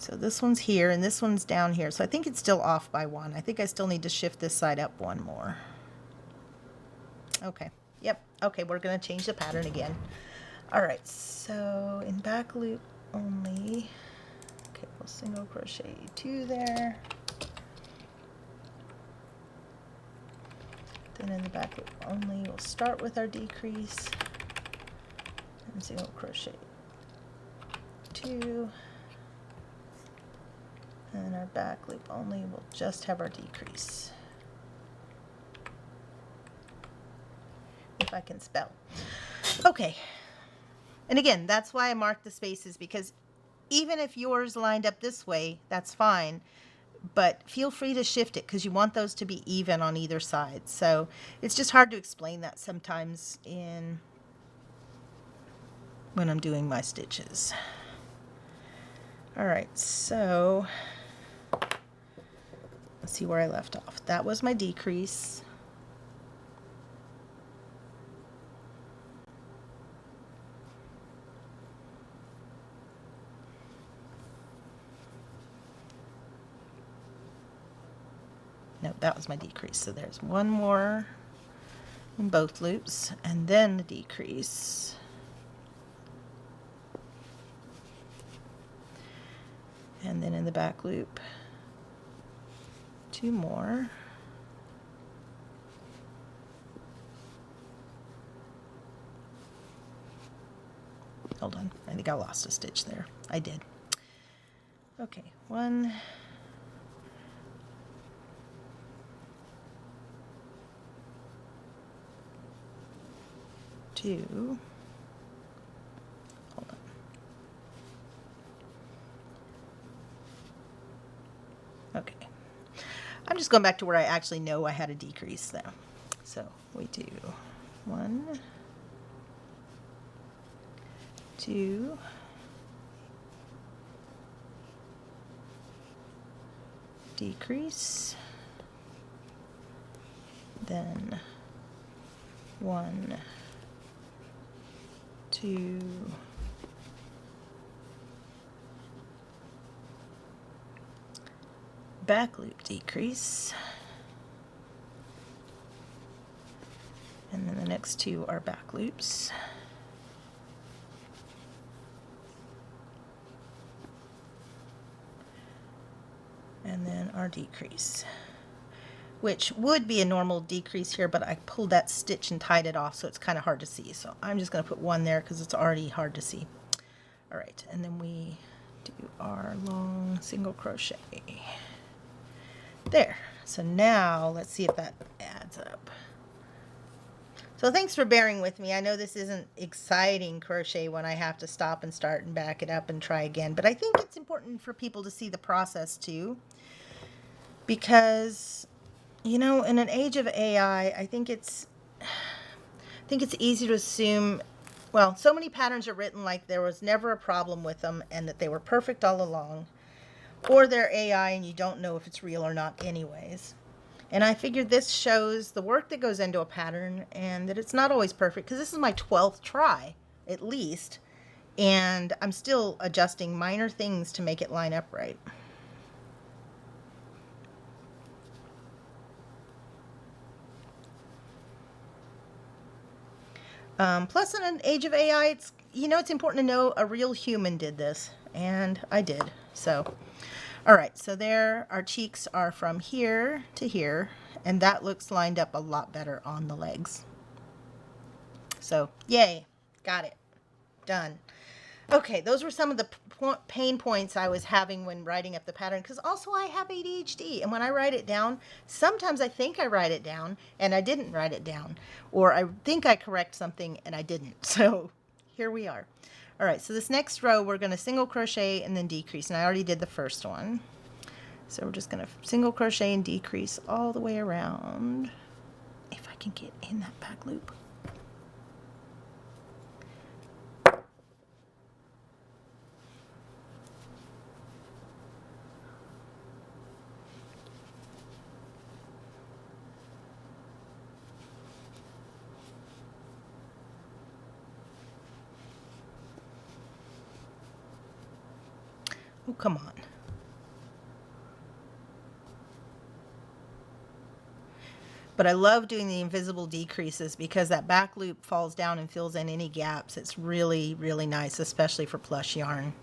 [SPEAKER 1] So this one's here and this one's down here. So I think it's still off by 1. I think I still need to shift this side up 1 more. Okay. Yep. Okay, we're going to change the pattern again. All right. So in back loop only. Okay, we'll single crochet 2 there. Then in the back loop only, we'll start with our decrease and single crochet 2. And our back loop only will just have our decrease. If I can spell. Okay. And again, that's why I marked the spaces, because even if yours lined up this way, that's fine. But feel free to shift it because you want those to be even on either side. So it's just hard to explain that sometimes when I'm doing my stitches. All right, so let's see where I left off. That was my decrease. No, that was my decrease. So there's one more in both loops, and then the decrease. And then in the back loop, 2 more. Hold on, I think I lost a stitch there. I did. Okay, 1, 2. Hold on. Okay. I'm just going back to where I actually know I had a decrease though. So we do 1, 2, decrease, then 1, 2, back loop decrease, and then the next 2 are back loops. And then our decrease, which would be a normal decrease here, but I pulled that stitch and tied it off, so it's kind of hard to see. So I'm just going to put 1 there because it's already hard to see. All right, and then we do our long single crochet. There. So now let's see if that adds up. So thanks for bearing with me. I know this isn't exciting crochet when I have to stop and start and back it up and try again, but I think it's important for people to see the process too, because you know, in an age of AI, I think it's easy to assume, well, so many patterns are written like there was never a problem with them and that they were perfect all along, or they're AI and you don't know if it's real or not anyways. And I figured this shows the work that goes into a pattern and that it's not always perfect, because this is my 12th try at least, and I'm still adjusting minor things to make it line up right. Plus, in an age of AI, it's, you know, it's important to know a real human did this, and I did. So, all right, so there, our cheeks are from here to here, and that looks lined up a lot better on the legs. So, yay, got it, done. Okay, those were some of the pain points I was having when writing up the pattern, because also I have ADHD, and when I write it down, sometimes I think I write it down and I didn't write it down, or I think I correct something and I didn't. So here we are. All right, so this next row we're going to single crochet and then decrease, and I already did the first one. So we're just going to single crochet and decrease all the way around, if I can get in that back loop. Oh, come on. But I love doing the invisible decreases because that back loop falls down and fills in any gaps. It's really, really nice, especially for plush yarn.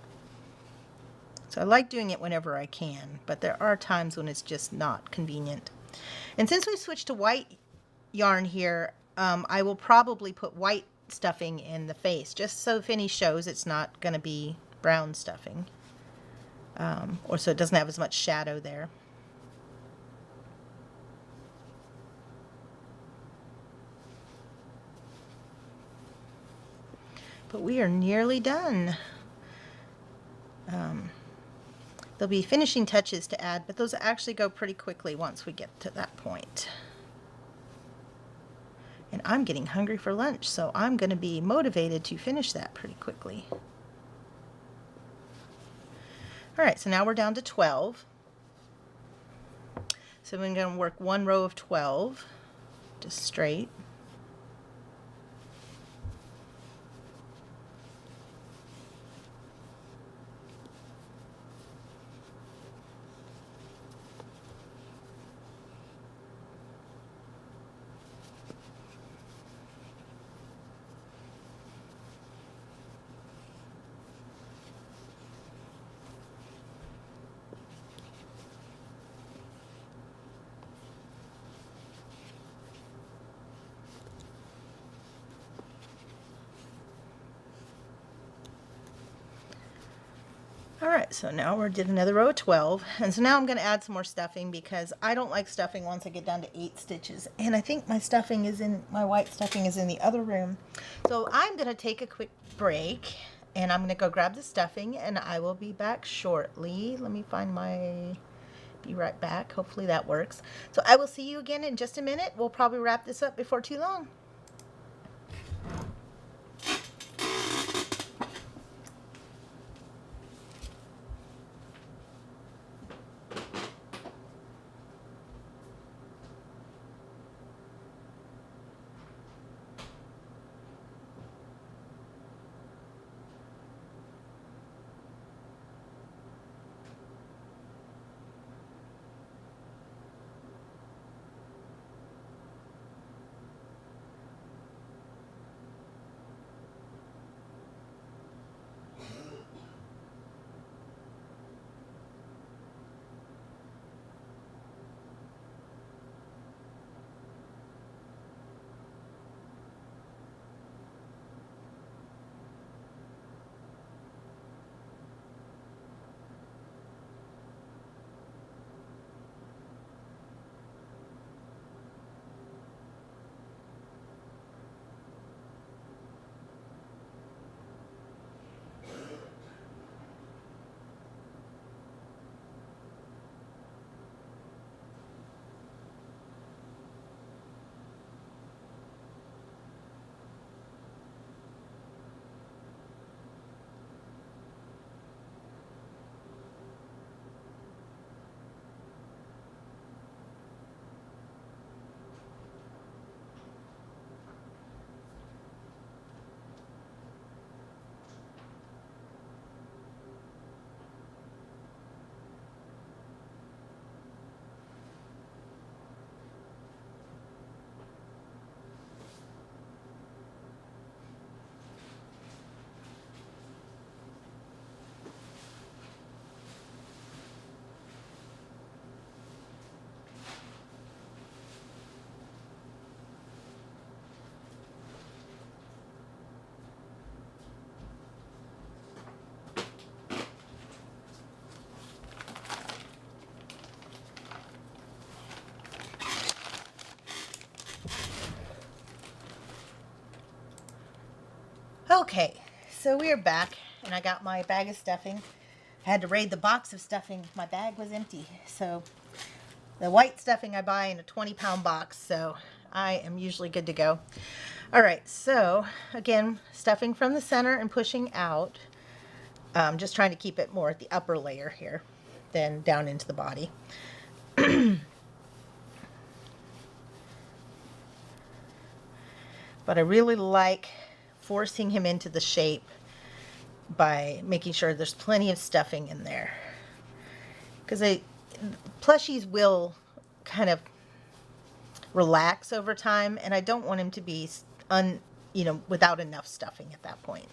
[SPEAKER 1] So I like doing it whenever I can, but there are times when it's just not convenient. And since we switched to white yarn here, I will probably put white stuffing in the face, just so Finny shows it's not going to be brown stuffing, or so it doesn't have as much shadow there. But we are nearly done. There'll be finishing touches to add, but those actually go pretty quickly once we get to that point. And I'm getting hungry for lunch, so I'm going to be motivated to finish that pretty quickly. All right, so now we're down to 12. So we're going to work one row of 12, just straight. Alright, so now we did another row of 12, and so now I'm going to add some more stuffing because I don't like stuffing once I get down to 8 stitches, and I think my stuffing is in, my white stuffing is in the other room. So I'm going to take a quick break, and I'm going to go grab the stuffing, and I will be back shortly. Let me find my, be right back, hopefully that works. So I will see you again in just a minute. We'll probably wrap this up before too long. Okay, so we are back, and I got my bag of stuffing. I had to raid the box of stuffing. My bag was empty, so the white stuffing I buy in a 20-pound box, so I am usually good to go. All right, so again, stuffing from the center and pushing out. Just trying to keep it more at the upper layer here than down into the body. But I really like forcing him into the shape by making sure there's plenty of stuffing in there, because plushies will kind of relax over time, and I don't want him to be without enough stuffing at that point.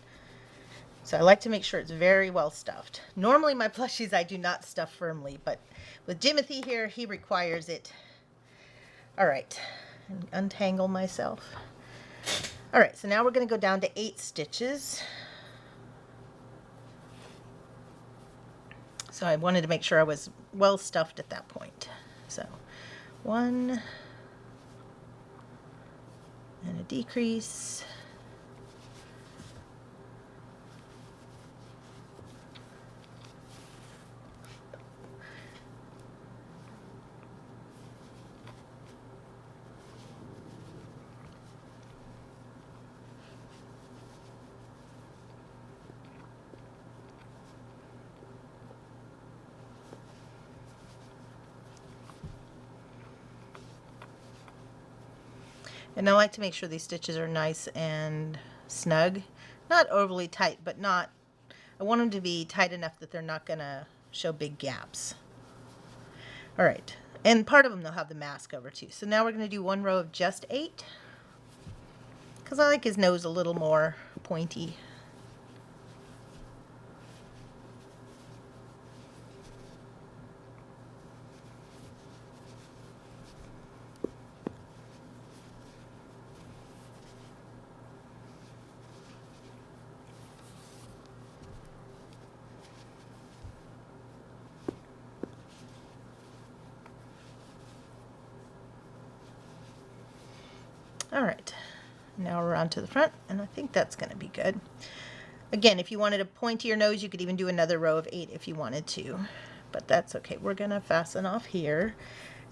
[SPEAKER 1] So I like to make sure it's very well stuffed. Normally my plushies I do not stuff firmly, but with Jimothy here, he requires it. All right, untangle myself. All right, so now we're going to go down to 8 stitches. So I wanted to make sure I was well stuffed at that point. So 1 and a decrease. And I like to make sure these stitches are nice and snug. Not overly tight, but not, I want them to be tight enough that they're not going to show big gaps. All right, and part of them they'll have the mask over too. So now we're going to do 1 row of just 8, because I like his nose a little more pointy. All right, now we're on to the front, and I think that's going to be good. Again, if you wanted a pointier nose, you could even do another row of 8 if you wanted to, but that's okay. We're going to fasten off here,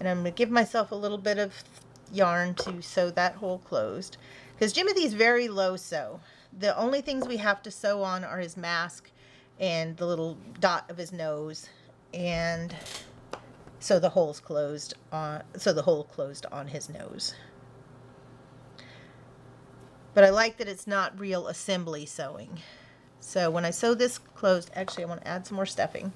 [SPEAKER 1] and I'm going to give myself a little bit of yarn to sew that hole closed, because Jimothy's very low sew. The only things we have to sew on are his mask and the little dot of his nose, and so the hole's closed on, so the hole closed on his nose. But I like that it's not real assembly sewing. So when I sew this closed, actually I want to add some more stuffing,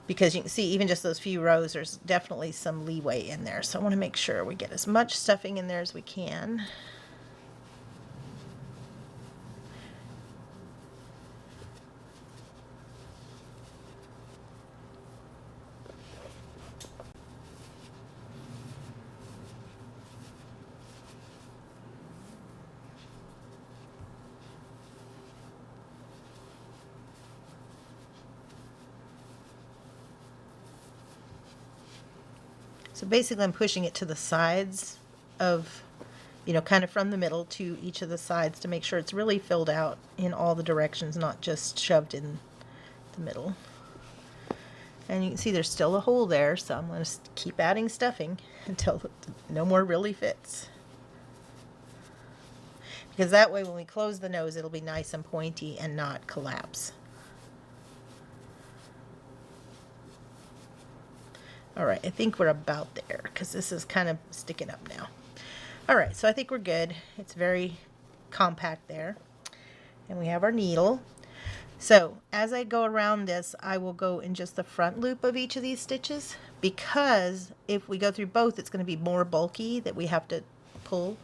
[SPEAKER 1] because you can see even just those few rows, there's definitely some leeway in there. So I want to make sure we get as much stuffing in there as we can. So basically I'm pushing it to the sides of, kind of from the middle to each of the sides to make sure it's really filled out in all the directions, not just shoved in the middle. And you can see there's still a hole there, so I'm going to keep adding stuffing until no more really fits. Because that way when we close the nose, it'll be nice and pointy and not collapse. All right, I think we're about there because this is kind of sticking up now. All right, so I think we're good. It's very compact there. And we have our needle. So as I go around this, I will go in just the front loop of each of these stitches, because if we go through both, it's going to be more bulky that we have to pull.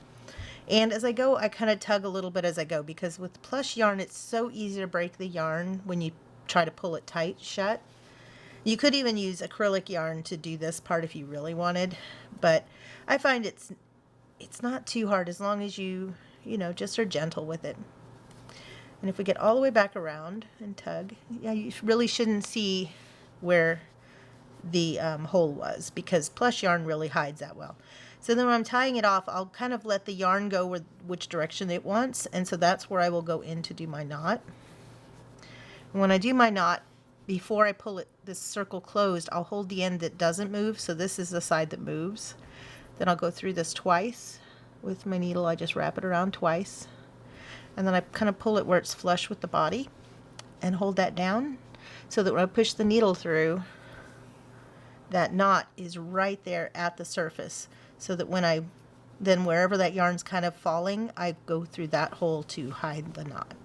[SPEAKER 1] And as I go, I kind of tug a little bit as I go, because with plush yarn, it's so easy to break the yarn when you try to pull it tight shut. You could even use acrylic yarn to do this part if you really wanted, but I find it's not too hard as long as you just are gentle with it. And if we get all the way back around and tug, yeah, you really shouldn't see where the hole was, because plush yarn really hides that well. So then when I'm tying it off, I'll kind of let the yarn go which direction it wants, and so that's where I will go in to do my knot. And when I do my knot, before I pull this circle closed, I'll hold the end that doesn't move, so this is the side that moves. Then I'll go through this twice with my needle. I just wrap it around twice, and then I kind of pull it where it's flush with the body and hold that down, so that when I push the needle through, that knot is right there at the surface, so that when then wherever that yarn's kind of falling, I go through that hole to hide the knot.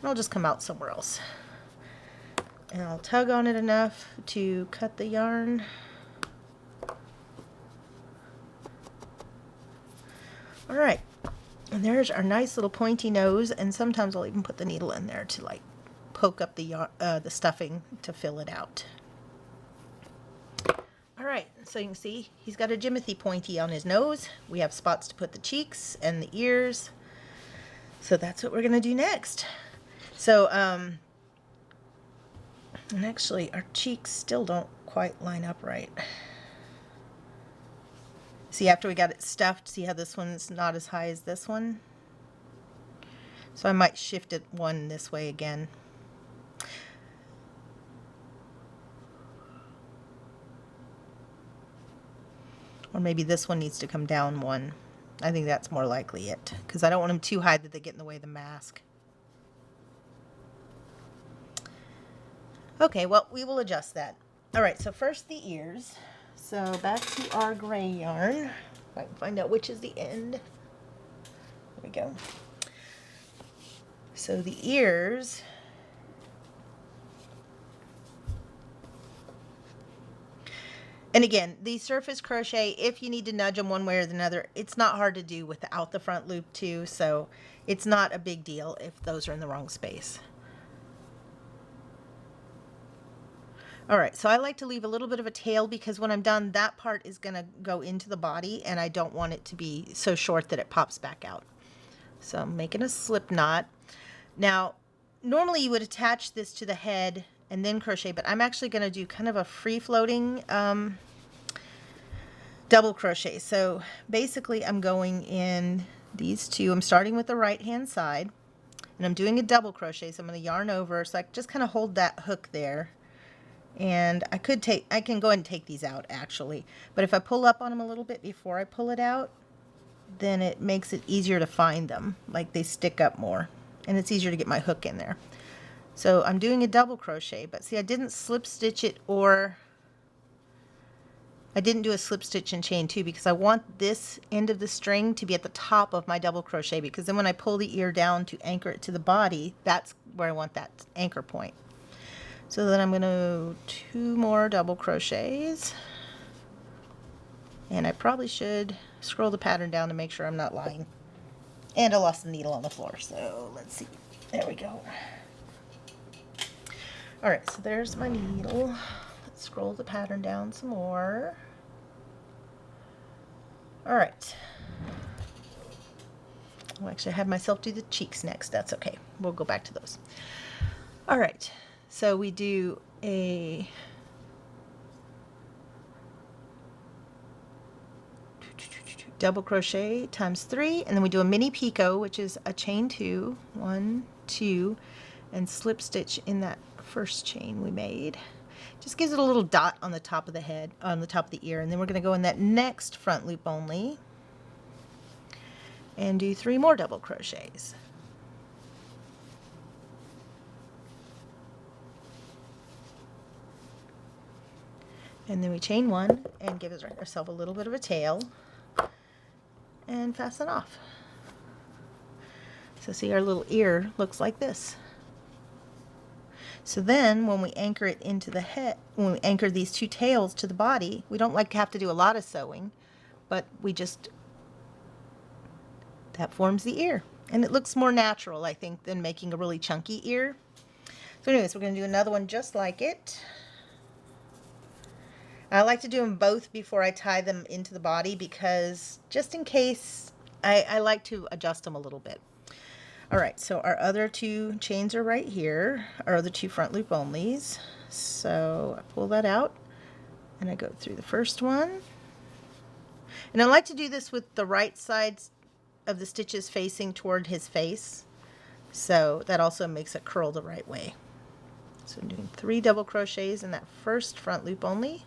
[SPEAKER 1] And I'll just come out somewhere else. And I'll tug on it enough to cut the yarn. All right, and there's our nice little pointy nose, and sometimes I'll even put the needle in there to like poke up the stuffing to fill it out. All right, so you can see he's got a Jimothy pointy on his nose. We have spots to put the cheeks and the ears. So that's what we're gonna do next. So, and actually our cheeks still don't quite line up right. See, after we got it stuffed, see how this one's not as high as this one? So I might shift it one this way again. Or maybe this one needs to come down one. I think that's more likely it, because I don't want them too high that they get in the way of the mask. Okay, well, we will adjust that. All right, so first the ears. So back to our gray yarn. If I can find out which is the end. There we go. So the ears. And again, the surface crochet, if you need to nudge them one way or another, it's not hard to do without the front loop too, so it's not a big deal if those are in the wrong space. All right, so I like to leave a little bit of a tail because when I'm done, that part is gonna go into the body and I don't want it to be so short that it pops back out. So I'm making a slip knot. Now, normally you would attach this to the head and then crochet, but I'm actually gonna do kind of a free-floating double crochet. So basically I'm going in these two. I'm starting with the right hand side and I'm doing a double crochet. So I'm going to yarn over so I just kind of hold that hook there. And I can go ahead and take these out actually, but if I pull up on them a little bit before I pull it out, then it makes it easier to find them, like they stick up more and it's easier to get my hook in there. So I'm doing a double crochet, but see, I didn't slip stitch it, or I didn't do a slip stitch and chain two because I want this end of the string to be at the top of my double crochet, because then when I pull the ear down to anchor it to the body, that's where I want that anchor point. So then I'm going to 2 more double crochets, and I probably should scroll the pattern down to make sure I'm not lying. And I lost the needle on the floor, so let's see. There we go. All right, so there's my needle. Let's scroll the pattern down some more. All right. Well, actually, I had myself do the cheeks next. That's okay. We'll go back to those. All right. So we do a double crochet times 3, and then we do a mini picot, which is a chain 2, 1, 2, and slip stitch in that first chain we made. Just gives it a little dot on the top of the head, on the top of the ear, and then we're going to go in that next front loop only and do 3 more double crochets. And then we chain 1 and give ourselves a little bit of a tail and fasten off. So see, our little ear looks like this. So then when we anchor it into the head, when we anchor these 2 tails to the body, we don't like to have to do a lot of sewing, but we just, that forms the ear. And it looks more natural, I think, than making a really chunky ear. So anyways, we're going to do another one just like it. I like to do them both before I tie them into the body, because just in case, I like to adjust them a little bit. All right, so our other 2 chains are right here, our other 2 front loop onlys. So I pull that out and I go through the first one. And I like to do this with the right sides of the stitches facing toward his face, so that also makes it curl the right way. So I'm doing 3 double crochets in that first front loop only,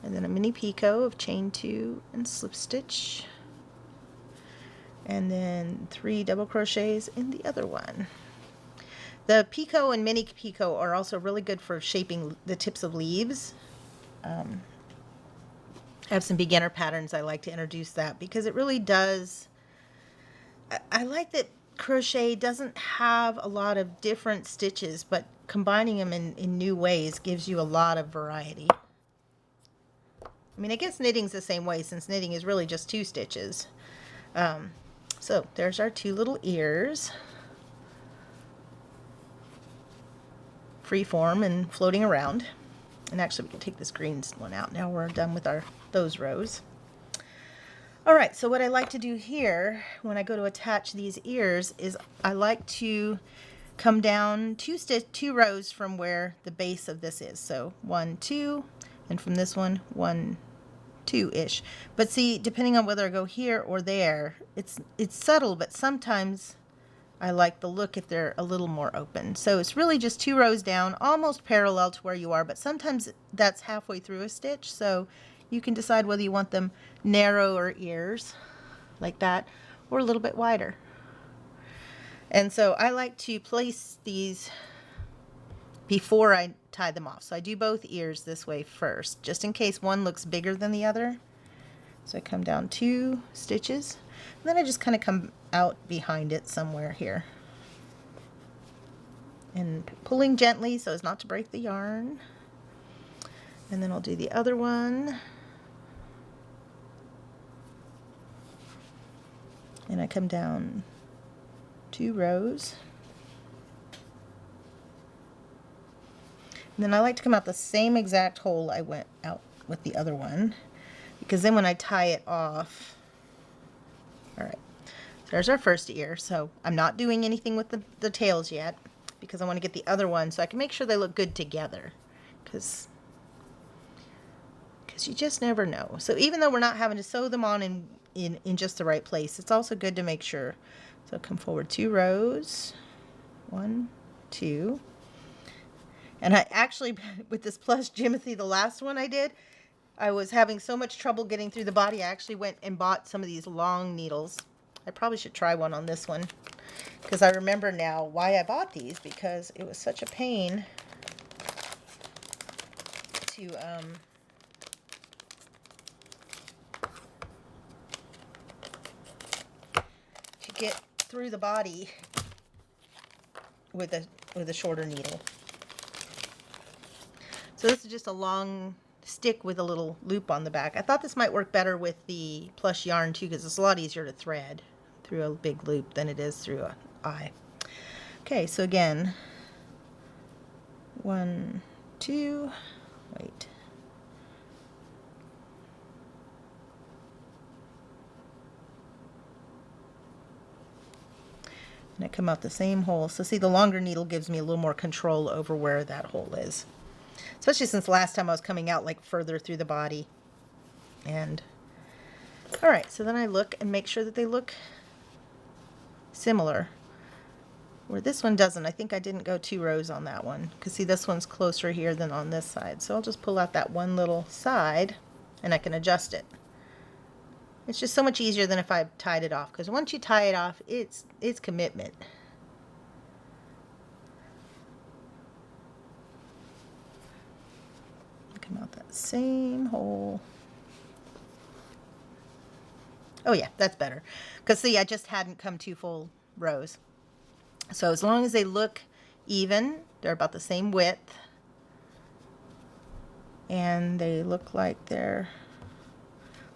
[SPEAKER 1] and then a mini picot of chain 2 and slip stitch, and then 3 double crochets in the other one. The picot and mini picot are also really good for shaping the tips of leaves. I have some beginner patterns I like to introduce that, because it really does, I like that crochet doesn't have a lot of different stitches, but combining them in new ways gives you a lot of variety. I mean, I guess knitting's the same way, since knitting is really just 2 stitches. So there's our two little ears, free form and floating around. And actually we can take this green one out. Now we're done with those rows. All right, so what I like to do here when I go to attach these ears is I like to come down two rows from where the base of this is. So 1, 2, and from this one, 1, 2-ish. But see, depending on whether I go here or there, it's subtle, but sometimes I like the look if they're a little more open. So it's really just 2 rows down, almost parallel to where you are, but sometimes that's halfway through a stitch. So you can decide whether you want them narrower ears like that or a little bit wider. And so I like to place these before I tie them off. So I do both ears this way first, just in case one looks bigger than the other. So I come down 2 stitches, and then I just kind of come out behind it somewhere here. And pulling gently so as not to break the yarn. And then I'll do the other one. And I come down 2 rows. And then I like to come out the same exact hole I went out with the other one, because then when I tie it off, all right, so there's our first ear. So I'm not doing anything with the tails yet because I want to get the other one so I can make sure they look good together, because you just never know. So even though we're not having to sew them on in just the right place, it's also good to make sure. So come forward 2 rows, 1, 2. And I actually, with this Plush Jimothy, the last one I did, I was having so much trouble getting through the body. I actually went and bought some of these long needles. I probably should try one on this one, because I remember now why I bought these, because it was such a pain to get through the body with a shorter needle. So this is just a long stick with a little loop on the back. I thought this might work better with the plush yarn too, because it's a lot easier to thread through a big loop than it is through an eye. Okay, so again, 1, 2, wait. And I come out the same hole. So see, the longer needle gives me a little more control over where that hole is. Especially since last time I was coming out like further through the body. And all right, so then I look and make sure that they look similar. Where this one doesn't, I think I didn't go 2 rows on that one. Because see, this one's closer here than on this side. So I'll just pull out that one little side and I can adjust it. It's just so much easier than if I tied it off, because once you tie it off, it's commitment. Come out that same hole. Oh yeah, that's better. Because see, I just hadn't come 2 full rows. So as long as they look even, they're about the same width, and they look like they're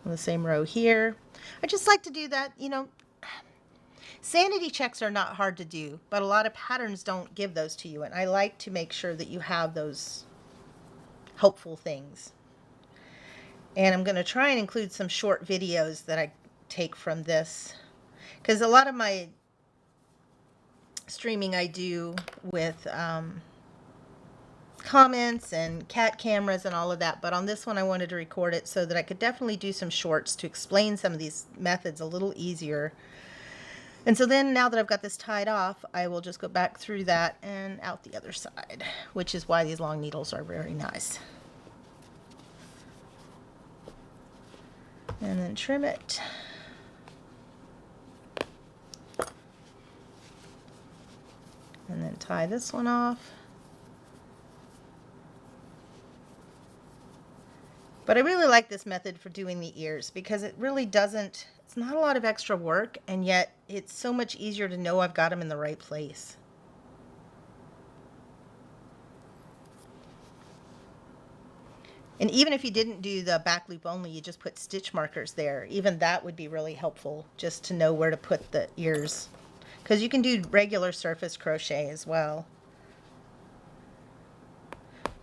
[SPEAKER 1] on the same row here. I just like to do that, you know. Sanity checks are not hard to do, but a lot of patterns don't give those to you, and I like to make sure that you have those helpful things. And I'm going to try and include some short videos that I take from this, because a lot of my streaming I do with comments and cat cameras and all of that, but on this one I wanted to record it so that I could definitely do some shorts to explain some of these methods a little easier. And so then, now that I've got this tied off, I will just go back through that and out the other side, which is why these long needles are very nice. And then trim it. And then tie this one off. But I really like this method for doing the ears, because it really doesn't, it's not a lot of extra work, and yet it's so much easier to know I've got them in the right place. And even if you didn't do the back loop only, you just put stitch markers there. Even that would be really helpful, just to know where to put the ears. Because you can do regular surface crochet as well.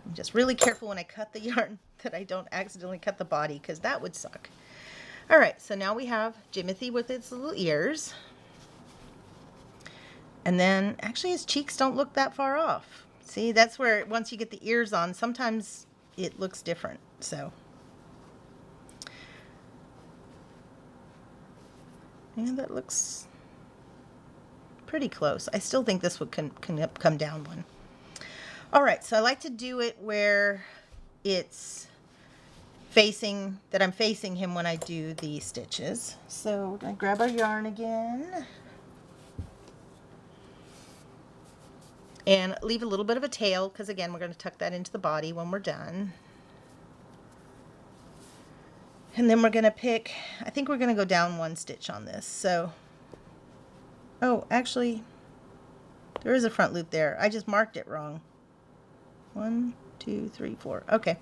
[SPEAKER 1] I'm just really careful when I cut the yarn that I don't accidentally cut the body, because that would suck. All right, so now we have Jimothy with its little ears. And then actually his cheeks don't look that far off. See, that's where once you get the ears on, sometimes it looks different. So, and that looks pretty close. I still think this would come down one. All right, so I like to do it where it's facing, that I'm facing him when I do the stitches. So I grab our yarn again. And leave a little bit of a tail, because again, we're going to tuck that into the body when we're done. And then we're going to pick, I think we're going to go down one stitch on this. So, oh, actually, there is a front loop there. I just marked it wrong. 1, 2, 3, 4. Okay.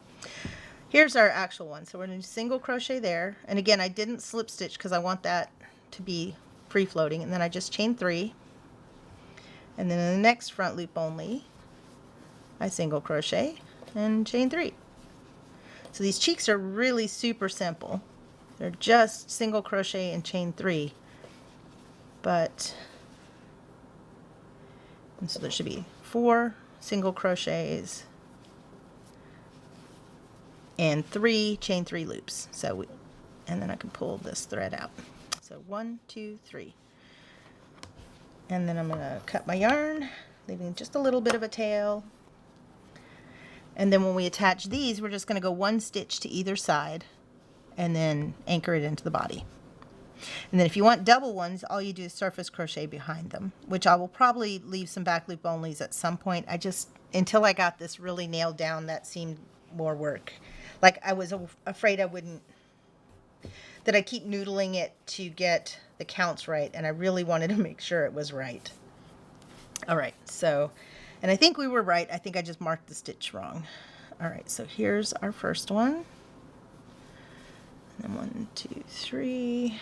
[SPEAKER 1] Here's our actual one. So we're going to do single crochet there. And again, I didn't slip stitch because I want that to be free floating. And then I just chain 3. And then in the next front loop only, I single crochet and chain 3. So these cheeks are really super simple. They're just single crochet and chain 3. But, and so there should be 4 single crochets and 3 chain 3 loops. So and then I can pull this thread out. So 1, 2, 3. And then I'm going to cut my yarn, leaving just a little bit of a tail. And then when we attach these, we're just going to go 1 stitch to either side and then anchor it into the body. And then if you want double ones, all you do is surface crochet behind them, which I will probably leave some back loop onlys at some point. I just, until I got this really nailed down, that seemed more work. Like I was afraid I wouldn't, that I keep noodling it to get the counts right, and I really wanted to make sure it was right. All right, so, and I think we were right. I think I just marked the stitch wrong. All right, so here's our first one. And then 1, 2, 3,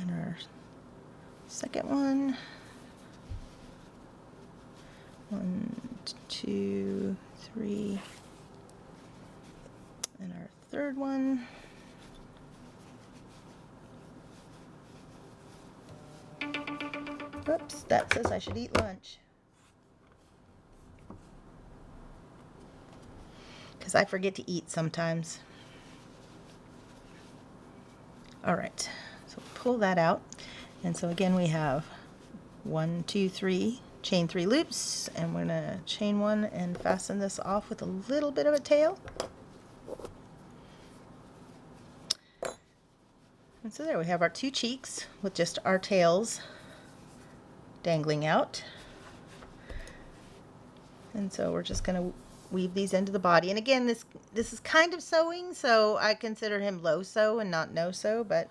[SPEAKER 1] and our second one. 1, 2, 3, and our third one. Oops, that says I should eat lunch. Because I forget to eat sometimes. All right, so pull that out. And so again, we have 1, 2, 3, chain 3 loops, and we're gonna chain 1 and fasten this off with a little bit of a tail. And so there we have our 2 cheeks with just our tails dangling out. And so we're just going to weave these into the body. And again, this is kind of sewing, so I consider him low sew and not no sew, but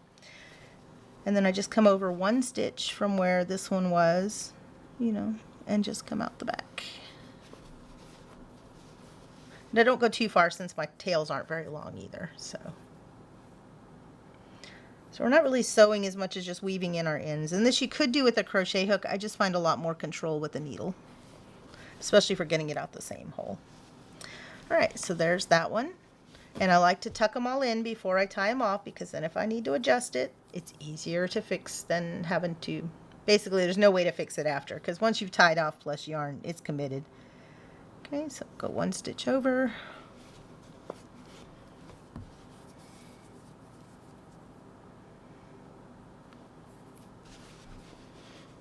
[SPEAKER 1] and then I just come over 1 stitch from where this one was, you know, and just come out the back. And I don't go too far since my tails aren't very long either, so we're not really sewing as much as just weaving in our ends. And this you could do with a crochet hook. I just find a lot more control with a needle, especially for getting it out the same hole. All right, so there's that one. And I like to tuck them all in before I tie them off, because then if I need to adjust it, it's easier to fix than having to, basically there's no way to fix it after, because once you've tied off Plush yarn, it's committed. Okay, so go 1 stitch over.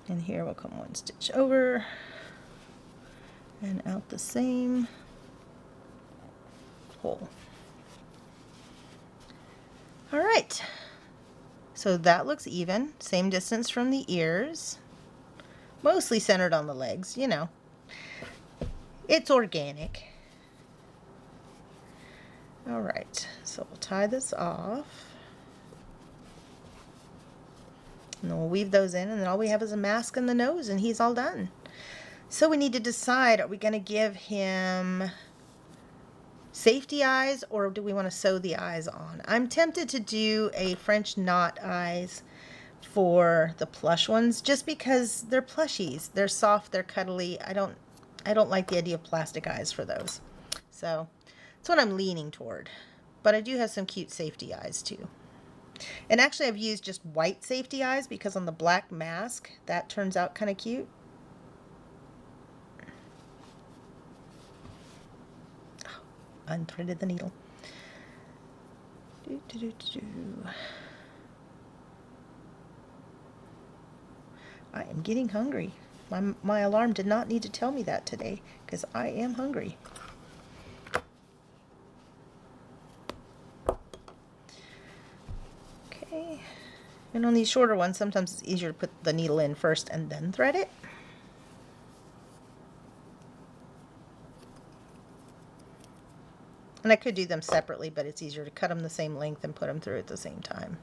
[SPEAKER 1] And here we'll come 1 stitch over and out the same hole. All right, so that looks even, same distance from the ears, mostly centered on the legs, you know, it's organic. All right, so we'll tie this off. And then we'll weave those in, and then all we have is a mask and the nose, and he's all done. So we need to decide, are we going to give him safety eyes, or do we want to sew the eyes on? I'm tempted to do a French knot eyes for the plush ones, just because they're plushies. They're soft, they're cuddly. I don't like the idea of plastic eyes for those. So that's what I'm leaning toward. But I do have some cute safety eyes too. And actually I've used just white safety eyes because on the black mask, that turns out kind of cute. Oh, unthreaded the needle. I am getting hungry. My alarm did not need to tell me that today because I am hungry. Okay. And on these shorter ones, sometimes it's easier to put the needle in first and then thread it. And I could do them separately, but it's easier to cut them the same length and put them through at the same time.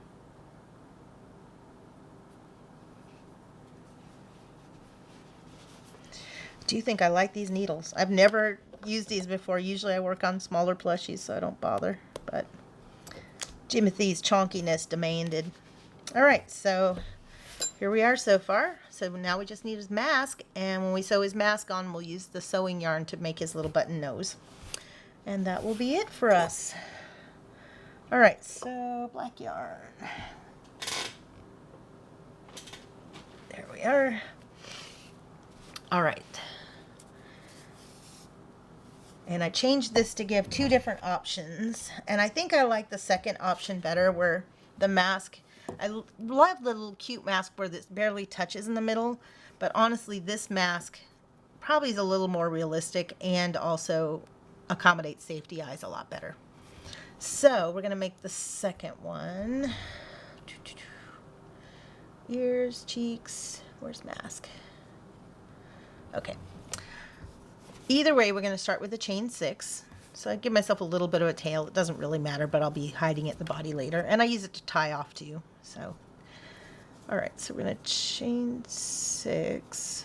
[SPEAKER 1] Do you think I like these needles? I've never used these before. Usually I work on smaller plushies, so I don't bother. But Jimothy's chonkiness demanded. All right, so here we are so far. So now we just need his mask, and when we sew his mask on, we'll use the sewing yarn to make his little button nose. And that will be it for us. All right, so black yarn. There we are. All right. And I changed this to give two different options. And I think I like the second option better, where the mask, I love the little cute mask where this barely touches in the middle. But honestly, this mask probably is a little more realistic and also accommodates safety eyes a lot better. So we're going to make the second one. Ears, cheeks, where's mask? Okay. Either way, we're going to start with the chain 6. So I give myself a little bit of a tail. It doesn't really matter, but I'll be hiding it in the body later. And I use it to tie off too. So, all right, so we're going to chain 6.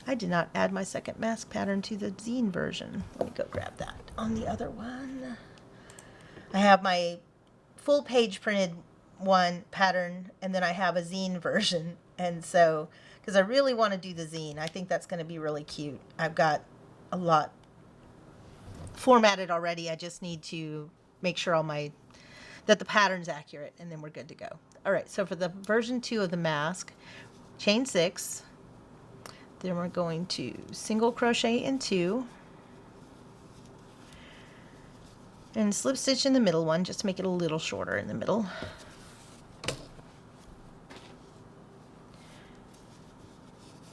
[SPEAKER 1] I did not add my second mask pattern to the zine version. Let me go grab that on the other one. I have my full page printed one pattern, and then I have a zine version. And so, because I really want to do the zine, I think that's going to be really cute. I've got a lot formatted already. I just need to make sure that the pattern's accurate, and then we're good to go. All right, so for the version 2 of the mask, chain 6, then we're going to single crochet in 2, and slip stitch in the middle one, just to make it a little shorter in the middle.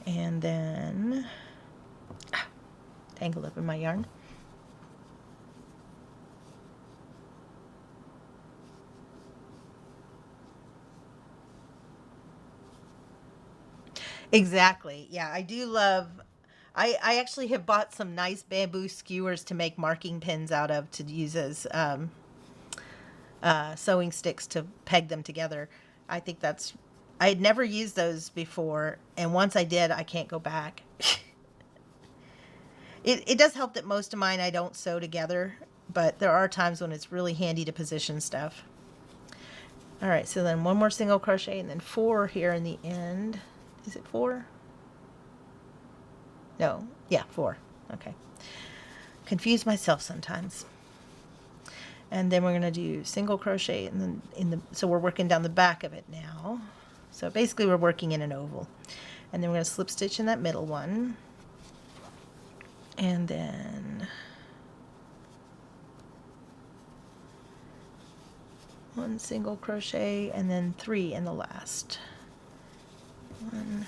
[SPEAKER 1] And then, tangled up in my yarn. Exactly. Yeah, I do love, I actually have bought some nice bamboo skewers to make marking pins out of, to use as sewing sticks to peg them together. I think I had never used those before, and once I did, I can't go back. It does help that most of mine I don't sew together, but there are times when it's really handy to position stuff. All right, so then one more single crochet and then 4 here in the end. Is it 4? No, yeah, 4. Okay. Confuse myself sometimes. And then we're going to do single crochet, and then so we're working down the back of it now. So basically we're working in an oval. And then we're going to slip stitch in that middle one. And then one single crochet, and then 3 in the last one.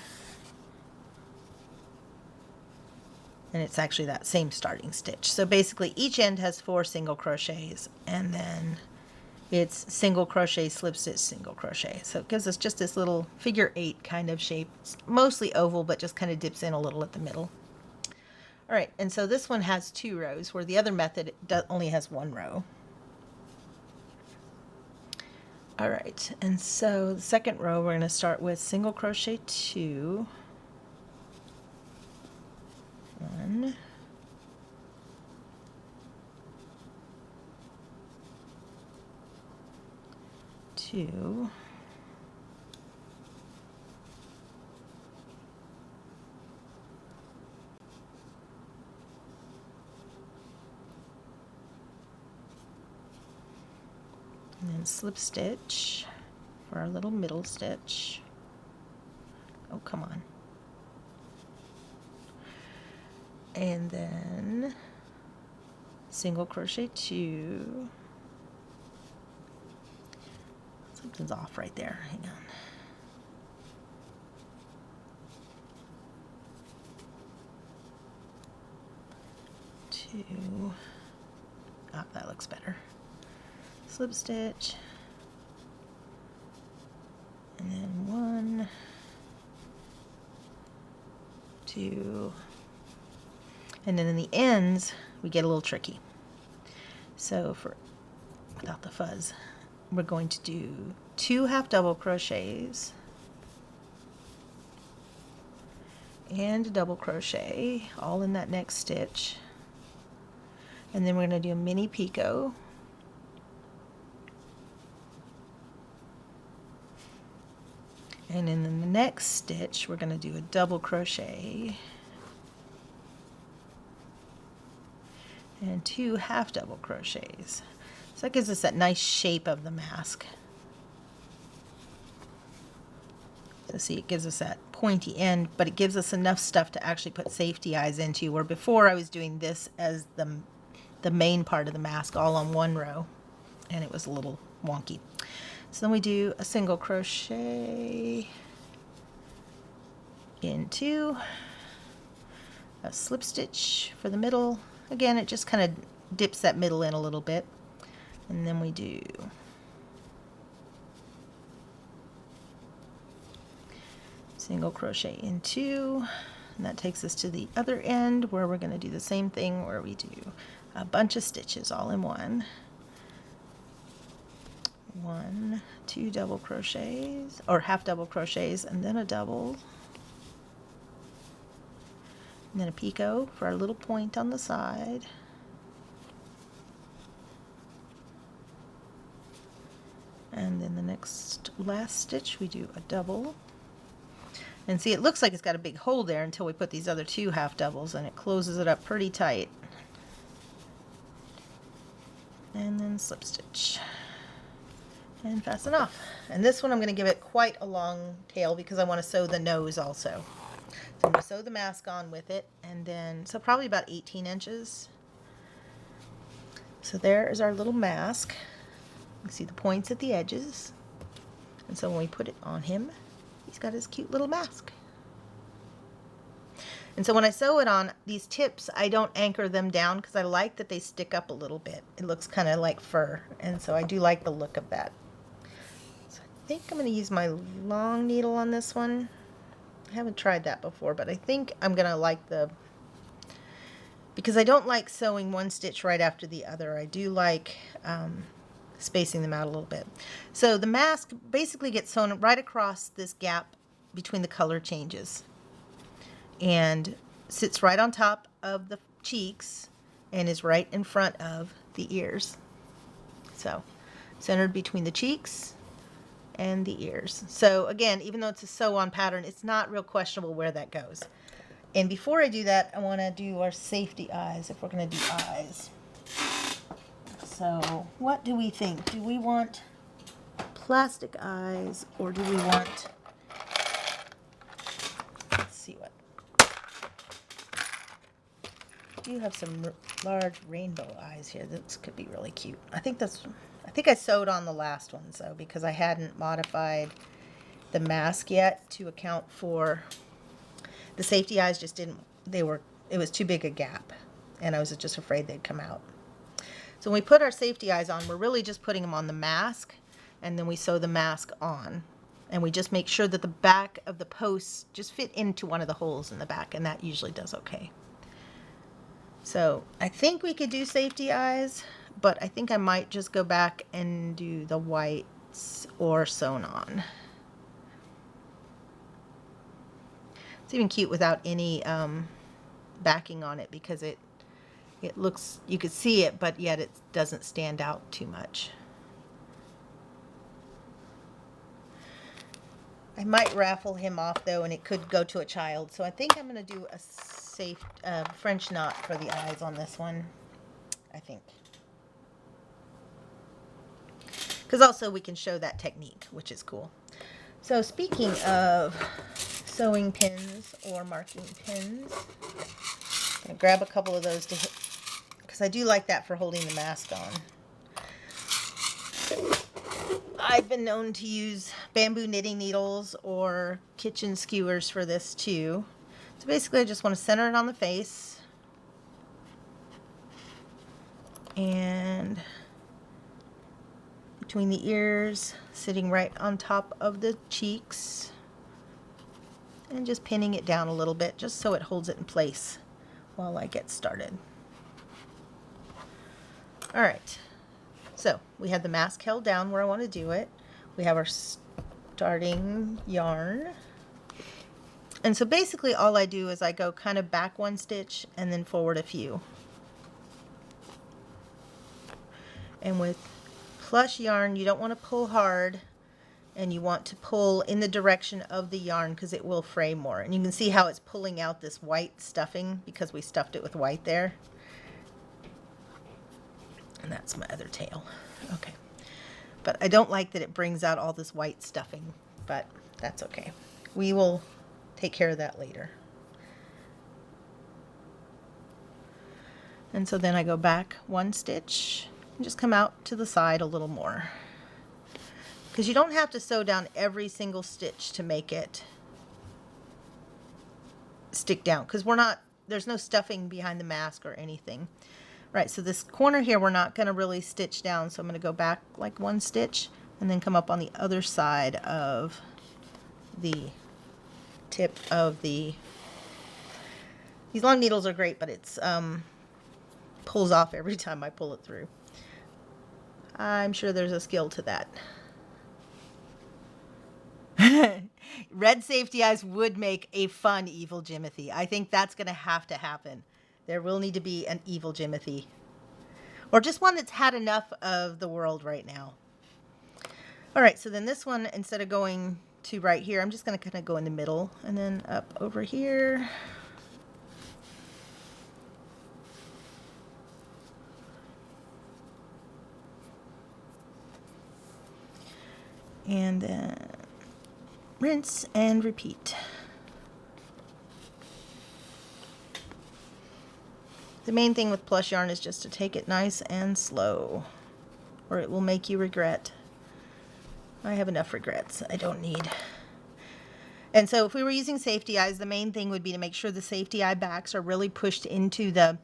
[SPEAKER 1] And it's actually that same starting stitch. So basically each end has 4 single crochets, and then it's single crochet, slip stitch, single crochet. So it gives us just this little figure 8 kind of shape. It's mostly oval, but just kind of dips in a little at the middle. All right, and so this one has 2 rows, where the other method only has 1 row. All right, and so the second row, we're going to start with single crochet 2, 1, 2, and then slip stitch for our little middle stitch. Oh, come on. And then single crochet 2. Something's off right there. Hang on. Two. Ah, that looks better. Slip stitch. And then 1, 2. And then in the ends, we get a little tricky. So without the fuzz, we're going to do 2 half double crochets and a double crochet all in that next stitch, and then we're going to do a mini picot, and in the next stitch we're going to do a double crochet and 2 half double crochets. So that gives us that nice shape of the mask. So see, it gives us that pointy end, but it gives us enough stuff to actually put safety eyes into, where before I was doing this as the main part of the mask all on one row, and it was a little wonky. So then we do a single crochet into a slip stitch for the middle. Again, it just kind of dips that middle in a little bit. And then we do single crochet in 2, and that takes us to the other end where we're going to do the same thing, where we do a bunch of stitches all in one. 1, 2 double crochets, or half double crochets, and then a double, and then a picot for our little point on the side. And then the last stitch we do a double. And see, it looks like it's got a big hole there until we put these other 2 half doubles, and it closes it up pretty tight. And then slip stitch and fasten off. And this one I'm going to give it quite a long tail because I want to sew the nose also. So I'm going to sew the mask on with it, and then so probably about 18 inches. So there is our little mask. You can see the points at the edges, and so when we put it on him, he's got his cute little mask. And so when I sew it on, these tips, I don't anchor them down because I like that they stick up a little bit. It looks kind of like fur, and so I do like the look of that. So I think I'm going to use my long needle on this one. I haven't tried that before, but I think I'm going to like because I don't like sewing one stitch right after the other. I do like spacing them out a little bit. So the mask basically gets sewn right across this gap between the color changes and sits right on top of the cheeks and is right in front of the ears. So centered between the cheeks and the ears. So again, even though it's a sew on pattern, it's not real questionable where that goes. And before I do that, I want to do our safety eyes, if we're going to do eyes. So what do we think? Do we want plastic eyes, or do we want, let's see what, I do have some large rainbow eyes here. This could be really cute. I think I sewed on the last ones though, because I hadn't modified the mask yet to account for the safety eyes. Just didn't, it was too big a gap, and I was just afraid they'd come out. So when we put our safety eyes on, we're really just putting them on the mask, and then we sew the mask on. And we just make sure that the back of the posts just fit into one of the holes in the back, and that usually does okay. So I think we could do safety eyes, but I think I might just go back and do the whites or sewn on. It's even cute without any backing on it, because it looks, you could see it, but yet it doesn't stand out too much. I might raffle him off though, and it could go to a child. So I think I'm going to do a safe French knot for the eyes on this one. I think. Because also we can show that technique, which is cool. So speaking of sewing pins or marking pins, I'm going to grab a couple of those to hit, because I do like that for holding the mask on. I've been known to use bamboo knitting needles or kitchen skewers for this too. So basically I just want to center it on the face and between the ears, sitting right on top of the cheeks, and just pinning it down a little bit just so it holds it in place while I get started. All right. So we have the mask held down where I want to do it. We have our starting yarn. And so basically all I do is I go kind of back one stitch and then forward a few. And with plush yarn, you don't want to pull hard, and you want to pull in the direction of the yarn because it will fray more. And you can see how it's pulling out this white stuffing because we stuffed it with white there. And that's my other tail. Okay. But I don't like that it brings out all this white stuffing, but that's okay. We will take care of that later. And so then I go back one stitch and just come out to the side a little more. Because you don't have to sew down every single stitch to make it stick down, because there's no stuffing behind the mask or anything. Right, so this corner here, we're not going to really stitch down, so I'm going to go back like one stitch and then come up on the other side of the tip of the... These long needles are great, but it's pulls off every time I pull it through. I'm sure there's a skill to that. Red safety eyes would make a fun evil Jimothy. I think that's going to happen. There will need to be an evil Jimothy. Or just one that's had enough of the world right now. All right, so then this one, instead of going to right here, I'm just going to kind of go in the middle and then up over here. And then rinse and repeat. The main thing with plush yarn is just to take it nice and slow, or it will make you regret. I have enough regrets. I don't need. And so if we were using safety eyes, the main thing would be to make sure the safety eye backs are really pushed into the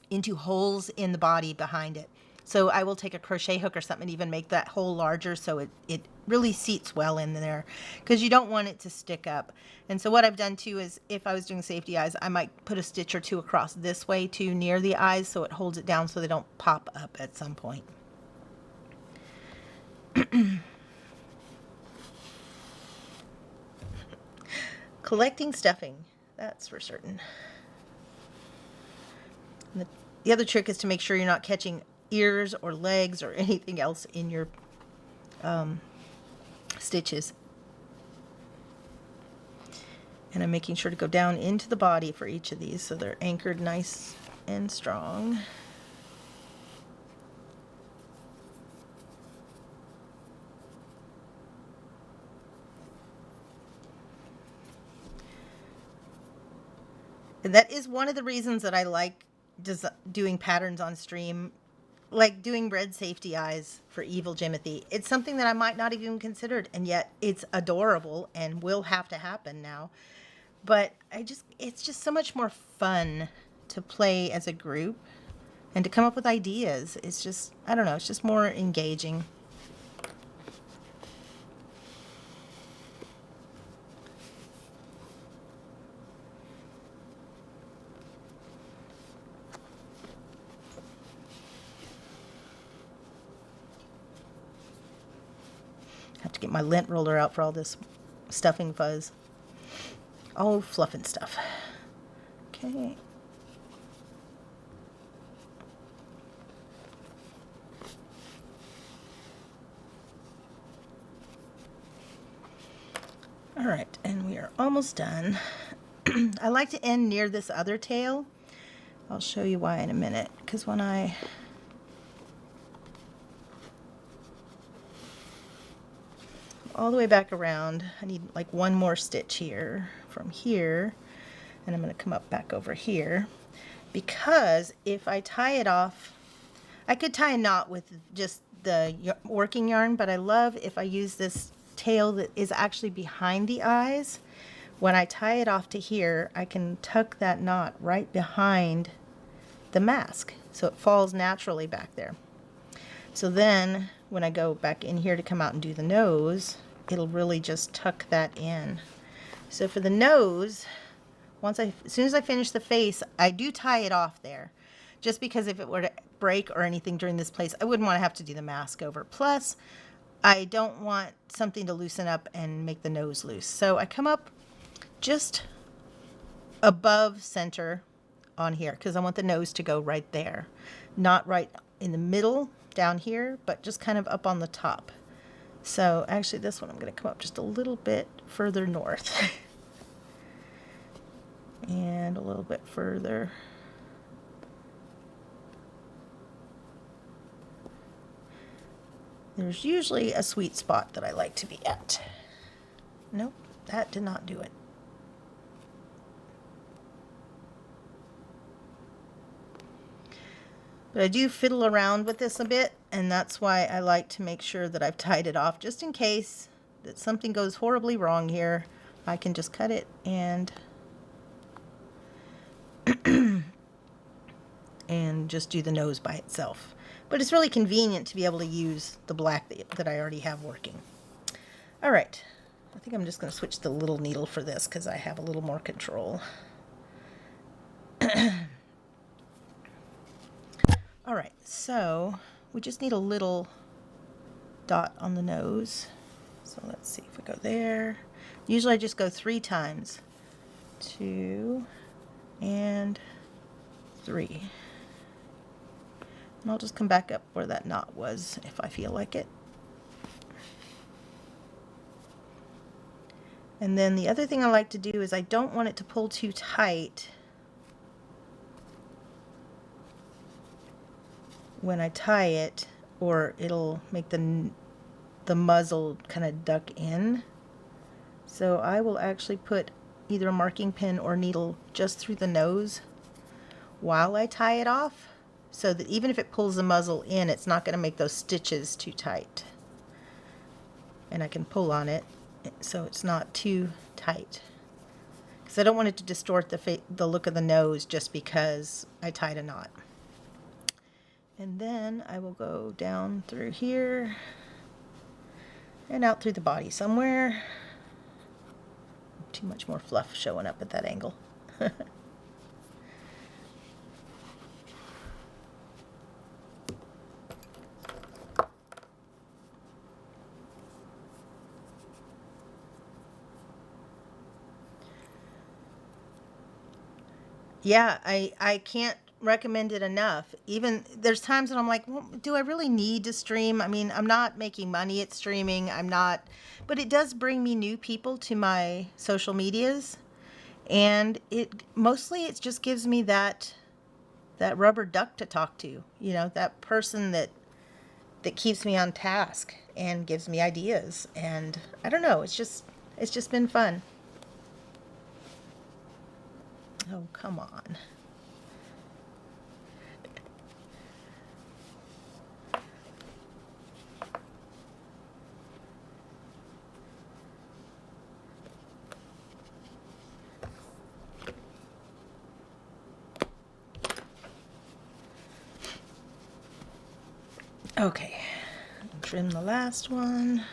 [SPEAKER 1] into holes in the body behind it. So I will take a crochet hook or something and even make that hole larger so it really seats well in there, because you don't want it to stick up. And so what I've done too is, if I was doing safety eyes, I might put a stitch or two across this way too near the eyes so it holds it down so they don't pop up at some point. Collecting stuffing, that's for certain. And the other trick is to make sure you're not catching ears or legs or anything else in your stitches. And I'm making sure to go down into the body for each of these so they're anchored nice and strong. And that is one of the reasons that I like doing patterns on stream, like doing red safety eyes for evil Jimothy. It's something that I might not even considered, and yet it's adorable and will have to happen now. But it's just so much more fun to play as a group and to come up with ideas. It's just, I don't know, it's just more engaging. Have to get my lint roller out for all this stuffing fuzz. Oh, fluff and stuff. Okay. All right, and we are almost done. I like to end near this other tail. I'll show you why in a minute, because when I all the way back around, I need like one more stitch here from here, and I'm going to come up back over here, because if I tie it off, I could tie a knot with just the working yarn, but I love if I use this tail that is actually behind the eyes. When I tie it off to here, I can tuck that knot right behind the mask, so it falls naturally back there. So then when I go back in here to come out and do the nose, it'll really just tuck that in. So for the nose, as soon as I finish the face, I do tie it off there, just because if it were to break or anything during this place, I wouldn't want to have to do the mask over. Plus, I don't want something to loosen up and make the nose loose. So I come up just above center on here, because I want the nose to go right there, not right in the middle down here, but just kind of up on the top. So actually this one I'm going to come up just a little bit further north and a little bit further. There's usually a sweet spot that I like to be at. Nope, that did not do it. But I do fiddle around with this a bit, and that's why I like to make sure that I've tied it off, just in case that something goes horribly wrong here. I can just cut it and and just do the nose by itself. But it's really convenient to be able to use the black that I already have working. All right, I think I'm just going to switch to the little needle for this because I have a little more control. All right, so we just need a little dot on the nose. So let's see if we go there. Usually I just go 3 times. 2 and 3. And I'll just come back up where that knot was if I feel like it. And then the other thing I like to do is I don't want it to pull too tight when I tie it, or it'll make the muzzle kind of duck in. So I will actually put either a marking pin or needle just through the nose while I tie it off, so that even if it pulls the muzzle in, it's not going to make those stitches too tight. And I can pull on it so it's not too tight, because I don't want it to distort the look of the nose just because I tied a knot. And then I will go down through here and out through the body somewhere. Too much more fluff showing up at that angle. Yeah, I can't recommend it enough. Even there's times when I'm like, well, do I really need to stream? I mean, I'm not making money at streaming. I'm not, but it does bring me new people to my social medias, and it just gives me that rubber duck to talk to. You know, that person that keeps me on task and gives me ideas. And I don't know, it's just been fun. Oh, come on. Okay, trim the last one.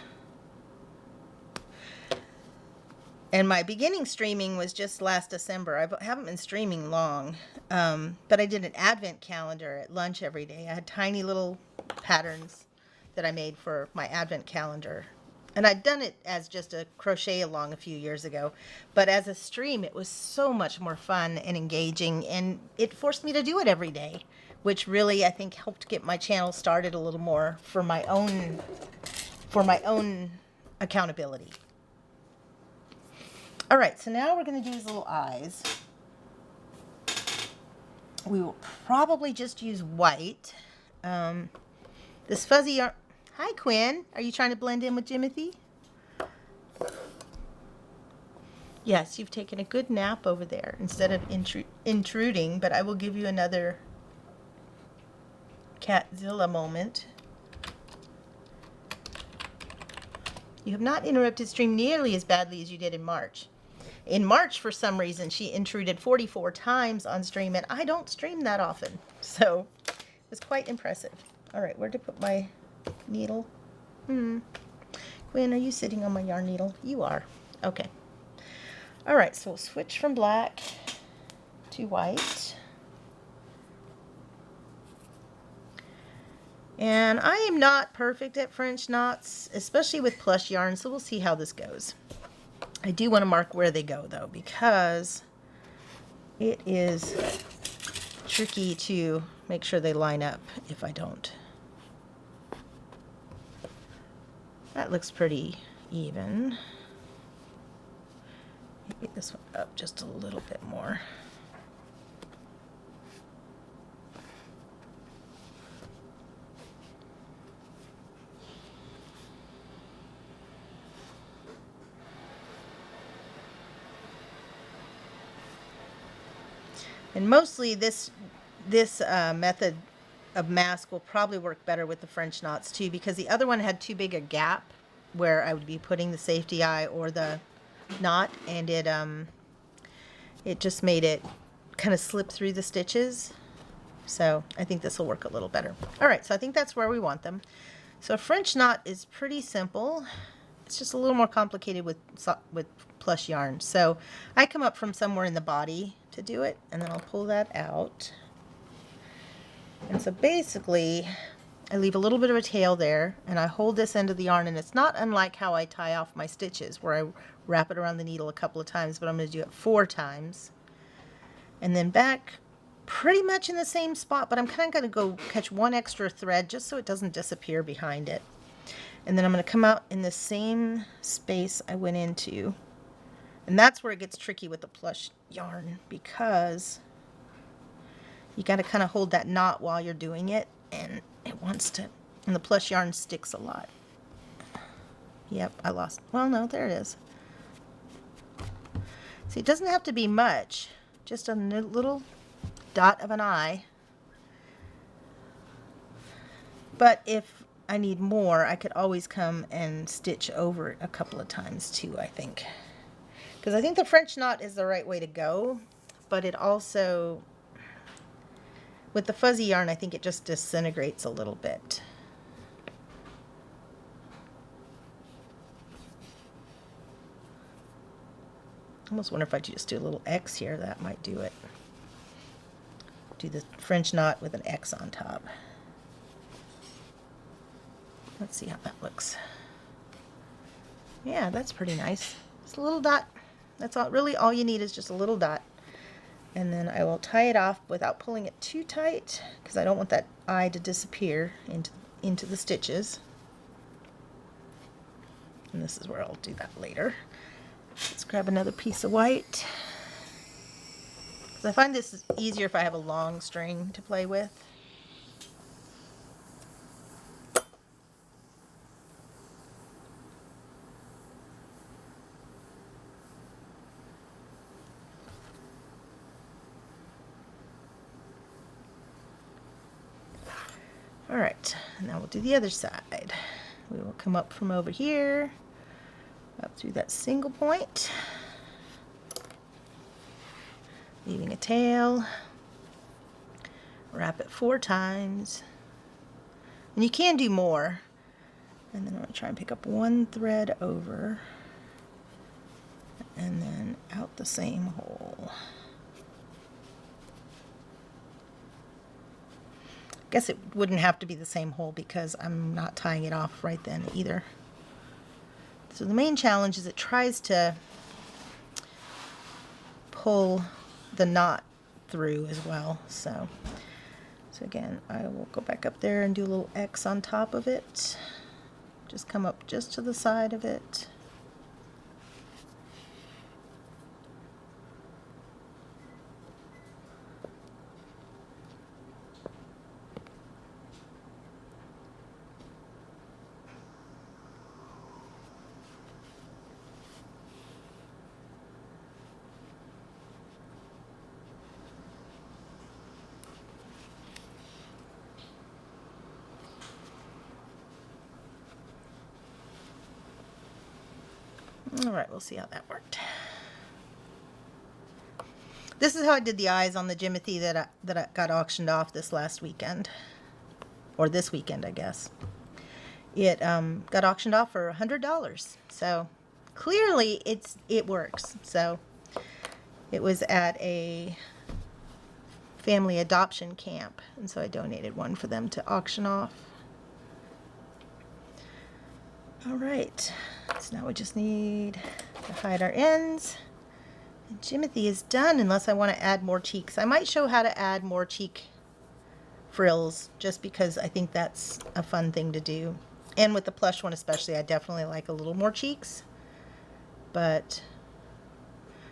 [SPEAKER 1] And my beginning streaming was just last December. I haven't been streaming long, but I did an advent calendar at lunch every day. I had tiny little patterns that I made for my advent calendar. And I'd done it as just a crochet-along a few years ago. But as a stream, it was so much more fun and engaging, and it forced me to do it every day, which really, I think, helped get my channel started a little more for my own accountability. All right, so now we're going to do his little eyes. We will probably just use white. This fuzzy yarn. Hi, Quinn. Are you trying to blend in with Jimothy? Yes, you've taken a good nap over there instead of intruding, but I will give you another Catzilla moment. You have not interrupted stream nearly as badly as you did in March. In March, for some reason, she intruded 44 times on stream, and I don't stream that often. So it was quite impressive. All right, where to put my needle? Quinn, are you sitting on my yarn needle? You are. Okay. All right, so we'll switch from black to white. And I am not perfect at French knots, especially with plush yarn, so we'll see how this goes. I do want to mark where they go, though, because it is tricky to make sure they line up if I don't. That looks pretty even. Maybe this one up just a little bit more. And mostly this method of mask will probably work better with the French knots too, because the other one had too big a gap where I would be putting the safety eye or the knot, and it just made it kind of slip through the stitches. So I think this will work a little better. All right, so I think that's where we want them. So a French knot is pretty simple. It's just a little more complicated with plush yarn. So I come up from somewhere in the body to do it, and then I'll pull that out. And so basically I leave a little bit of a tail there, and I hold this end of the yarn, and it's not unlike how I tie off my stitches where I wrap it around the needle a couple of times, but I'm going to do it 4 times. And then back pretty much in the same spot, but I'm kind of going to go catch one extra thread just so it doesn't disappear behind it. And then I'm going to come out in the same space I went into. And that's where it gets tricky with the plush yarn, because you got to kind of hold that knot while you're doing it, and it wants to, and the plush yarn sticks a lot. Yep, I lost. Well, no, there it is. See, it doesn't have to be much, just a little dot of an eye. But if I need more, I could always come and stitch over it a couple of times too, I think. Because I think the French knot is the right way to go, but it also, with the fuzzy yarn, I think it just disintegrates a little bit. I almost wonder if I just do a little X here, that might do it. Do the French knot with an X on top. Let's see how that looks. Yeah, that's pretty nice. Just a little dot. That's all, really all you need is just a little dot. And then I will tie it off without pulling it too tight, because I don't want that eye to disappear into the stitches. And this is where I'll do that later. Let's grab another piece of white. Because I find this is easier if I have a long string to play with. All right, now we'll do the other side. We will come up from over here, up through that single point, leaving a tail, wrap it 4 times, and you can do more. And then I'm going to try and pick up 1 thread over, and then out the same hole. Guess it wouldn't have to be the same hole because I'm not tying it off right then either. So the main challenge is it tries to pull the knot through as well. So again, I will go back up there and do a little X on top of it. Just come up just to the side of it. All right, we'll see how that worked. This is how I did the eyes on the Jimothy that I got auctioned off this last weekend, or this weekend, I guess. It got auctioned off for $100, so clearly it works. So it was at a family adoption camp, and so I donated one for them to auction off. All right, so now we just need to hide our ends. And Jimothy is done, unless I want to add more cheeks. I might show how to add more cheek frills, just because I think that's a fun thing to do. And with the plush one especially, I definitely like a little more cheeks. But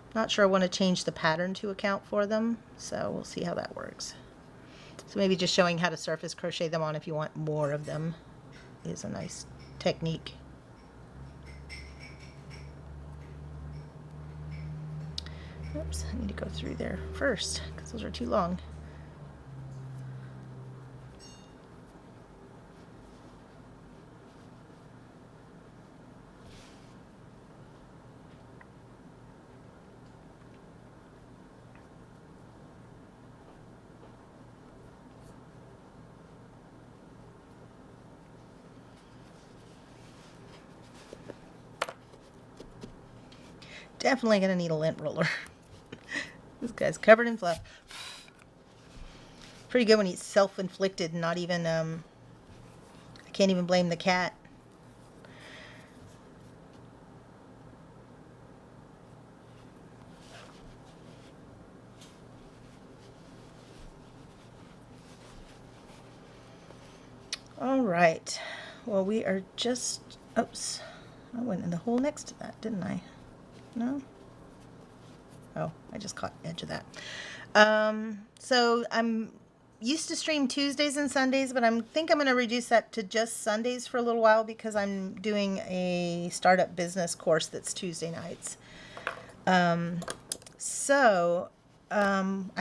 [SPEAKER 1] I'm not sure I want to change the pattern to account for them, so we'll see how that works. So maybe just showing how to surface crochet them on if you want more of them is a nice technique. Oops, I need to go through there first because those are too long. Definitely gonna need a lint roller. This guy's covered in fluff. Pretty good when he's self-inflicted and not even, I can't even blame the cat. All right, well, we are just, oops, I went in the hole next to that, didn't I? No? Oh, I just caught the edge of that. So I'm used to stream Tuesdays and Sundays, but I think I'm going to reduce that to just Sundays for a little while because I'm doing a startup business course that's Tuesday nights. I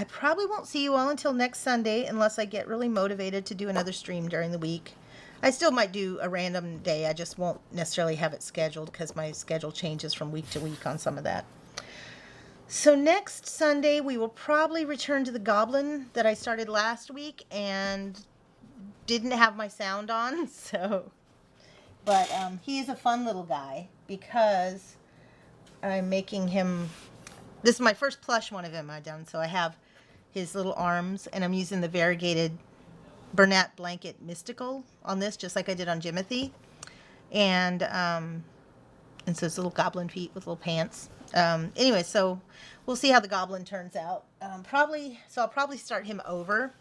[SPEAKER 1] probably won't see you all until next Sunday unless I get really motivated to do another stream during the week. I still might do a random day. I just won't necessarily have it scheduled because my schedule changes from week to week on some of that. So next Sunday we will probably return to the goblin that I started last week and didn't have my sound on. But he is a fun little guy because I'm making him. This is my first plush one of him I've done. So I have his little arms, and I'm using the variegated Bernat blanket mystical on this, just like I did on Jimothy. And so it's little goblin feet with little pants. Anyway, so we'll see how the goblin turns out. I'll probably start him over.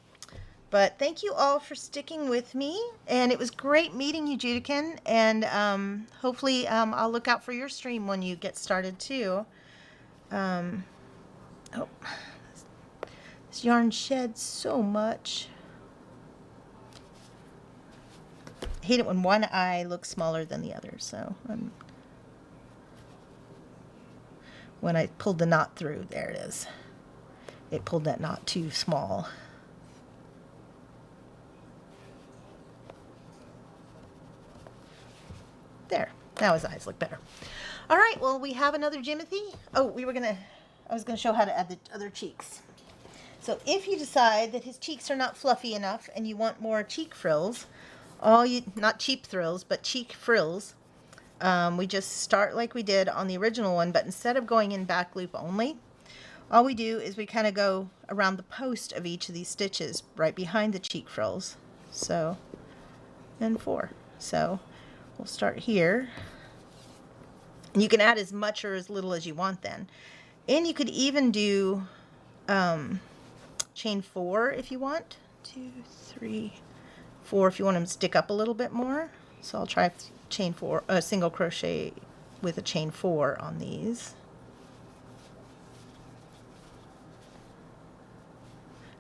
[SPEAKER 1] But thank you all for sticking with me. And it was great meeting you, Judican. And hopefully I'll look out for your stream when you get started too. Oh, this yarn sheds so much. I hate it when one eye looks smaller than the other. So when I pulled the knot through, there it is. It pulled that knot too small. There. Now his eyes look better. All right, well, we have another Jimothy. Oh, I was gonna show how to add the other cheeks. So if you decide that his cheeks are not fluffy enough and you want more cheek frills, not cheap thrills, but cheek frills, we just start like we did on the original one, but instead of going in back loop only, all we do is we kind of go around the post of each of these stitches right behind the cheek frills. So, and 4. So we'll start here. And you can add as much or as little as you want then. And you could even do chain 4 if you want. 2, 3, 4 if you want them to stick up a little bit more. So I'll try chain 4, single crochet with a chain 4 on these.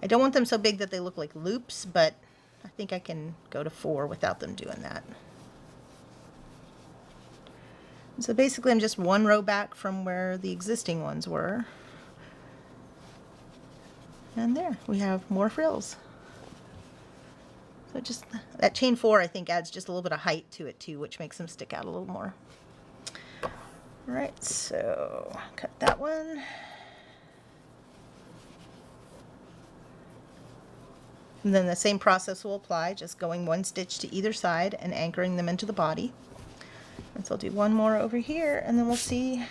[SPEAKER 1] I don't want them so big that they look like loops, but I think I can go to 4 without them doing that. So basically I'm just one row back from where the existing ones were. And there, we have more frills. So just that chain 4 I think adds just a little bit of height to it too, which makes them stick out a little more. All right, so cut that one. And then the same process will apply, just going one stitch to either side and anchoring them into the body. And so I'll do one more over here, and then we'll see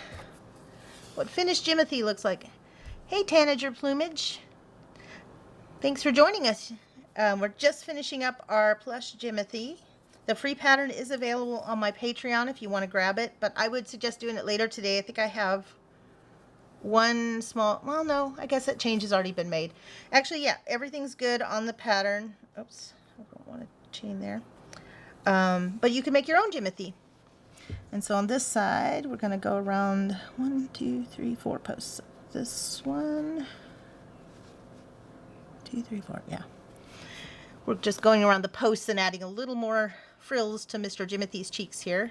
[SPEAKER 1] what finished Jimothy looks like. Hey, Tanager Plumage. Thanks for joining us. We're just finishing up our plush Jimothy. The free pattern is available on my Patreon if you want to grab it, but I would suggest doing it later today. I think I have one small, well, no, I guess that change has already been made. Actually, yeah, everything's good on the pattern. Oops, I don't want to chain there. But you can make your own Jimothy. And so on this side, we're going to go around 1, 2, 3, 4 posts. This one, 2, 3, 4, yeah. We're just going around the posts and adding a little more frills to Mr. Jimothy's cheeks here.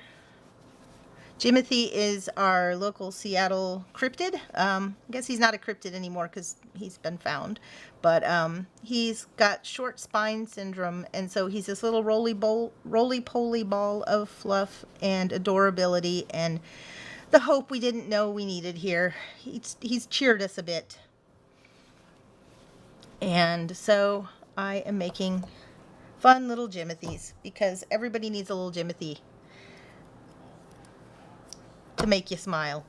[SPEAKER 1] Jimothy is our local Seattle cryptid. I guess he's not a cryptid anymore because he's been found. But he's got short spine syndrome, and so he's this little roly-poly ball of fluff and adorability and the hope we didn't know we needed here. He's cheered us a bit. And so I am making fun little Jimothys because everybody needs a little Jimothy to make you smile.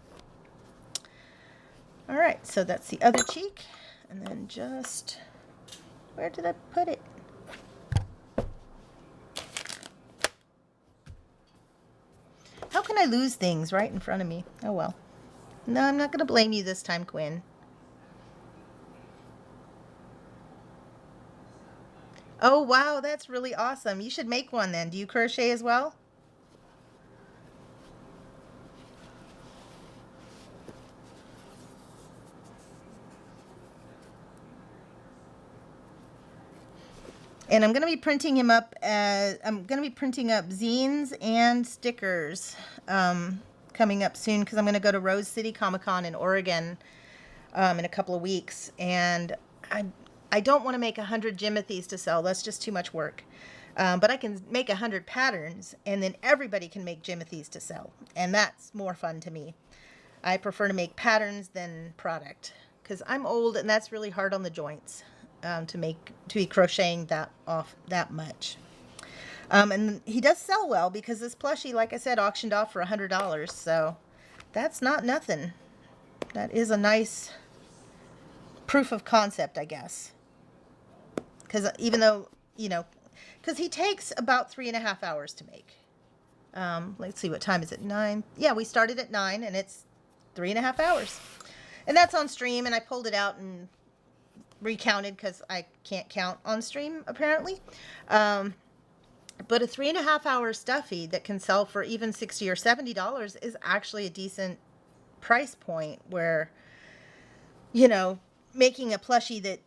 [SPEAKER 1] All right, so that's the other cheek, and then just, where did I put it? How can I lose things right in front of me? Oh well. No, I'm not going to blame you this time, Quinn. Oh wow, that's really awesome. You should make one then. Do you crochet as well? And I'm going to be printing him up as, I'm going to be printing up zines and stickers coming up soon because I'm going to go to Rose City Comic-Con in Oregon in a couple of weeks. And I don't want to make 100 Jimothys to sell. That's just too much work. But I can make 100 patterns and then everybody can make Jimothys to sell. And that's more fun to me. I prefer to make patterns than product because I'm old and that's really hard on the joints. To be crocheting that much. And he does sell well because this plushie, like I said, auctioned off for $100. So that's not nothing. That is a nice proof of concept, I guess. Because even though, you know, because he takes about 3.5 hours to make. Let's see, what time is it? 9. Yeah, we started at 9 and it's 3.5 hours. And that's on stream, and I pulled it out and recounted because I can't count on stream apparently. But a 3.5 hour stuffy that can sell for even $60 or $70 is actually a decent price point where, you know, making a plushie that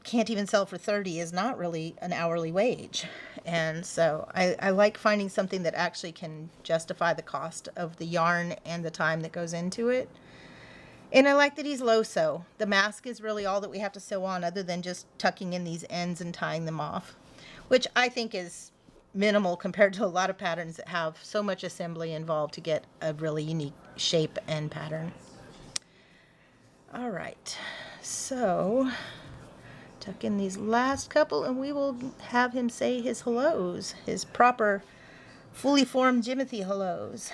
[SPEAKER 1] can't even sell for 30 is not really an hourly wage. And so I like finding something that actually can justify the cost of the yarn and the time that goes into it. And I like that he's low sew. The mask is really all that we have to sew on other than just tucking in these ends and tying them off, which I think is minimal compared to a lot of patterns that have so much assembly involved to get a really unique shape and pattern. All right, so tuck in these last couple and we will have him say his hellos, his proper fully formed Jimothy hellos.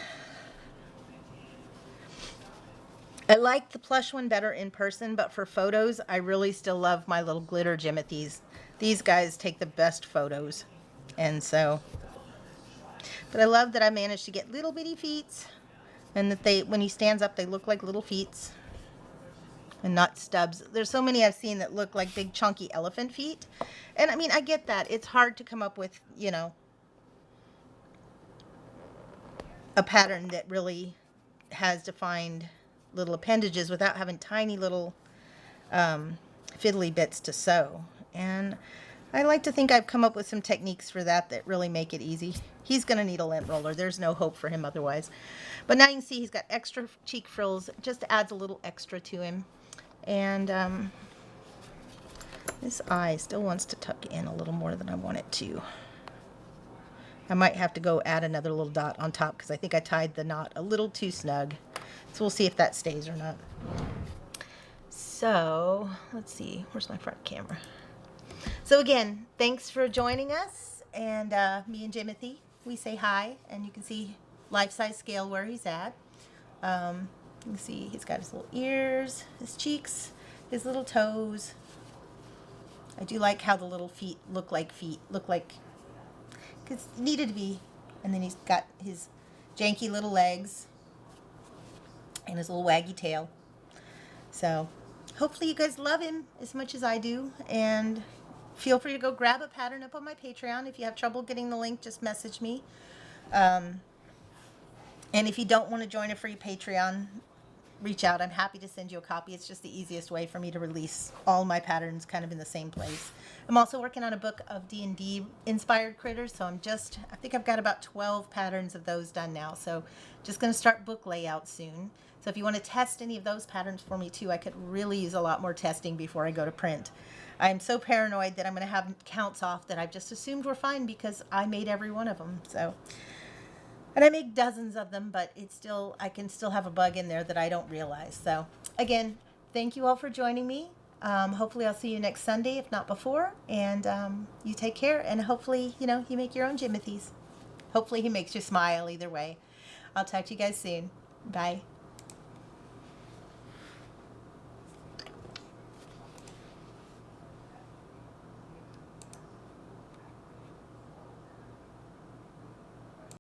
[SPEAKER 1] I like the plush one better in person, but for photos, I really still love my little glitter Jimothys. These guys take the best photos. And so, but I love that I managed to get little bitty feet, and that they, when he stands up, they look like little feet and not stubs. There's so many I've seen that look like big chunky elephant feet. And I mean, I get that. It's hard to come up with, you know, a pattern that really has defined little appendages without having tiny little fiddly bits to sew. And I like to think I've come up with some techniques for that that really make it easy. He's going to need a lint roller. There's no hope for him otherwise. But now you can see he's got extra cheek frills. It just adds a little extra to him. And this eye still wants to tuck in a little more than I want it to. I might have to go add another little dot on top because I think I tied the knot a little too snug. So we'll see if that stays or not. So let's see, where's my front camera? So again, thanks for joining us, and me and Jimothy, we say hi, and you can see life-size scale where he's at. You can see he's got his little ears, his cheeks, his little toes. I do like how the little feet, look like, because it needed to be. And then he's got his janky little legs and his little waggy tail. So hopefully you guys love him as much as I do, and feel free to go grab a pattern up on my Patreon. If you have trouble getting the link, just message me. And if you don't want to join a free Patreon, reach out. I'm happy to send you a copy. It's just the easiest way for me to release all my patterns kind of in the same place. I'm also working on a book of D&D inspired critters, so I think I've got about 12 patterns of those done now. So just going to start book layout soon. So if you want to test any of those patterns for me too, I could really use a lot more testing before I go to print. I'm so paranoid that I'm going to have counts off that I've just assumed were fine because I made every one of them. So. And I make dozens of them, but I can still have a bug in there that I don't realize. So again, thank you all for joining me. Hopefully I'll see you next Sunday, if not before. And you take care, and hopefully, you make your own Jimothys. Hopefully he makes you smile either way. I'll talk to you guys soon. Bye.